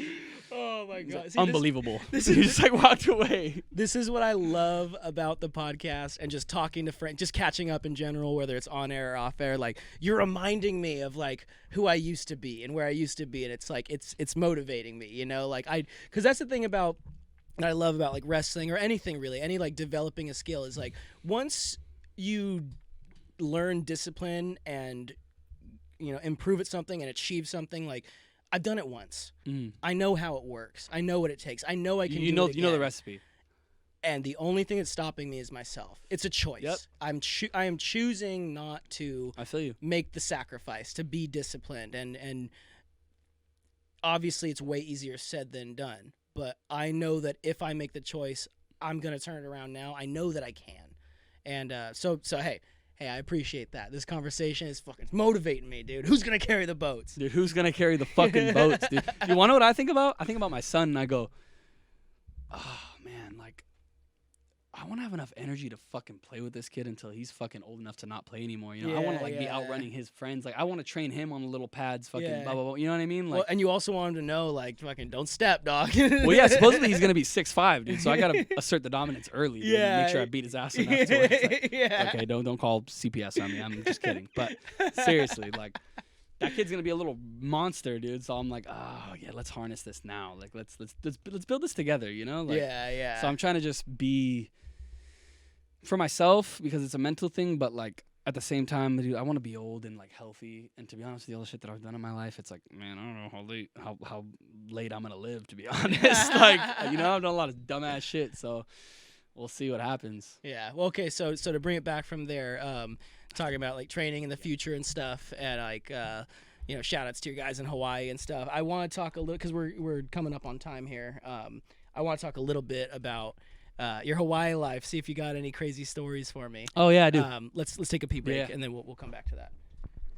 Oh my God. See, unbelievable. This he just like walked away. This is what I love about the podcast and just talking to friends, just catching up in general, whether it's on air or off air. Like, you're reminding me of like who I used to be and where I used to be, and it's like it's motivating me, you know. Like because that's the thing about that I love about like wrestling or anything really, any like developing a skill is like once you learn discipline and you know improve at something and achieve something, like I've done it once. I know how it works. I know what it takes. I know I can. You know it again. the recipe. And the only thing that's stopping me is myself. It's a choice. Yep. I am choosing not to I feel you. make the sacrifice, to be disciplined. And obviously it's way easier said than done. But I know that if I make the choice, I'm going to turn it around now. I know that I can. And so hey, I appreciate that. This conversation is fucking motivating me, dude. Who's going to carry the boats? Dude, who's going to carry the fucking boats, dude? You want to know what I think about? I think about my son, and I go, oh, man, like, I want to have enough energy to fucking play with this kid until he's fucking old enough to not play anymore. You know, I want to, like, be outrunning his friends. Like, I want to train him on the little pads, fucking blah, blah, blah. You know what I mean? Like, well, and you also want him to know, like, fucking don't step, dog. well, yeah, supposedly he's going to be 6'5", dude. So I got to assert the dominance early, dude, and make sure I beat his ass enough to where it's like, okay, don't call CPS on me. I'm just kidding. But seriously, like, that kid's gonna be a little monster, dude. So I'm like, oh yeah, let's harness this now. Like, let's build this together, you know? Like, yeah. So I'm trying to just be for myself because it's a mental thing, but like at the same time, dude, I want to be old and like healthy. And to be honest, with all the shit that I've done in my life, it's like, man, I don't know how late I'm gonna live. To be honest, like, you know, I've done a lot of dumbass shit. So we'll see what happens. Yeah. Well, okay. So to bring it back from there, talking about like training in the future and stuff, and like you know, shout outs to your guys in Hawaii and stuff. I want to talk a little because we're coming up on time here. I want to talk a little bit about your Hawaii life. See if you got any crazy stories for me. Oh yeah, I do. Let's take a pee break and then we'll come back to that.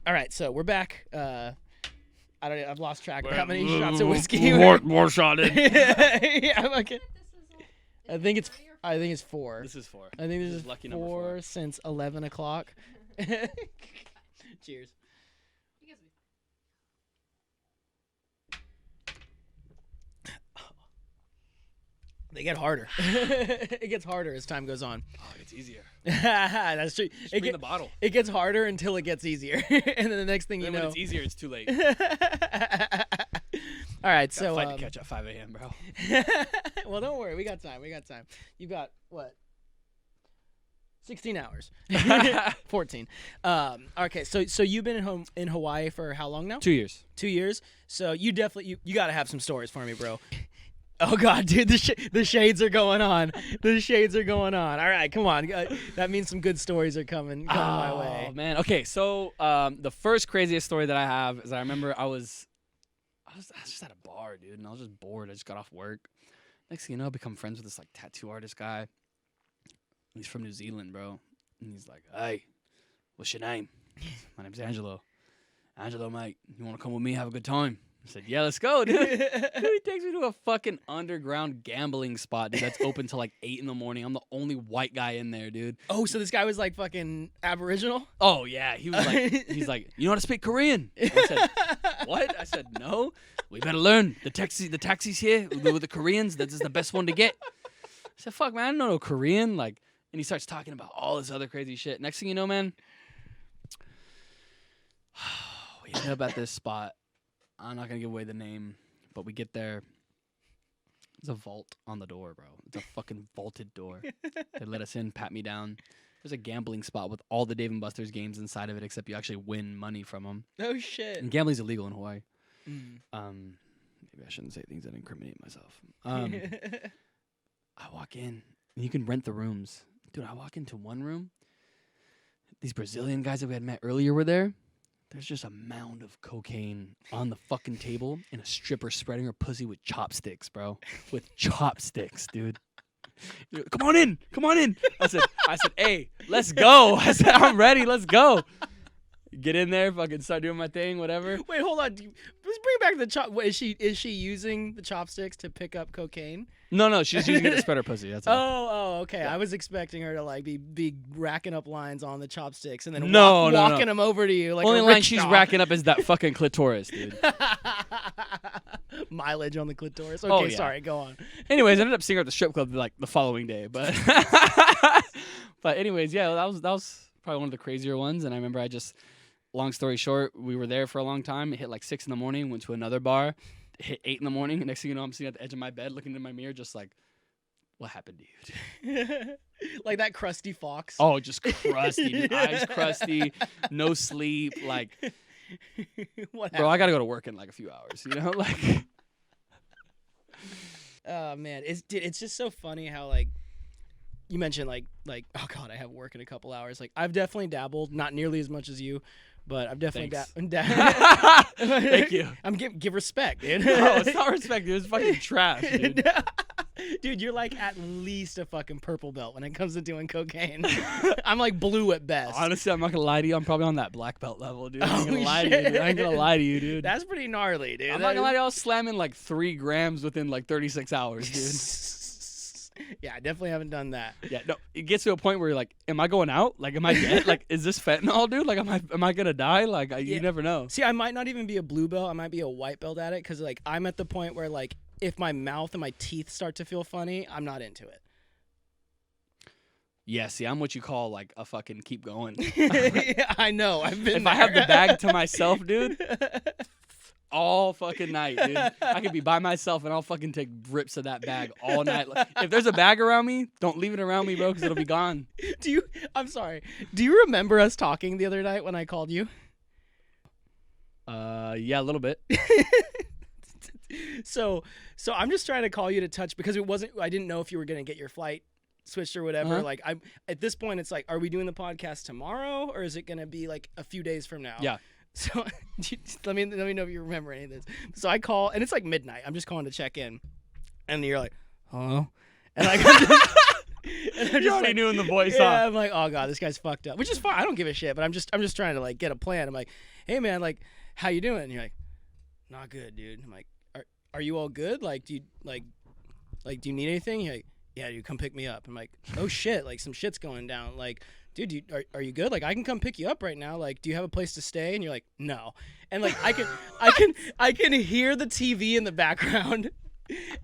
All right. So we're back. I've lost track of how many shots of whiskey. More shotted. Yeah. Okay. I think it's 4. This is 4. I think this is lucky 4 number 4 since 11 o'clock. Cheers. They get harder. It gets harder as time goes on. Oh, it's easier. That's true. Bring the bottle. It gets harder until it gets easier, and then the next thing you know, when it's easier, it's too late. All right, Got so a flight to catch at 5 a.m., bro. well, don't worry, we got time. You've got what? 16 hours. 14. Okay, so you've been in Hawaii for how long now? 2 years. 2 years. So you definitely you got to have some stories for me, bro. Oh God, dude, the shades are going on. The shades are going on. All right, come on. That means some good stories are coming my way. Oh man. Okay, so the first craziest story that I have is I remember I was just at a bar, dude, and I was just bored. I just got off work. Next thing you know, I become friends with this like tattoo artist guy. He's from New Zealand, bro. And he's like, "Hey, what's your name?" My name's Angelo. Angelo, mate, you want to come with me? Have a good time. I said, yeah, let's go, dude. Dude, he takes me to a fucking underground gambling spot, dude, that's open till like 8 in the morning. I'm the only white guy in there, dude. Oh, so this guy was like fucking Aboriginal? Oh, yeah. He was like, he's like, you know how to speak Korean? I said, what? I said, no. We better learn. The taxis here with the Koreans, this is the best one to get. I said, fuck, man, I don't know Korean. Like, and he starts talking about all this other crazy shit. Next thing you know, man, we end up at this spot. I'm not going to give away the name, but we get there. There's a vault on the door, bro. It's a fucking vaulted door. They let us in, pat me down. There's a gambling spot with all the Dave & Buster's games inside of it, except you actually win money from them. Oh, shit. And gambling's illegal in Hawaii. Mm. Maybe I shouldn't say things that incriminate myself. I walk in, and you can rent the rooms. Dude, I walk into one room. These Brazilian guys that we had met earlier were there. There's just a mound of cocaine on the fucking table and a stripper spreading her pussy with chopsticks, bro. With chopsticks, dude. Come on in. Come on in. I said, hey, let's go. I said, I'm ready. Let's go. Get in there, fucking start doing my thing, whatever. Wait, hold on. Let's bring back the chop. Is she using the chopsticks to pick up cocaine? No, she's using it to spread her pussy. That's all. Oh, okay. Yeah. I was expecting her to like be racking up lines on the chopsticks and then walking them over to you. Like only a line rich she's dog. racking up is that fucking clitoris, dude. Mileage on the clitoris. Okay, oh, yeah. Sorry. Go on. Anyways, I ended up seeing her at the strip club like the following day, but anyways, yeah, that was probably one of the crazier ones. And I remember long story short, we were there for a long time. It hit like 6 in the morning, went to another bar, it hit 8 in the morning. And next thing you know, I'm sitting at the edge of my bed looking in my mirror just like, what happened to you, dude? Like that crusty fox. Oh, just crusty, dude. Eyes crusty, no sleep. Like, what happened? Bro, I got to go to work in like a few hours, you know? Like, oh, man. It's just so funny how like you mentioned like oh god, I have work in a couple hours. Like I've definitely dabbled, not nearly as much as you, but I've definitely Thank you. I'm give respect, dude. No, it's not respect, dude. It's fucking trash, dude. Dude, you're like at least a fucking purple belt when it comes to doing cocaine. I'm like blue at best. Honestly, I'm not gonna lie to you. I'm probably on that black belt level, dude. I ain't gonna Holy lie to you, dude. shit. I ain't gonna lie to you, dude. That's pretty gnarly, dude. I'm not gonna lie to you. I was slamming like 3 grams within like 36 hours, dude. Yeah, I definitely haven't done that. Yeah, no, it gets to a point where you're like, am I going out? Like, am I dead? Like, is this fentanyl, dude? Like, am I gonna die? Like, you never know. See, I might not even be a blue belt. I might be a white belt at it because like I'm at the point where like if my mouth and my teeth start to feel funny, I'm not into it. Yeah, see, I'm what you call like a fucking keep going. Yeah, I know. I've been. If I have the bag to myself, dude, all fucking night, dude. I could be by myself and I'll fucking take rips of that bag all night. If there's a bag around me, don't leave it around me, bro, because it'll be gone. I'm sorry. Do you remember us talking the other night when I called you? Yeah, a little bit. So I'm just trying to call you to touch because I didn't know if you were gonna get your flight switched or whatever. Uh-huh. Like I'm at this point, it's like, are we doing the podcast tomorrow or is it gonna be like a few days from now? Yeah. So let me know if you remember any of this. So I call and it's like midnight. I'm just calling to check in, and you're like, hello, and like. You already knew in the voice, yeah, huh? I'm like, oh god, this guy's fucked up, which is fine. I don't give a shit, but I'm just trying to like get a plan. I'm like, hey man, like, how you doing? And you're like, not good, dude. I'm like, are you all good? Like, do you do you need anything? You're like, yeah, dude, come pick me up. I'm like, oh shit, like some shit's going down. Like, dude, are you good? Like, I can come pick you up right now. Like, do you have a place to stay? And you're like, no. And like, I can hear the TV in the background.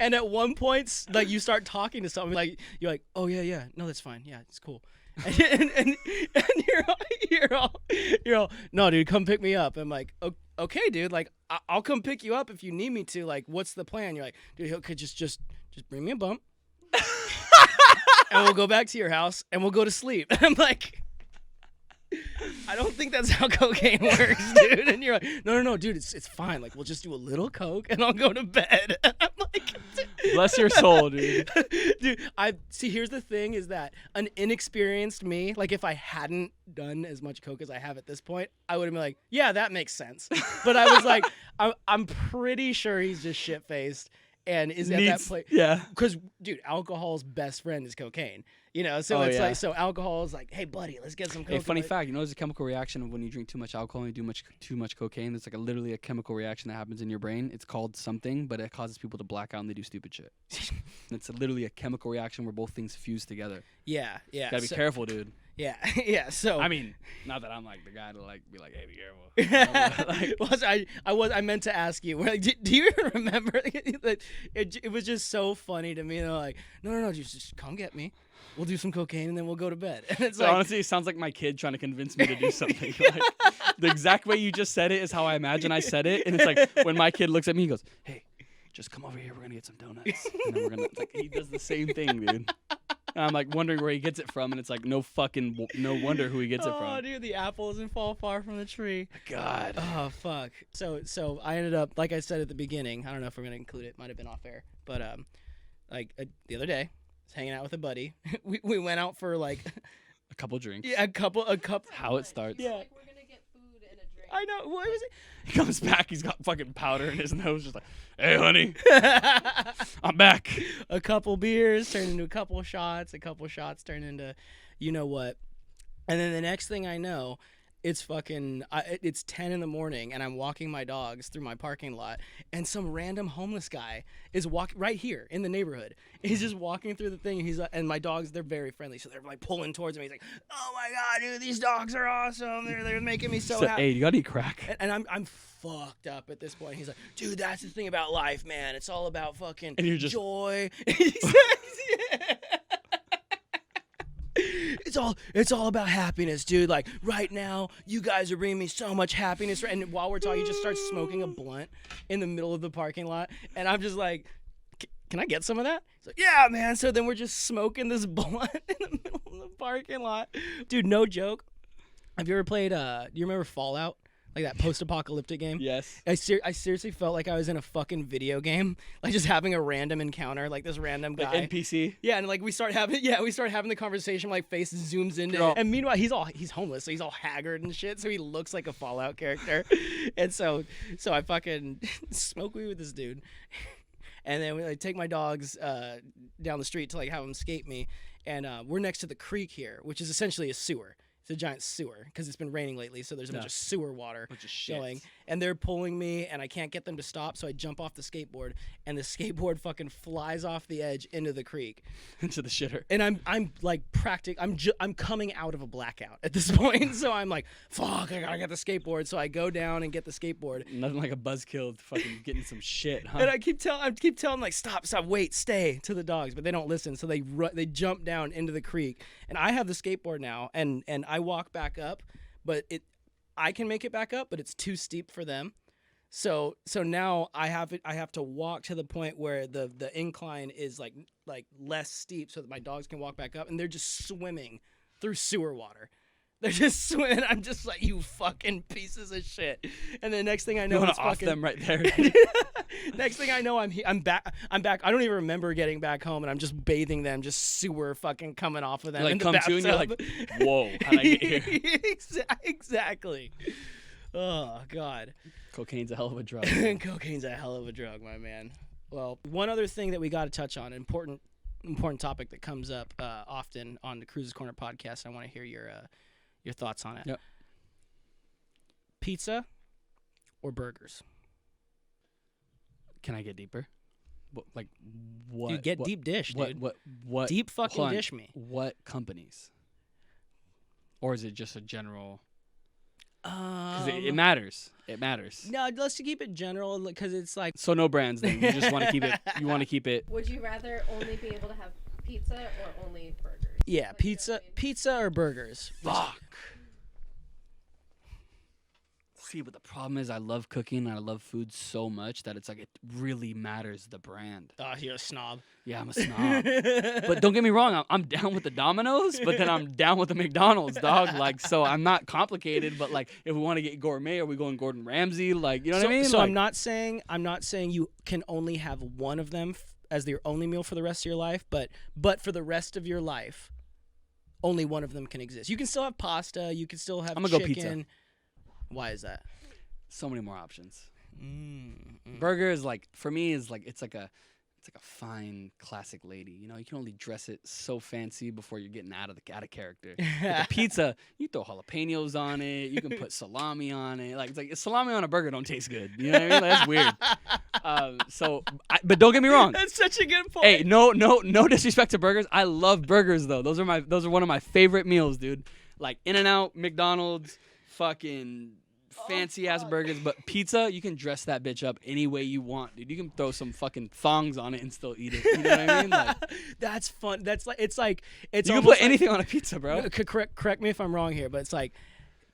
And at one point, like you start talking to someone, like you're like, oh yeah, no, that's fine, yeah, it's cool. And you're all, no, dude, come pick me up. I'm like, okay, dude, like I'll come pick you up if you need me to. Like, what's the plan? You're like, dude, he could just bring me a bump, and we'll go back to your house and we'll go to sleep. I'm like, I don't think that's how cocaine works, dude. And you're like, no, dude, it's fine. Like, we'll just do a little coke and I'll go to bed. I'm like, bless your soul, dude. Dude, here's the thing is that an inexperienced me, like if I hadn't done as much coke as I have at this point, I would have been like, yeah, that makes sense. But I was like, I'm pretty sure he's just shit-faced and is at that place. Yeah. Because, dude, alcohol's best friend is cocaine. You know, so it's like, so alcohol is like, hey, buddy, let's get some coke. Hey, funny fact, you know there's a chemical reaction of when you drink too much alcohol and you do too much cocaine. There's like literally a chemical reaction that happens in your brain. It's called something, but it causes people to black out and they do stupid shit. It's literally a chemical reaction where both things fuse together. Yeah. Gotta be careful, dude. Yeah, yeah. So I mean, not that I'm like the guy to like be like, hey, be careful. I meant to ask you. Like, do you even remember? It was just so funny to me. They're like, no, just come get me. We'll do some cocaine and then we'll go to bed. And it's like, honestly, it sounds like my kid trying to convince me to do something. Like, the exact way you just said it is how I imagine I said it. And it's like when my kid looks at me, he goes, hey, just come over here. We're gonna get some donuts. And then we're gonna like he does the same thing, dude. And I'm like wondering where he gets it from, and it's like no wonder who he gets it from. Oh, dude, the apple doesn't fall far from the tree. God. Oh, fuck. So I ended up, like I said at the beginning, I don't know if we're gonna include it. Might have been off air, but the other day, I was hanging out with a buddy. we went out for like a couple drinks. Yeah, a couple. How it starts. Yeah. Like, we're gonna get food and a drink. I know. What was it? He comes back. He's got fucking powder in his nose. Just like, hey, honey, I'm back. A couple beers turned into a couple shots. A couple shots turned into, you know what? And then the next thing I know, it's fucking. It's 10 in the morning, and I'm walking my dogs through my parking lot, and some random homeless guy is walking right here in the neighborhood. He's just walking through the thing, and and my dogs, they're very friendly, so they're like pulling towards me. He's like, "Oh my god, dude, these dogs are awesome. They're making me so happy." Hey, you got any crack? And I'm fucked up at this point. He's like, "Dude, that's the thing about life, man. It's all about fucking and you're just joy." It's all about happiness, dude. Like right now, you guys are bringing me so much happiness. And while we're talking, he just starts smoking a blunt in the middle of the parking lot, and I'm just like, "Can I get some of that?" He's like, "Yeah, man." So then we're just smoking this blunt in the middle of the parking lot, dude. No joke. Have you ever played? Do you remember Fallout? like that post-apocalyptic game. Yes. I seriously felt like I was in a fucking video game, like just having a random encounter, like this random guy. Like NPC. Yeah, and like we start having the conversation. My face zooms into, Girl. and meanwhile he's homeless, so he's all haggard and shit. So he looks like a Fallout character, and so I fucking smoke weed with this dude, and then we like take my dogs down the street to like have them skate me, and we're next to the creek here, which is essentially a sewer. It's a giant sewer because it's been raining lately, so there's a bunch of sewer water going. And they're pulling me, and I can't get them to stop, so I jump off the skateboard, and the skateboard fucking flies off the edge into the creek, into the shitter. And I'm like I'm coming out of a blackout at this point, so I'm like, fuck, I gotta get the skateboard. So I go down and get the skateboard. Nothing like a buzzkill fucking getting some shit, huh? And I keep telling like, stop, wait, stay to the dogs, but they don't listen. So they jump down into the creek, and I have the skateboard now, and I walk back up, but I can make it back up, but it's too steep for them. So now I have to walk to the point where the incline is like less steep, so that my dogs can walk back up, and they're just swimming through sewer water. They're just swimming. I'm just like, you fucking pieces of shit. And the next thing I know, you it's off fucking them right there. Next thing I know, I'm back. I don't even remember getting back home, and I'm just bathing them, just sewer fucking coming off of them. Like in the come to, and you're like, bathtub. whoa, how'd I get here? Exactly. Oh God. Cocaine's a hell of a drug. Cocaine's a hell of a drug, my man. Well, one other thing that we got to touch on, important topic that comes up often on the Cruz's Corner podcast. I want to hear your thoughts on it. Yep. Pizza or burgers? Can I get deeper? What? Dude, get deep dish, dude. What? Deep fucking dish me. What companies? Or is it just a general? Because it matters. It matters. No, let's keep it general because it's like. So no brands then. You just want to keep it. You want to keep it. Would you rather only be able to have pizza or only burgers? Yeah, Like, pizza, you know what I mean? pizza or burgers. Fuck. See, but the problem is I love cooking and I love food so much that it's like it really matters the brand. Oh, you're a snob. Yeah, I'm a snob. But don't get me wrong, I'm down with the Domino's, but then I'm down with the McDonald's, dog. Like, so I'm not complicated, but like if we want to get gourmet, are we going Gordon Ramsay? Like, you know what I mean? So like, I'm not saying you can only have one of them as your only meal for the rest of your life, but for the rest of your life, only one of them can exist. You can still have pasta. You can still have I'm gonna chicken. go pizza. Why is that? So many more options. Burger is like, for me, is like it's like a fine classic lady. You know, you can only dress it so fancy before you're getting out of character. With a pizza, you throw jalapenos on it. You can put salami on it. Like it's like salami on a burger don't taste good. You know what I mean? Like, that's weird. But don't get me wrong. That's such a good point. Hey, no disrespect to burgers. I love burgers though. Those are one of my favorite meals, dude. Like In-N-Out, McDonald's, fucking fancy ass burgers, but pizza, you can dress that bitch up any way you want, dude. You can throw some fucking thongs on it and still eat it. You know what I mean? Like, that's fun. That's like it's you can put anything on a pizza, bro. Correct me if I'm wrong here, but it's like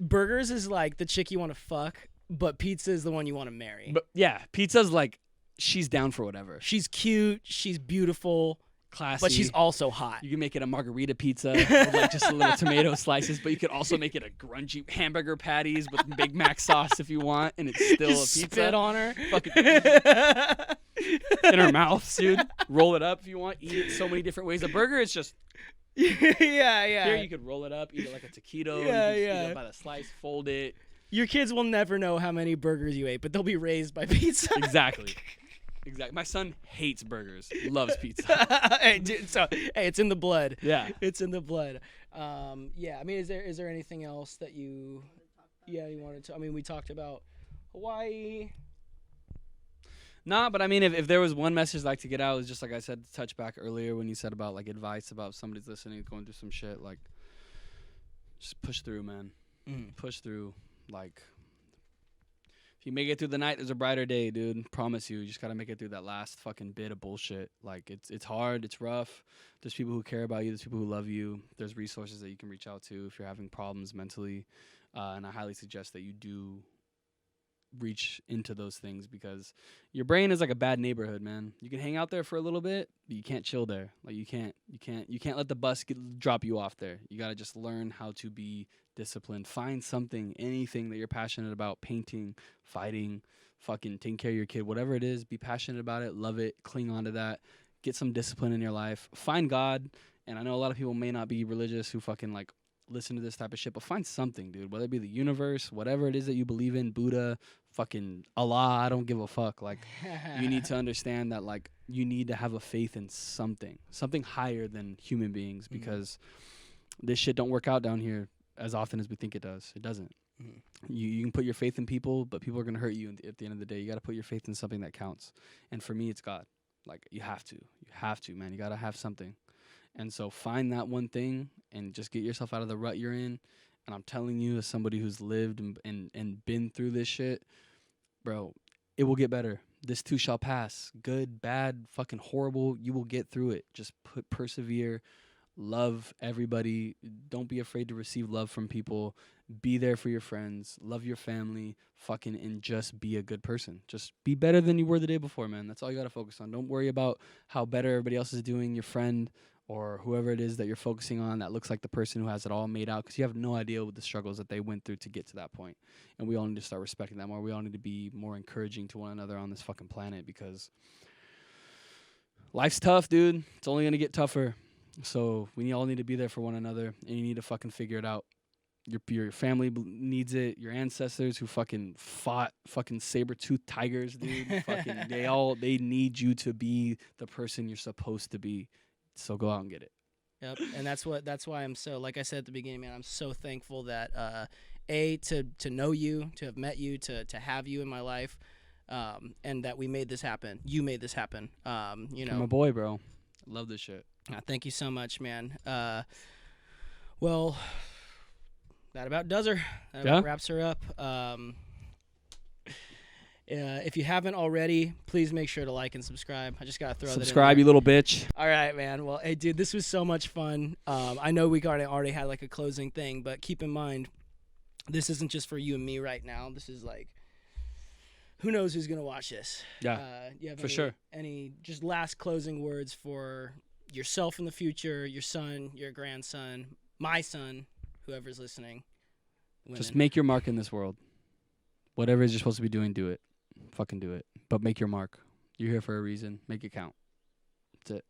burgers is like the chick you want to fuck, but pizza is the one you want to marry. But yeah, pizza's like she's down for whatever. She's cute, she's beautiful, classy, but she's also hot. You can make it a margarita pizza with like just a little tomato slices, but you could also make it a grungy hamburger patties with Big Mac sauce if you want, and it's still Just a pizza. Spit on her. Fucking in her mouth, dude. Roll it up if you want. Eat it so many different ways. A burger is just yeah. here. You could roll it up, eat it like a taquito. Yeah, you yeah. Eat it by the slice, fold it. Your kids will never know how many burgers you ate, but they'll be raised by pizza. Exactly. My son hates burgers, loves pizza. Hey, dude, it's in the blood. Yeah, it's in the blood. Yeah. I mean, is there anything else that you wanted to? I mean, we talked about Hawaii. Nah, but I mean, if there was one message I'd like to get out, is just like I said, to touch back earlier when you said about like advice about somebody's listening, going through some shit, like just push through, man. Push through. Like, if you make it through the night, there's a brighter day, dude. Promise you. You just gotta make it through that last fucking bit of bullshit. Like, it's hard, it's rough. There's people who care about you. There's people who love you. There's resources that you can reach out to if you're having problems mentally. And I highly suggest that you do reach into those things, because your brain is like a bad neighborhood, man. You can hang out there for a little bit, but you can't chill there. Like you can't let the bus drop you off there. You got to just learn how to be disciplined. Find something, anything that you're passionate about, painting, fighting, fucking taking care of your kid, whatever it is, be passionate about it, love it, cling on to that, get some discipline in your life, find God. And I know a lot of people may not be religious who fucking like listen to this type of shit, but find something, dude, whether it be the universe, whatever it is that you believe in, Buddha, fucking Allah, I don't give a fuck. Like, you need to understand that, like, you need to have a faith in something higher than human beings, because this shit don't work out down here as often as we think it does. It doesn't. You can put your faith in people, but people are going to hurt you at the end of the day. You got to put your faith in something that counts. And for me, it's God. Like, you have to, man. You got to have something. And so find that one thing and just get yourself out of the rut you're in. And I'm telling you, as somebody who's lived and been through this shit, bro, it will get better. This too shall pass. Good, bad, fucking horrible. You will get through it. Just persevere. Love everybody. Don't be afraid to receive love from people. Be there for your friends. Love your family. Fucking, and just be a good person. Just be better than you were the day before, man. That's all you got to focus on. Don't worry about how better everybody else is doing, your friend or whoever it is that you're focusing on that looks like the person who has it all made out, because you have no idea what the struggles that they went through to get to that point. And we all need to start respecting that more. We all need to be more encouraging to one another on this fucking planet, because life's tough, dude. It's only going to get tougher. So we all need to be there for one another, and you need to fucking figure it out. Your family needs it. Your ancestors who fucking fought fucking saber-toothed tigers, dude. Fucking, they need you to be the person you're supposed to be. So go out and get it. Yep, and that's why I'm so, like I said at the beginning, man, I'm so thankful that to know you, to have met you, to have you in my life, and that we made this happen. You made this happen. You know, I'm a boy, bro. Love this shit. Thank you so much, man. Well, that about does her. That about wraps her up. If you haven't already, please make sure to like and subscribe. I just gotta throw subscribe, that in you little bitch. All right, man. Well, hey, dude, this was so much fun. I know we already had like a closing thing, but keep in mind, this isn't just for you and me right now. This is like, who knows who's gonna watch this? Yeah, you have for sure. Any just last closing words for yourself in the future, your son, your grandson, my son, whoever's listening? Women. Just make your mark in this world. Whatever it is you're supposed to be doing, do it. Fucking do it. But make your mark. You're here for a reason. Make it count. That's it.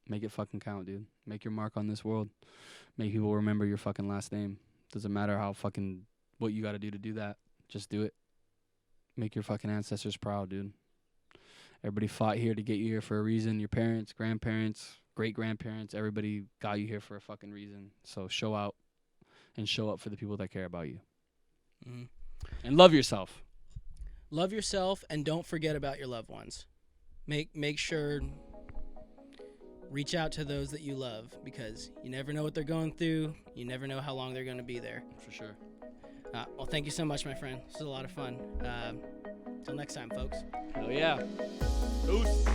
Make it fucking count, dude. Make your mark on this world. Make people remember your fucking last name. Doesn't matter how fucking what you got to do that. Just do it. Make your fucking ancestors proud, dude. Everybody fought here to get you here for a reason. Your parents, grandparents, great-grandparents, everybody got you here for a fucking reason. So show out and show up for the people that care about you. And love yourself. Love yourself, and don't forget about your loved ones. Make sure, reach out to those that you love, because you never know what they're going through. You never know how long they're going to be there. For sure. Well, thank you so much, my friend. This was a lot of fun. Till next time, folks. Hell yeah. Peace.